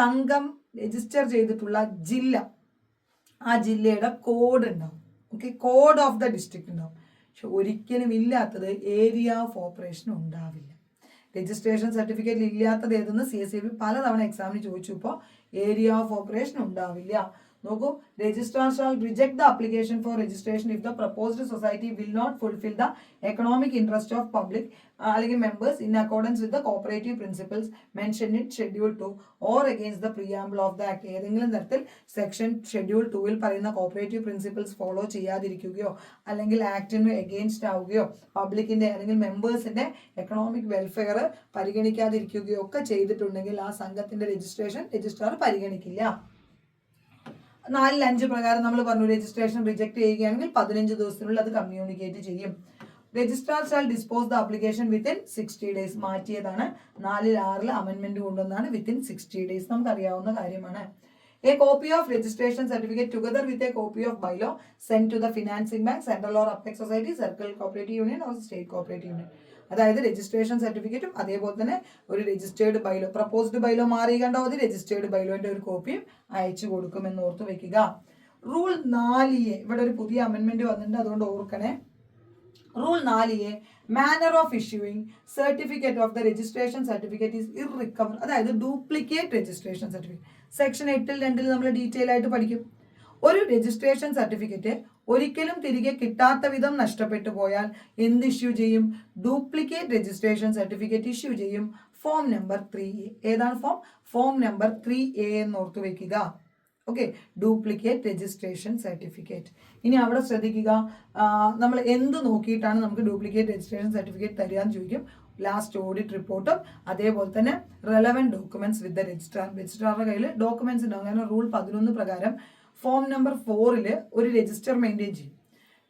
സംഘം രജിസ്റ്റർ ചെയ്തിട്ടുള്ള ജില്ല, ആ ജില്ലയുടെ കോഡ് ഉണ്ടാവും. Okay, code of the district ഉണ്ടാവും. പക്ഷെ ഒരിക്കലും ഇല്ലാത്തത് ഏരിയ ഓഫ് ഓപ്പറേഷൻ ഉണ്ടാവില്ല. രജിസ്ട്രേഷൻ സർട്ടിഫിക്കറ്റിൽ ഇല്ലാത്തത് ഏതെന്ന് CSAB പലതവണ എക്സാമിന് ചോദിച്ചു. ഇപ്പോൾ ഏരിയ ഓഫ് ഓപ്പറേഷൻ ഉണ്ടാവില്ല. നോക്കൂ, registrar shall reject the application for registration if the proposed society will not fulfil the economic interest of public അല്ലെങ്കിൽ members in accordance with the cooperative principles mention in schedule 2 or against the preamble of the act. ഏതെങ്കിലും തരത്തിൽ section schedule 2 പറയുന്ന cooperative principles follow ചെയ്യാതിരിക്കുകയോ അല്ലെങ്കിൽ ആക്ടിന് against ആവുകയോ പബ്ലിക്കിന്റെ അല്ലെങ്കിൽ മെമ്പേഴ്സിന്റെ economic welfare പരിഗണിക്കാതിരിക്കുകയോ ഒക്കെ ചെയ്തിട്ടുണ്ടെങ്കിൽ ആ സംഘത്തിന്റെ രജിസ്ട്രേഷൻ രജിസ്ട്രാർ പരിഗണിക്കില്ല. 4-5 പ്രകാരം നമ്മൾ പറഞ്ഞു, രജിസ്ട്രേഷൻ റിജക്ട് ചെയ്യുകയാണെങ്കിൽ 15 ദിവസത്തിനുള്ളിൽ അത് കമ്മ്യൂണിക്കേറ്റ് ചെയ്യും. Registrar shall dispose the application within 60 days. മാറ്റിയതാണ് 4-6 അമെന്റ്മെന്റ് കൊണ്ടുവന്നാണ് വിത്തിൻ 60 ഡേയ്സ്. നമുക്കറിയാവുന്ന കാര്യമാണ്. A copy of registration certificate together with a copy of bylaw sent to the financing bank, central or apex society, circle cooperative union or state cooperative union. അതായത് registration സർട്ടിഫിക്കറ്റും അതേപോലെ തന്നെ ഒരു registered bylaw, proposed bylaw മാറി കണ്ടാൽ മതി, registered ബൈലോന്റെ ഒരു കോപ്പിയും അയച്ചു കൊടുക്കുമെന്ന് ഓർത്ത് വെക്കുക. റൂൾ 4A, ഇവിടെ ഒരു പുതിയ അമെന്റ്മെന്റ് വന്നിട്ടുണ്ട്, അതുകൊണ്ട് ഓർക്കണേ. Rule 4A, manor of issuing certificate of the registration certificate is ഇർറിക്കവർ. അതായത് ഡ്യൂപ്ലിക്കേറ്റ് രജിസ്ട്രേഷൻ സർട്ടിഫിക്കറ്റ് സെക്ഷൻ 8-2 നമ്മൾ ഡീറ്റെയിൽ ആയിട്ട് പഠിക്കും. ഒരു രജിസ്ട്രേഷൻ സർട്ടിഫിക്കറ്റ് ഒരിക്കലും തിരികെ കിട്ടാത്ത വിധം നഷ്ടപ്പെട്ടു പോയാൽ എന്ത് ഇഷ്യൂ ചെയ്യും? ഡ്യൂപ്ലിക്കേറ്റ് രജിസ്ട്രേഷൻ സർട്ടിഫിക്കറ്റ് ഇഷ്യൂ ചെയ്യും. Form number 3A. ഏതാണ് ഫോം? ഫോം നമ്പർ 3A എന്ന് ഓർത്തു വെക്കുക. Okay, duplicate registration certificate. ഇനി അവിടെ ശ്രദ്ധിക്കുക, നമ്മൾ എന്ത് നോക്കിയിട്ടാണ് നമുക്ക് ഡ്യൂപ്ലിക്കേറ്റ് രജിസ്ട്രേഷൻ സർട്ടിഫിക്കറ്റ് തരിക എന്ന് ചോദിക്കും. ലാസ്റ്റ് ഓഡിറ്റ് റിപ്പോർട്ടും അതേപോലെ തന്നെ relevant documents with the registrar. രജിസ്ട്രാറുടെ കയ്യിൽ ഡോക്യുമെന്റ്സ് ഉണ്ടാവും. കാരണം റൂൾ 11 പ്രകാരം ഫോം നമ്പർ 4 ഒരു രജിസ്റ്റർ മെയിൻറ്റെയിൻ ചെയ്യും.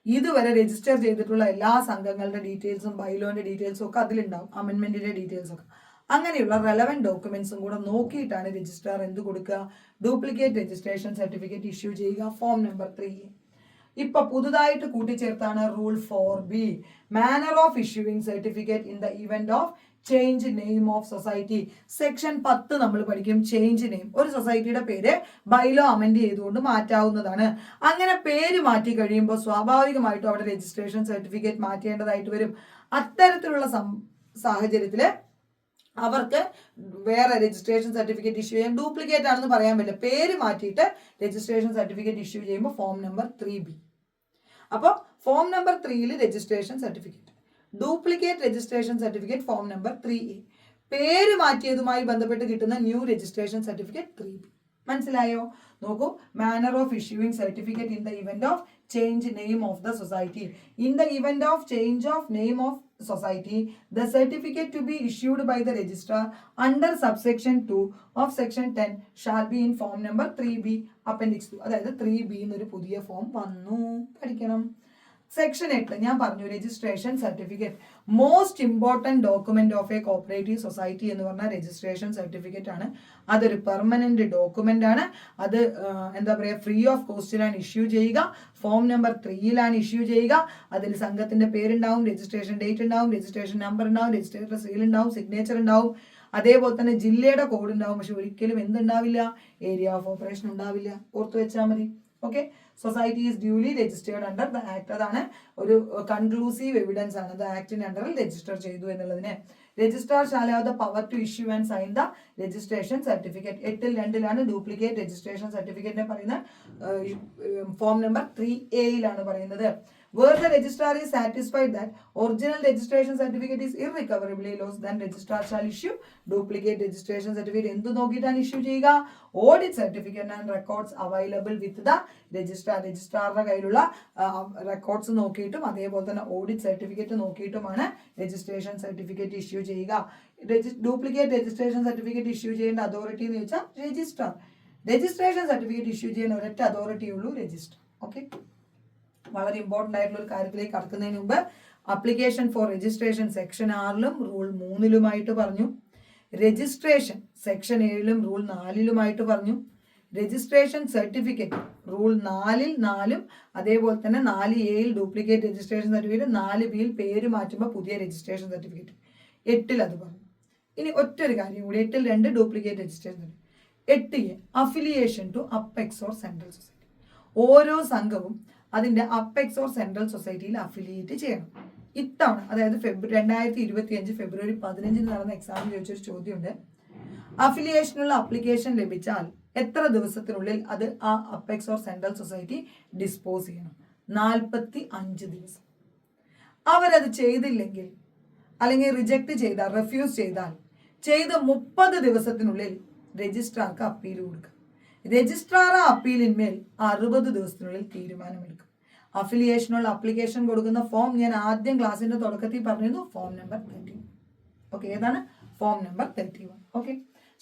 ഇതുവരെ രജിസ്റ്റർ ചെയ്തിട്ടുള്ള എല്ലാ സംഘങ്ങളുടെ ഡീറ്റെയിൽസും ബൈലോന്റെ ഡീറ്റെയിൽസും ഒക്കെ അതിലുണ്ടാവും, അമെന്റ്മെന്റിന്റെ ഡീറ്റെയിൽസ് ഒക്കെ. അങ്ങനെയുള്ള റെലവെന്റ് ഡോക്യുമെന്റ്സും കൂടെ നോക്കിയിട്ടാണ് രജിസ്ട്രാർ എന്ത് കൊടുക്കുക? ഡ്യൂപ്ലിക്കേറ്റ് രജിസ്ട്രേഷൻ സർട്ടിഫിക്കറ്റ് ഇഷ്യൂ ചെയ്യുക. Form number 3A. ഇപ്പൊ പുതുതായിട്ട് കൂട്ടിച്ചേർത്താണ് rule 4B, manner of issuing certificate in the event of change name of society. Section 10 നമ്മൾ പഠിക്കും. ചേഞ്ച് നെയിം, ഒരു സൊസൈറ്റിയുടെ പേര് ബൈലോ അമെന്റ് ചെയ്തുകൊണ്ട് മാറ്റാവുന്നതാണ്. അങ്ങനെ പേര് മാറ്റി കഴിയുമ്പോൾ സ്വാഭാവികമായിട്ടും അവിടെ രജിസ്ട്രേഷൻ സർട്ടിഫിക്കറ്റ് മാറ്റേണ്ടതായിട്ട് വരും. അത്തരത്തിലുള്ള സാഹചര്യത്തില് അവർക്ക് വേറെ രജിസ്ട്രേഷൻ സർട്ടിഫിക്കറ്റ് ഇഷ്യൂ ചെയ്യാൻ ഡ്യൂപ്ലിക്കേറ്റ് ആണെന്ന് പറയാൻ പറ്റില്ല. പേര് മാറ്റിയിട്ട് രജിസ്ട്രേഷൻ സർട്ടിഫിക്കറ്റ് ഇഷ്യൂ ചെയ്യുമ്പോൾ ഫോം നമ്പർ 3B. അപ്പോൾ ഫോം നമ്പർ 3യിൽ registration certificate, duplicate registration certificate form number 3A. പേര് മാറ്റിയതുമായി ബന്ധപ്പെട്ട് കിട്ടുന്ന ന്യൂ രജിസ്ട്രേഷൻ സർട്ടിഫിക്കറ്റ് 3B. മനസ്സിലായോ? നോക്കൂ, manor of issuing certificate in the event of change name of the society. In the event of change of name of society, the certificate to be issued by the registrar under subsection 2 of section 10 shall be in form number 3B appendix 2. അതായത് 3B എന്നൊരു പുതിയ form വന്നു, പഠിക്കണം. Section 8 ഞാൻ പറഞ്ഞു, registration certificate. Most important document of a cooperative society എന്ന് പറഞ്ഞാൽ registration certificate ആണ്. അതൊരു പെർമനന്റ് ഡോക്യുമെന്റ് ആണ്. അത് എന്താ പറയുക, ഫ്രീ ഓഫ് കോസ്റ്റിലാണ് ഇഷ്യൂ ചെയ്യുക. ഫോം നമ്പർ 3യിലാണ് ഇഷ്യൂ ചെയ്യുക. അതിൽ സംഘത്തിന്റെ പേരുണ്ടാവും, രജിസ്ട്രേഷൻ ഡേറ്റ് ഉണ്ടാവും, രജിസ്ട്രേഷൻ നമ്പർ ഉണ്ടാവും, രജിസ്ട്രേറ്റർ സീൽ ഉണ്ടാവും, സിഗ്നേച്ചർ ഉണ്ടാവും, അതേപോലെ തന്നെ ജില്ലയുടെ കോഡ് ഉണ്ടാവും. പക്ഷെ ഒരിക്കലും എന്തുണ്ടാവില്ല? ഏരിയ ഓഫ് ഓപ്പറേഷൻ ഉണ്ടാവില്ല. ഓർത്തു വെച്ചാൽ മതി. Okay, society is duly registered under the act. അതാണ് ഒരു കൺക്ലൂസീവ് എവിഡൻസ് ആണ്, ദ ആക്ടിന്റെ അണ്ടറിൽ രജിസ്റ്റർ ചെയ്തു എന്നുള്ളതിന്. Registrar shall have the power to issue and sign the registration certificate. 8-2 duplicate registration സർട്ടിഫിക്കറ്റിനെ പറയുന്ന ഫോം നമ്പർ 3A പറയുന്നത്. Where the registrar is satisfied that original registration certificate is irrecoverably lost, then registrar shall issue duplicate registration certificate. എന്ത് നോക്കിയിട്ടാണ് issue ചെയ്യുക? Audit certificate and records available with the registrar. രജിസ്ട്രാറുടെ കയ്യിലുള്ള records നോക്കിയിട്ടും അതേപോലെ തന്നെ audit certificate നോക്കിയിട്ടുമാണ് registration certificate issue ചെയ്യുക. ഡ്യൂപ്ലിക്കേറ്റ് രജിസ്ട്രേഷൻ സർട്ടിഫിക്കറ്റ് ഇഷ്യൂ ചെയ്യേണ്ട അതോറിറ്റി എന്ന് വെച്ചാൽ രജിസ്ട്രാർ. രജിസ്ട്രേഷൻ സർട്ടിഫിക്കറ്റ് ഇഷ്യൂ ചെയ്യാൻ ഒരൊറ്റ അതോറിറ്റി ഉള്ളൂ, രജിസ്ട്രാർ. ഓക്കെ, വളരെ ഇമ്പോർട്ടൻ്റ് ആയിട്ടുള്ള ഒരു കാര്യത്തിലേക്ക് കടക്കുന്നതിന് മുമ്പ് application for registration section 6 rule 3 പറഞ്ഞു. രജിസ്ട്രേഷൻ സെക്ഷൻ 7 റൂൾ 4 പറഞ്ഞു. രജിസ്ട്രേഷൻ സർട്ടിഫിക്കറ്റ് റൂൾ 4 അതേപോലെ തന്നെ 4A duplicate registration certificate, 4B പേര് മാറ്റുമ്പോൾ പുതിയ രജിസ്ട്രേഷൻ സർട്ടിഫിക്കറ്റ്, 8 അത് പറഞ്ഞു. ഇനി ഒറ്റൊരു കാര്യം കൂടി, 8-2 duplicate registration. 8A affiliation to apex or central society. ഓരോ സംഘവും അതിന്റെ അപ്പെക്സ് ഓർ സെൻട്രൽ സൊസൈറ്റിയിൽ അഫിലിയേറ്റ് ചെയ്യണം. ഇത്തവണ അതായത് 2025 ഫെബ്രുവരി 15 നടന്ന എക്സാമിൽ ചോദിച്ചൊരു ചോദ്യമുണ്ട്. അഫിലിയേഷനുള്ള അപ്ലിക്കേഷൻ ലഭിച്ചാൽ എത്ര ദിവസത്തിനുള്ളിൽ അത് ആ apex or central society dispose ചെയ്യണം? 45 ദിവസം. അവരത് ചെയ്തില്ലെങ്കിൽ അല്ലെങ്കിൽ റിജക്ട് ചെയ്താൽ, റെഫ്യൂസ് ചെയ്താൽ, ചെയ്ത് 30 ദിവസത്തിനുള്ളിൽ രജിസ്ട്രാർക്ക് അപ്പീൽ കൊടുക്കുക. രജിസ്ട്രാർ ആ അപ്പീലിന്മേൽ 60 ദിവസത്തിനുള്ളിൽ തീരുമാനമെടുക്കും. അഫിലിയേഷനുള്ള അപ്ലിക്കേഷൻ കൊടുക്കുന്ന ഫോം ഞാൻ ആദ്യം ക്ലാസ്സിന്റെ തുടക്കത്തിൽ പറഞ്ഞിരുന്നു, ഫോം നമ്പർ 31. ഓക്കെ, ഏതാണ്? Form number 31. ഓക്കെ,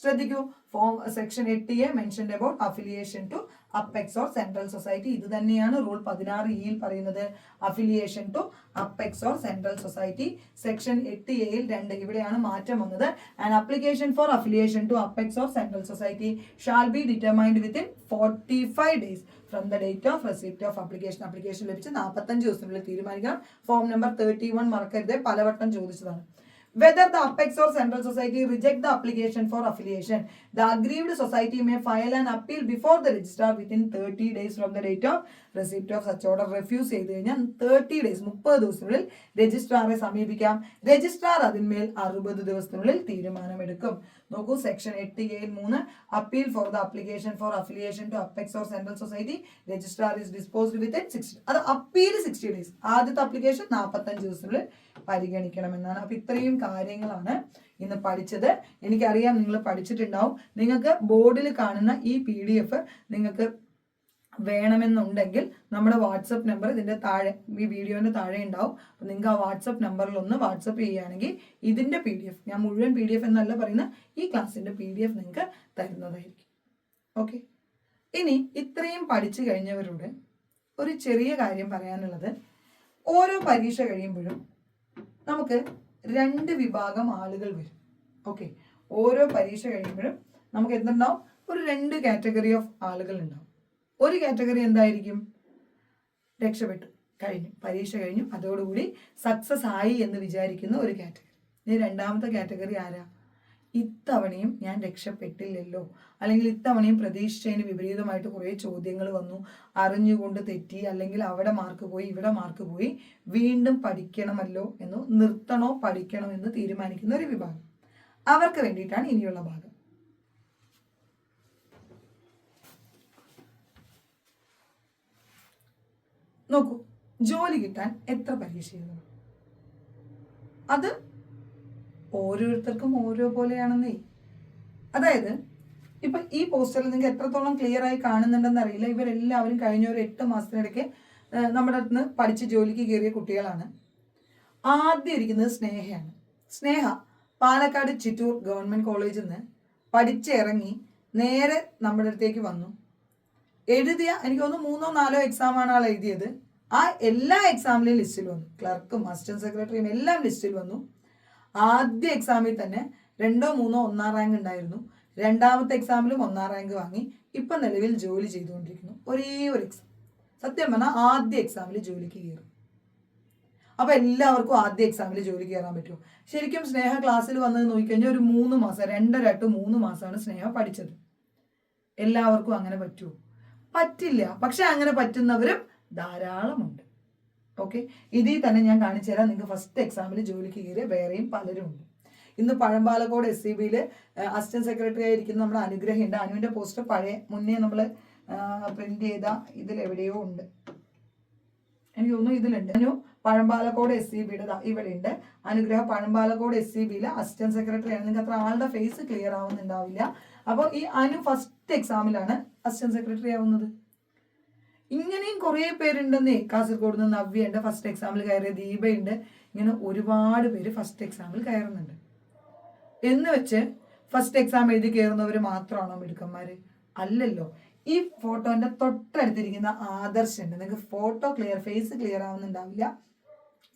ശ്രദ്ധിക്കൂ. Form section 8A mentioned about affiliation to apex or central society. ഇത് തന്നെയാണ് റൂൾ 16E പറയുന്നത്, affiliation to apex or central society. Section 8A 2 ഇവിടെയാണ് മാറ്റം വന്നത്. And application for affiliation to apex or central society shall be determined within 45 days from the date of receipt of application. Application ലഭിച്ച് 45 ദിവസത്തിനുള്ളിൽ തീരുമാനിക്കണം. Form number 31 മറക്കരുത്, പലവട്ടം ചോദിച്ചതാണ്. Whether the apex or central society reject the application for affiliation, the aggrieved society may file an appeal before the registrar within 30 days from the date of receipt of such order. Refuse ചെയ്ത് കഴിഞ്ഞാൽ 30 days 30 ദിവസത്തിനുള്ളിൽ രജിസ്ട്രാറെ സമീപിക്കാം. Registrar അതിന്മേൽ 60 ദിവസത്തിനുള്ളിൽ തീരുമാനമെടുക്കും. നോക്കൂ, section 8A 3 appeal for the application for affiliation to apex or central society registrar is disposed within 60. അത് appeal 60 days. ആദ്യത്തെ അപ്ലിക്കേഷൻ 45 ദിവസത്തിനുള്ളിൽ പരിഗണിക്കണമെന്നാണ്. അപ്പൊ ഇത്രയും കാര്യങ്ങളാണ് ഇന്ന് പഠിച്ചത്. എനിക്കറിയാം നിങ്ങൾ പഠിച്ചിട്ടുണ്ടാവും. നിങ്ങൾക്ക് ബോർഡിൽ കാണുന്ന ഈ PDF നിങ്ങൾക്ക് വേണമെന്നുണ്ടെങ്കിൽ നമ്മുടെ വാട്സപ്പ് നമ്പർ ഇതിന്റെ താഴെ, ഈ വീഡിയോന്റെ താഴെ ഉണ്ടാവും. അപ്പം നിങ്ങൾക്ക് ആ വാട്സപ്പ് നമ്പറിൽ ഒന്ന് വാട്സപ്പ് ചെയ്യുകയാണെങ്കിൽ ഇതിന്റെ PDF, ഞാൻ മുഴുവൻ PDF എന്നല്ല പറയുന്ന, ഈ ക്ലാസ്സിന്റെ PDF നിങ്ങൾക്ക് തരുന്നതായിരിക്കും. ഓക്കെ, ഇനി ഇത്രയും പഠിച്ചു കഴിഞ്ഞവരോട് ഒരു ചെറിയ കാര്യം പറയാനുള്ളത്, ഓരോ പരീക്ഷ കഴിയുമ്പോഴും നമുക്ക് 2 വിഭാഗം ആളുകൾ വരും. ഓക്കെ, ഓരോ പരീക്ഷ കഴിയുമ്പോഴും നമുക്ക് എന്തുണ്ടാവും? ഒരു 2 കാറ്റഗറി ഓഫ് ആളുകൾ ഉണ്ടാവും. ഒരു കാറ്റഗറി എന്തായിരിക്കും? രക്ഷപ്പെട്ടു, കഴിഞ്ഞു, പരീക്ഷ കഴിഞ്ഞു, അതോടുകൂടി സക്സസ് ആയി എന്ന് വിചാരിക്കുന്ന ഒരു കാറ്റഗറി. ഇനി രണ്ടാമത്തെ കാറ്റഗറി ആരാ? ഇത്തവണയും ഞാൻ രക്ഷപ്പെട്ടില്ലല്ലോ, അല്ലെങ്കിൽ ഇത്തവണയും പ്രതീക്ഷിച്ചതിന് വിപരീതമായിട്ട് കുറേ ചോദ്യങ്ങൾ വന്നു, അറിഞ്ഞുകൊണ്ട് തെറ്റി, അല്ലെങ്കിൽ അവിടെ മാർക്ക് പോയി, ഇവിടെ മാർക്ക് പോയി, വീണ്ടും പഠിക്കണമല്ലോ എന്ന്, നിർത്തണോ പഠിക്കണോ എന്ന് തീരുമാനിക്കുന്ന ഒരു വിഭാഗം. അവർക്ക് വേണ്ടിയിട്ടാണ് ഇനിയുള്ള ഭാഗം. നോക്കൂ, ജോലി കിട്ടാൻ എത്ര പരീക്ഷ എഴുതണം? അത് ഓരോരുത്തർക്കും ഓരോ പോലെയാണെന്നേ. അതായത് ഇപ്പൊ ഈ പോസ്റ്ററിൽ നിങ്ങൾക്ക് എത്രത്തോളം ക്ലിയർ ആയി കാണുന്നുണ്ടെന്ന് അറിയില്ല. ഇവരെല്ലാവരും കഴിഞ്ഞ ഒരു 8 മാസത്തിനിടയ്ക്ക് നമ്മുടെ അടുത്ത് നിന്ന് പഠിച്ച് ജോലിക്ക് കയറിയ കുട്ടികളാണ്. ആദ്യം ഇരിക്കുന്നത് സ്നേഹയാണ്. സ്നേഹ പാലക്കാട് ചിറ്റൂർ ഗവൺമെന്റ് കോളേജിൽ നിന്ന് പഠിച്ചിറങ്ങി നേരെ നമ്മുടെ അടുത്തേക്ക് വന്നു. എഴുതിയ, എനിക്ക് തോന്നുന്നു 3ഓ 4ഓ എക്സാമാണ് ആൾ എഴുതിയത്. ആ എല്ലാ എക്സാമിലെയും ലിസ്റ്റിൽ വന്നു. ക്ലർക്കും അസിസ്റ്റന്റ് സെക്രട്ടറിയും എല്ലാം ലിസ്റ്റിൽ വന്നു. ആദ്യ എക്സാമിൽ തന്നെ 2ഓ 3ഓ 1ാം റാങ്ക് ഉണ്ടായിരുന്നു. രണ്ടാമത്തെ എക്സാമിലും 1ാം റാങ്ക് വാങ്ങി. ഇപ്പം നിലവിൽ ജോലി ചെയ്തുകൊണ്ടിരിക്കുന്നു. ഒരേ ഒരു എക്സാം. സത്യം പറഞ്ഞാൽ ആദ്യ എക്സാമിൽ ജോലിക്ക് കയറും. അപ്പൊ എല്ലാവർക്കും ആദ്യ എക്സാമിൽ ജോലിക്ക് കയറാൻ പറ്റുമോ? ശരിക്കും സ്നേഹ ക്ലാസ്സിൽ വന്നത് നോക്കിക്കഴിഞ്ഞാൽ ഒരു 3 മാസം, 2.5 to 3 മാസമാണ് സ്നേഹ പഠിച്ചത്. എല്ലാവർക്കും അങ്ങനെ പറ്റുമോ? പറ്റില്ല. പക്ഷെ അങ്ങനെ പറ്റുന്നവരും ധാരാളമുണ്ട്. ഓക്കെ, ഇതിൽ തന്നെ ഞാൻ കാണിച്ചു തരാം. നിങ്ങൾക്ക് ഫസ്റ്റ് എക്സാമിൽ ജോലിക്ക് കയറിയ വേറെയും പലരും ഉണ്ട്. ഇന്ന് പഴമ്പാലക്കോട് SCBയിൽ അസിസ്റ്റന്റ് സെക്രട്ടറി ആയിരിക്കുന്ന നമ്മുടെ അനുഗ്രഹമുണ്ട്. അനുവിന്റെ പോസ്റ്റർ പഴയ മുന്നേ നമ്മൾ പ്രിന്റ് ചെയ്ത ഇതിലെവിടെയോ ഉണ്ട്, എനിക്ക് തോന്നുന്നു ഇതിലുണ്ട്. അനു പഴമ്പാലക്കോട് SCBയുടെ ഇവിടെ ഉണ്ട്. അനുഗ്രഹ പഴമ്പാലക്കോട് SCBയിലെ അസിസ്റ്റന്റ് സെക്രട്ടറി ആണ്. നിങ്ങൾക്ക് അത്ര ആളുടെ ഫേസ് ക്ലിയർ ആവുന്നുണ്ടാവില്ല. അപ്പോൾ ഈ അനു ഫസ്റ്റ് എക്സാമിലാണ് അസിസ്റ്റന്റ് സെക്രട്ടറി ആവുന്നത്. ഇങ്ങനെയും കുറേ പേരുണ്ടെന്നേ. കാസർഗോഡ് നിന്ന് നവ്യുണ്ട്, ഫസ്റ്റ് എക്സാമിൽ കയറിയ ദീപയുണ്ട്. ഇങ്ങനെ ഒരുപാട് പേര് ഫസ്റ്റ് എക്സാമിൽ കയറുന്നുണ്ട്. എന്ന് വെച്ച് ഫസ്റ്റ് എക്സാം എഴുതി കയറുന്നവർ മാത്രമാണോ മിടുക്കന്മാര്? അല്ലല്ലോ. ഈ ഫോട്ടോന്റെ തൊട്ടടുത്തിരിക്കുന്ന ആദർശ് ഉണ്ട്. നിങ്ങൾക്ക് ഫോട്ടോ ക്ലിയർ, ഫേസ് ക്ലിയർ ആവുന്നുണ്ടാവില്ല.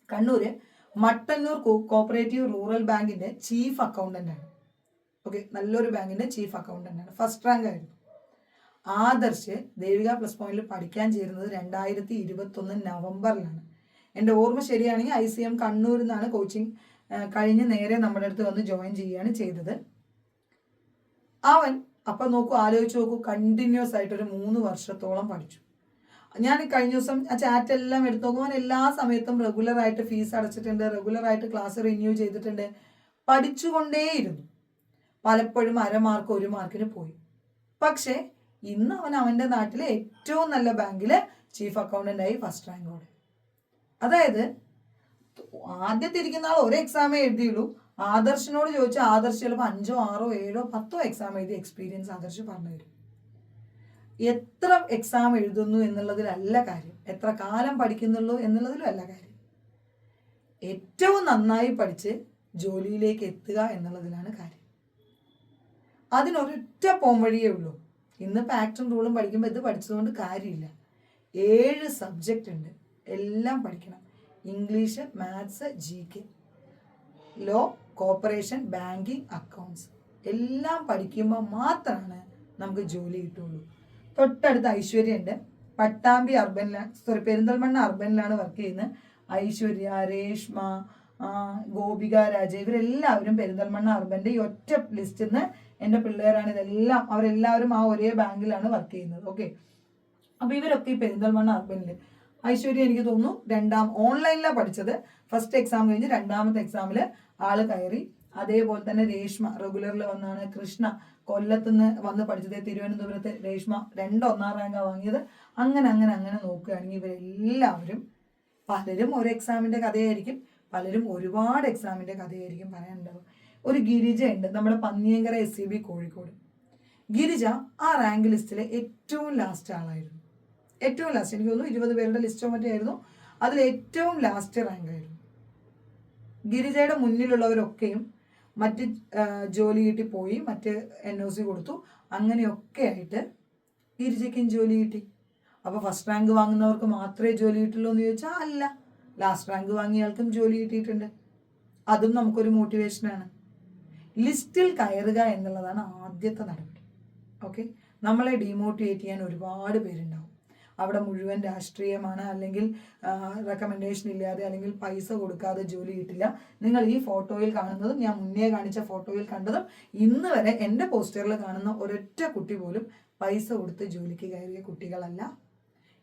കണ്ണൂര് മട്ടന്നൂർ കോപ്പറേറ്റീവ് റൂറൽ ബാങ്കിന്റെ ചീഫ് അക്കൗണ്ടന്റ് ആണ്. ഓക്കെ, നല്ലൊരു ബാങ്കിന്റെ ചീഫ് അക്കൗണ്ടന്റ് ആണ്. ഫസ്റ്റ് റാങ്ക് ആയിരുന്നു. ആദർശ് ദേവിക പ്ലസ് പോയിന്റിൽ പഠിക്കാൻ ചേരുന്നത് 2021 നവംബറിലാണ്. എൻ്റെ ഓർമ്മ ശരിയാണെങ്കിൽ ICM കണ്ണൂരിൽ നിന്നാണ് കോച്ചിങ് കഴിഞ്ഞ് നേരെ നമ്മുടെ അടുത്ത് വന്ന് ജോയിൻ ചെയ്യുകയാണ് ചെയ്തത്. അവൻ അപ്പം നോക്കൂ, ആലോചിച്ച് നോക്കൂ, കണ്ടിന്യൂസ് ആയിട്ടൊരു 3 വർഷത്തോളം പഠിച്ചു. ഞാൻ കഴിഞ്ഞ ദിവസം ആ ചാറ്റ് എല്ലാം എടുത്തു നോക്കുമ്പോൾ എല്ലാ സമയത്തും റെഗുലറായിട്ട് ഫീസ് അടച്ചിട്ടുണ്ട്, റെഗുലറായിട്ട് ക്ലാസ് റിന്യൂ ചെയ്തിട്ടുണ്ട്, പഠിച്ചുകൊണ്ടേയിരുന്നു. പലപ്പോഴും 1/2 മാർക്ക് 1 മാർക്കിന് പോയി. പക്ഷേ ഇന്ന് അവൻ അവൻ്റെ നാട്ടിലെ ഏറ്റവും നല്ല ബാങ്കിൽ ചീഫ് അക്കൗണ്ടൻ്റായി ഫസ്റ്റ് റാങ്കോടെ. അതായത് ആദ്യത്തെ ഇരിക്കുന്ന ആൾ ഒരു എക്സാമേ എഴുതിയുള്ളൂ. ആദർശിനോട് ചോദിച്ചാൽ ആദർശ് ചിലപ്പോൾ 5, 6, 7, 10 എക്സാം എഴുതി എക്സ്പീരിയൻസ് ആദർശ് പറഞ്ഞു തരും. എത്ര എക്സാം എഴുതുന്നു എന്നുള്ളതിലല്ല കാര്യം, എത്ര കാലം പഠിക്കുന്നുള്ളൂ എന്നുള്ളതിലും അല്ല കാര്യം. ഏറ്റവും നന്നായി പഠിച്ച് ജോലിയിലേക്ക് എത്തുക എന്നുള്ളതിലാണ് കാര്യം. അതിനൊരൊറ്റ പോംവഴിയേ ഉള്ളൂ. ഇന്നിപ്പോൾ ആക്ടും റൂളും പഠിക്കുമ്പോൾ ഇത് പഠിച്ചതുകൊണ്ട് കാര്യമില്ല. 7 സബ്ജക്റ്റ് ഉണ്ട്, എല്ലാം പഠിക്കണം. English, maths, GK, law, corporation, banking, accounts എല്ലാം പഠിക്കുമ്പോൾ മാത്രമാണ് നമുക്ക് ജോലി കിട്ടുള്ളൂ. തൊട്ടടുത്ത് ഐശ്വര്യ ഉണ്ട്, പട്ടാമ്പി അർബനിലാണ്, പെരിന്തൽമണ്ണ അർബനിലാണ് വർക്ക് ചെയ്യുന്നത്. ഐശ്വര്യ, രേഷ്മ, ഗോപിക, രാജ ഇവരെല്ലാവരും പെരിന്തൽമണ്ണ അർബൻ്റെ ഈ ഒറ്റ ലിസ്റ്റിൽ നിന്ന് എൻ്റെ പിള്ളേരാണ്. ഇതെല്ലാം അവരെല്ലാവരും ആ ഒരേ ബാങ്കിലാണ് വർക്ക് ചെയ്യുന്നത്. ഓക്കെ, അപ്പോൾ ഇവരൊക്കെ ഈ പെരിന്തൽമണ്ണ അർബനിൽ. ഐശ്വര്യ എനിക്ക് തോന്നുന്നു ഓൺലൈനിലാണ് പഠിച്ചത്. ഫസ്റ്റ് എക്സാം കഴിഞ്ഞ് 2ാമത്തെ എക്സാമിൽ ആള് കയറി. അതേപോലെ തന്നെ രേഷ്മ റെഗുലറിൽ വന്നാണ്. കൃഷ്ണ കൊല്ലത്തുനിന്ന് വന്ന് പഠിച്ചത്. തിരുവനന്തപുരത്ത് രേഷ്മ 2 ഒന്നാം റാങ്കാണ് വാങ്ങിയത്. അങ്ങനെ അങ്ങനെ അങ്ങനെ നോക്കുകയാണെങ്കിൽ ഇവരെല്ലാവരും പലരും ഒരു എക്സാമിൻ്റെ കഥയായിരിക്കും, പലരും ഒരുപാട് എക്സാമിൻ്റെ കഥയായിരിക്കും പറയാനുണ്ടാവും. ഒരു ഗിരിജ ഉണ്ട്, നമ്മുടെ പന്നിയങ്കര SCB കോഴിക്കോട്. ഗിരിജ ആ റാങ്ക് ലിസ്റ്റിലെ ഏറ്റവും ലാസ്റ്റ് ആളായിരുന്നു. ഏറ്റവും ലാസ്റ്റ്, എനിക്ക് തോന്നുന്നു 20 പേരുടെ ലിസ്റ്റോ മറ്റേ ആയിരുന്നു. അതിൽ ഏറ്റവും ലാസ്റ്റ് റാങ്ക് ആയിരുന്നു. ഗിരിജയുടെ മുന്നിലുള്ളവരൊക്കെയും മറ്റ് ജോലി കിട്ടി പോയി, മറ്റ് NOC കൊടുത്തു, അങ്ങനെയൊക്കെ ആയിട്ട് ഗിരിജയ്ക്കും ജോലി കിട്ടി. അപ്പോൾ ഫസ്റ്റ് റാങ്ക് വാങ്ങുന്നവർക്ക് മാത്രമേ ജോലി കിട്ടുള്ളൂ എന്ന് ചോദിച്ചാൽ അല്ല, ലാസ്റ്റ് റാങ്ക് വാങ്ങിയയാൾക്കും ജോലി കിട്ടിയിട്ടുണ്ട്. അതും നമുക്കൊരു മോട്ടിവേഷനാണ്. ലിസ്റ്റിൽ കയറുക എന്നുള്ളതാണ് ആദ്യത്തെ നടപടി. ഓക്കെ, നമ്മളെ ഡീമോട്ടിവേറ്റ് ചെയ്യാൻ ഒരുപാട് പേരുണ്ടാവും. അവിടെ മുഴുവൻ രാഷ്ട്രീയമാണ്, അല്ലെങ്കിൽ റെക്കമെൻഡേഷൻ ഇല്ലാതെ, അല്ലെങ്കിൽ പൈസ കൊടുക്കാതെ ജോലി കിട്ടില്ല. നിങ്ങൾ ഈ ഫോട്ടോയിൽ കാണുന്നതും ഞാൻ മുന്നേ കാണിച്ച ഫോട്ടോയിൽ കണ്ടതും ഇന്ന് വരെ എൻ്റെ പോസ്റ്ററിൽ കാണുന്ന ഒരൊറ്റ കുട്ടി പോലും പൈസ കൊടുത്ത് ജോലിക്ക് കയറിയ കുട്ടികളല്ല.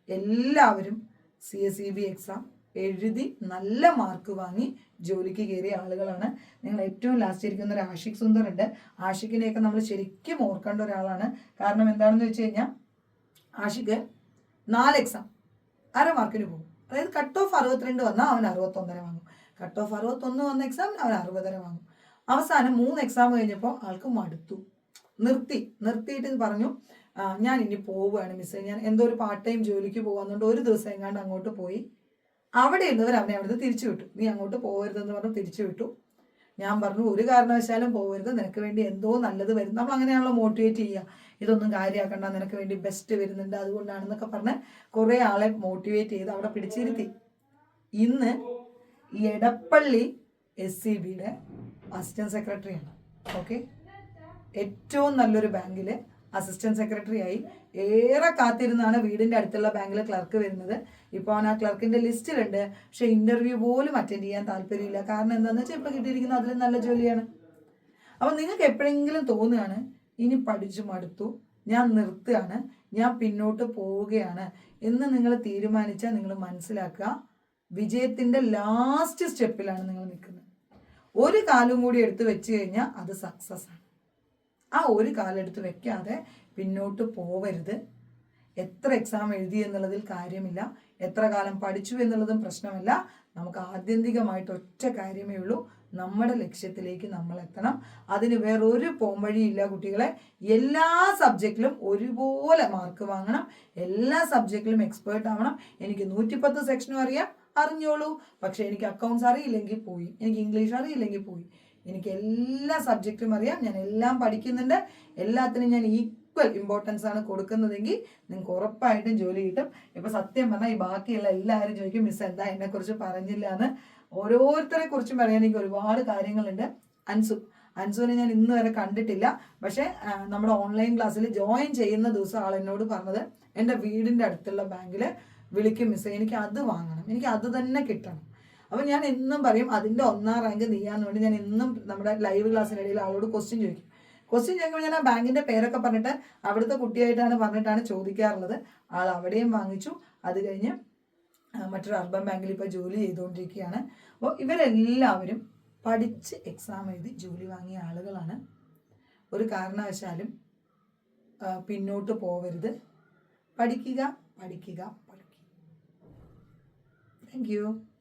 എല്ലാവരും CSEB എക്സാം എഴുതി നല്ല മാർക്ക് വാങ്ങി ജോലിക്ക് കയറിയ ആളുകളാണ്. നിങ്ങൾ ഏറ്റവും ലാസ്റ്റ് ഇരിക്കുന്ന ഒരു ആഷിഖ് സുന്ദർ ഉണ്ട്. ആഷിഖിനെയൊക്കെ നമ്മൾ ശരിക്കും ഓർക്കേണ്ട ഒരാളാണ്. കാരണം എന്താണെന്ന് വെച്ച് കഴിഞ്ഞാൽ ആഷിഖ് 4 എക്സാം അര മാർക്കിന് പോകും. അതായത് കട്ട് ഓഫ് 62 വന്നാൽ അവൻ 61 വാങ്ങും. കട്ട് ഓഫ് 61 വന്ന എക്സാം അവൻ 60 വാങ്ങും. അവസാനം 3 എക്സാം കഴിഞ്ഞപ്പോൾ ആൾക്ക് മടുത്തു, നിർത്തിയിട്ട് പറഞ്ഞു, ഞാൻ ഇനി പോവുകയാണ് മിസ്സേ, ഞാൻ എന്തോ ഒരു പാർട്ട് ടൈം ജോലിക്ക് പോകാന്നുകൊണ്ട് ഒരു ദിവസം എങ്ങാണ്ട് അങ്ങോട്ട് പോയി. അവിടെ ഉള്ളവർ അവനെ അവിടുന്ന് തിരിച്ചു വിട്ടു. നീ അങ്ങോട്ട് പോകരുതെന്ന് പറഞ്ഞ് തിരിച്ചു വിട്ടു. ഞാൻ പറഞ്ഞു ഒരു കാരണവശാലും പോകരുത്, നിനക്ക് വേണ്ടി എന്തോ നല്ലത് വരും. നമ്മൾ അങ്ങനെയാണല്ലോ മോട്ടിവേറ്റ് ചെയ്യുക, ഇതൊന്നും കാര്യമാക്കണ്ട, നിനക്ക് വേണ്ടി ബെസ്റ്റ് വരുന്നുണ്ട്, അതുകൊണ്ടാണെന്നൊക്കെ പറഞ്ഞ് കുറേ ആളെ മോട്ടിവേറ്റ് ചെയ്ത് അവിടെ പിടിച്ചിരുത്തി. ഇന്ന് എടപ്പള്ളി SCBയുടെ അസിസ്റ്റന്റ് സെക്രട്ടറിയാണ്. ഓക്കെ, ഏറ്റവും നല്ലൊരു ബാങ്കിൽ അസിസ്റ്റന്റ് സെക്രട്ടറി ആയി. ഏറെ കാത്തിരുന്നാണ് വീടിൻ്റെ അടുത്തുള്ള ബാങ്കിൽ ക്ലർക്ക് വരുന്നത്. ഇപ്പോൾ അവൻ ആ ക്ലർക്കിൻ്റെ ലിസ്റ്റിലുണ്ട്, പക്ഷേ ഇൻ്റർവ്യൂ പോലും അറ്റൻഡ് ചെയ്യാൻ താല്പര്യമില്ല. കാരണം എന്താണെന്ന് വെച്ചാൽ ഇപ്പോൾ കിട്ടിയിരിക്കുന്നത് അതിലും നല്ല ജോലിയാണ്. അപ്പം നിങ്ങൾക്ക് എപ്പോഴെങ്കിലും തോന്നുകയാണ് ഇനി പഠിച്ചു മടുത്തു, ഞാൻ നിർത്തുകയാണ്, ഞാൻ പിന്നോട്ട് പോവുകയാണ് എന്ന് നിങ്ങൾ തീരുമാനിച്ചാൽ നിങ്ങൾ മനസ്സിലാക്കുക, വിജയത്തിൻ്റെ ലാസ്റ്റ് സ്റ്റെപ്പിലാണ് നിങ്ങൾ നിൽക്കുന്നത്. ഒരു കാലും കൂടി എടുത്ത് വെച്ച് കഴിഞ്ഞാൽ അത് സക്സസ് ആണ്. ആ ഒരു കാലെടുത്ത് വെക്കാതെ പിന്നോട്ട് പോവരുത്. എത്ര എക്സാം എഴുതി എന്നുള്ളതിൽ കാര്യമില്ല, എത്ര കാലം പഠിച്ചു എന്നുള്ളതും പ്രശ്നമല്ല. നമുക്ക് ആത്യന്തികമായിട്ട് ഒറ്റ കാര്യമേ ഉള്ളൂ, നമ്മുടെ ലക്ഷ്യത്തിലേക്ക് നമ്മൾ എത്തണം. അതിന് വേറൊരു പോംവഴിയില്ല കുട്ടികളെ. എല്ലാ സബ്ജക്റ്റിലും ഒരുപോലെ മാർക്ക് വാങ്ങണം, എല്ലാ സബ്ജക്റ്റിലും എക്സ്പേർട്ട് ആവണം. എനിക്ക് 110 സെക്ഷനും അറിഞ്ഞോളൂ, പക്ഷെ എനിക്ക് അക്കൗണ്ട്സ് അറിയില്ലെങ്കിൽ പോയി, എനിക്ക് ഇംഗ്ലീഷ് അറിയില്ലെങ്കിൽ പോയി. എനിക്ക് എല്ലാ സബ്ജക്റ്റും അറിയാം, ഞാൻ എല്ലാം പഠിക്കുന്നുണ്ട്, എല്ലാത്തിനും ഞാൻ ഈക്വൽ ഇമ്പോർട്ടൻസ് ആണ് കൊടുക്കുന്നതെങ്കിൽ നിങ്ങൾക്ക് ഉറപ്പായിട്ടും ജോലി കിട്ടും. ഇപ്പം സത്യം പറഞ്ഞാൽ ഈ ബാക്കിയുള്ള എല്ലാവരും ചോദിക്കും മിസ് എന്താ എന്നെക്കുറിച്ച് പറഞ്ഞില്ല എന്ന്. ഓരോരുത്തരെ കുറിച്ചും പറയാൻ എനിക്ക് ഒരുപാട് കാര്യങ്ങളുണ്ട്. അൻസുവിനെ ഞാൻ ഇന്ന് വരെ കണ്ടിട്ടില്ല, പക്ഷേ നമ്മുടെ ഓൺലൈൻ ക്ലാസ്സിൽ ജോയിൻ ചെയ്യുന്ന ദിവസം ആൾ എന്നോട് പറഞ്ഞത് എൻ്റെ വീടിൻ്റെ അടുത്തുള്ള ബാങ്കിൽ വിളിക്കും മിസ്സേ, എനിക്ക് അത് വാങ്ങണം, എനിക്ക് അത് തന്നെ കിട്ടണം. അപ്പം ഞാൻ എന്നും പറയും അതിൻ്റെ 1ാം റാങ്ക് നീയാന്ന് വേണ്ടി ഞാൻ എന്നും നമ്മുടെ ലൈവ് ക്ലാസ്സിനിടയിൽ ആളോട് ക്വസ്റ്റ്യൻ ചോദിക്കുമ്പോൾ ഞാൻ ആ ബാങ്കിൻ്റെ പേരൊക്കെ പറഞ്ഞിട്ട് അവിടുത്തെ പറഞ്ഞിട്ടാണ് ചോദിക്കാറുള്ളത്. ആൾ അവിടെയും വാങ്ങിച്ചു. അത് കഴിഞ്ഞ് മറ്റൊരു അർബൻ ബാങ്കിൽ ഇപ്പോൾ ജോലി ചെയ്തുകൊണ്ടിരിക്കുകയാണ്. അപ്പോൾ ഇവരെല്ലാവരും പഠിച്ച് എക്സാം എഴുതി ജോലി വാങ്ങിയ ആളുകളാണ്. ഒരു കാരണവശാലും പിന്നോട്ട് പോവരുത്. പഠിക്കുക. Thank you.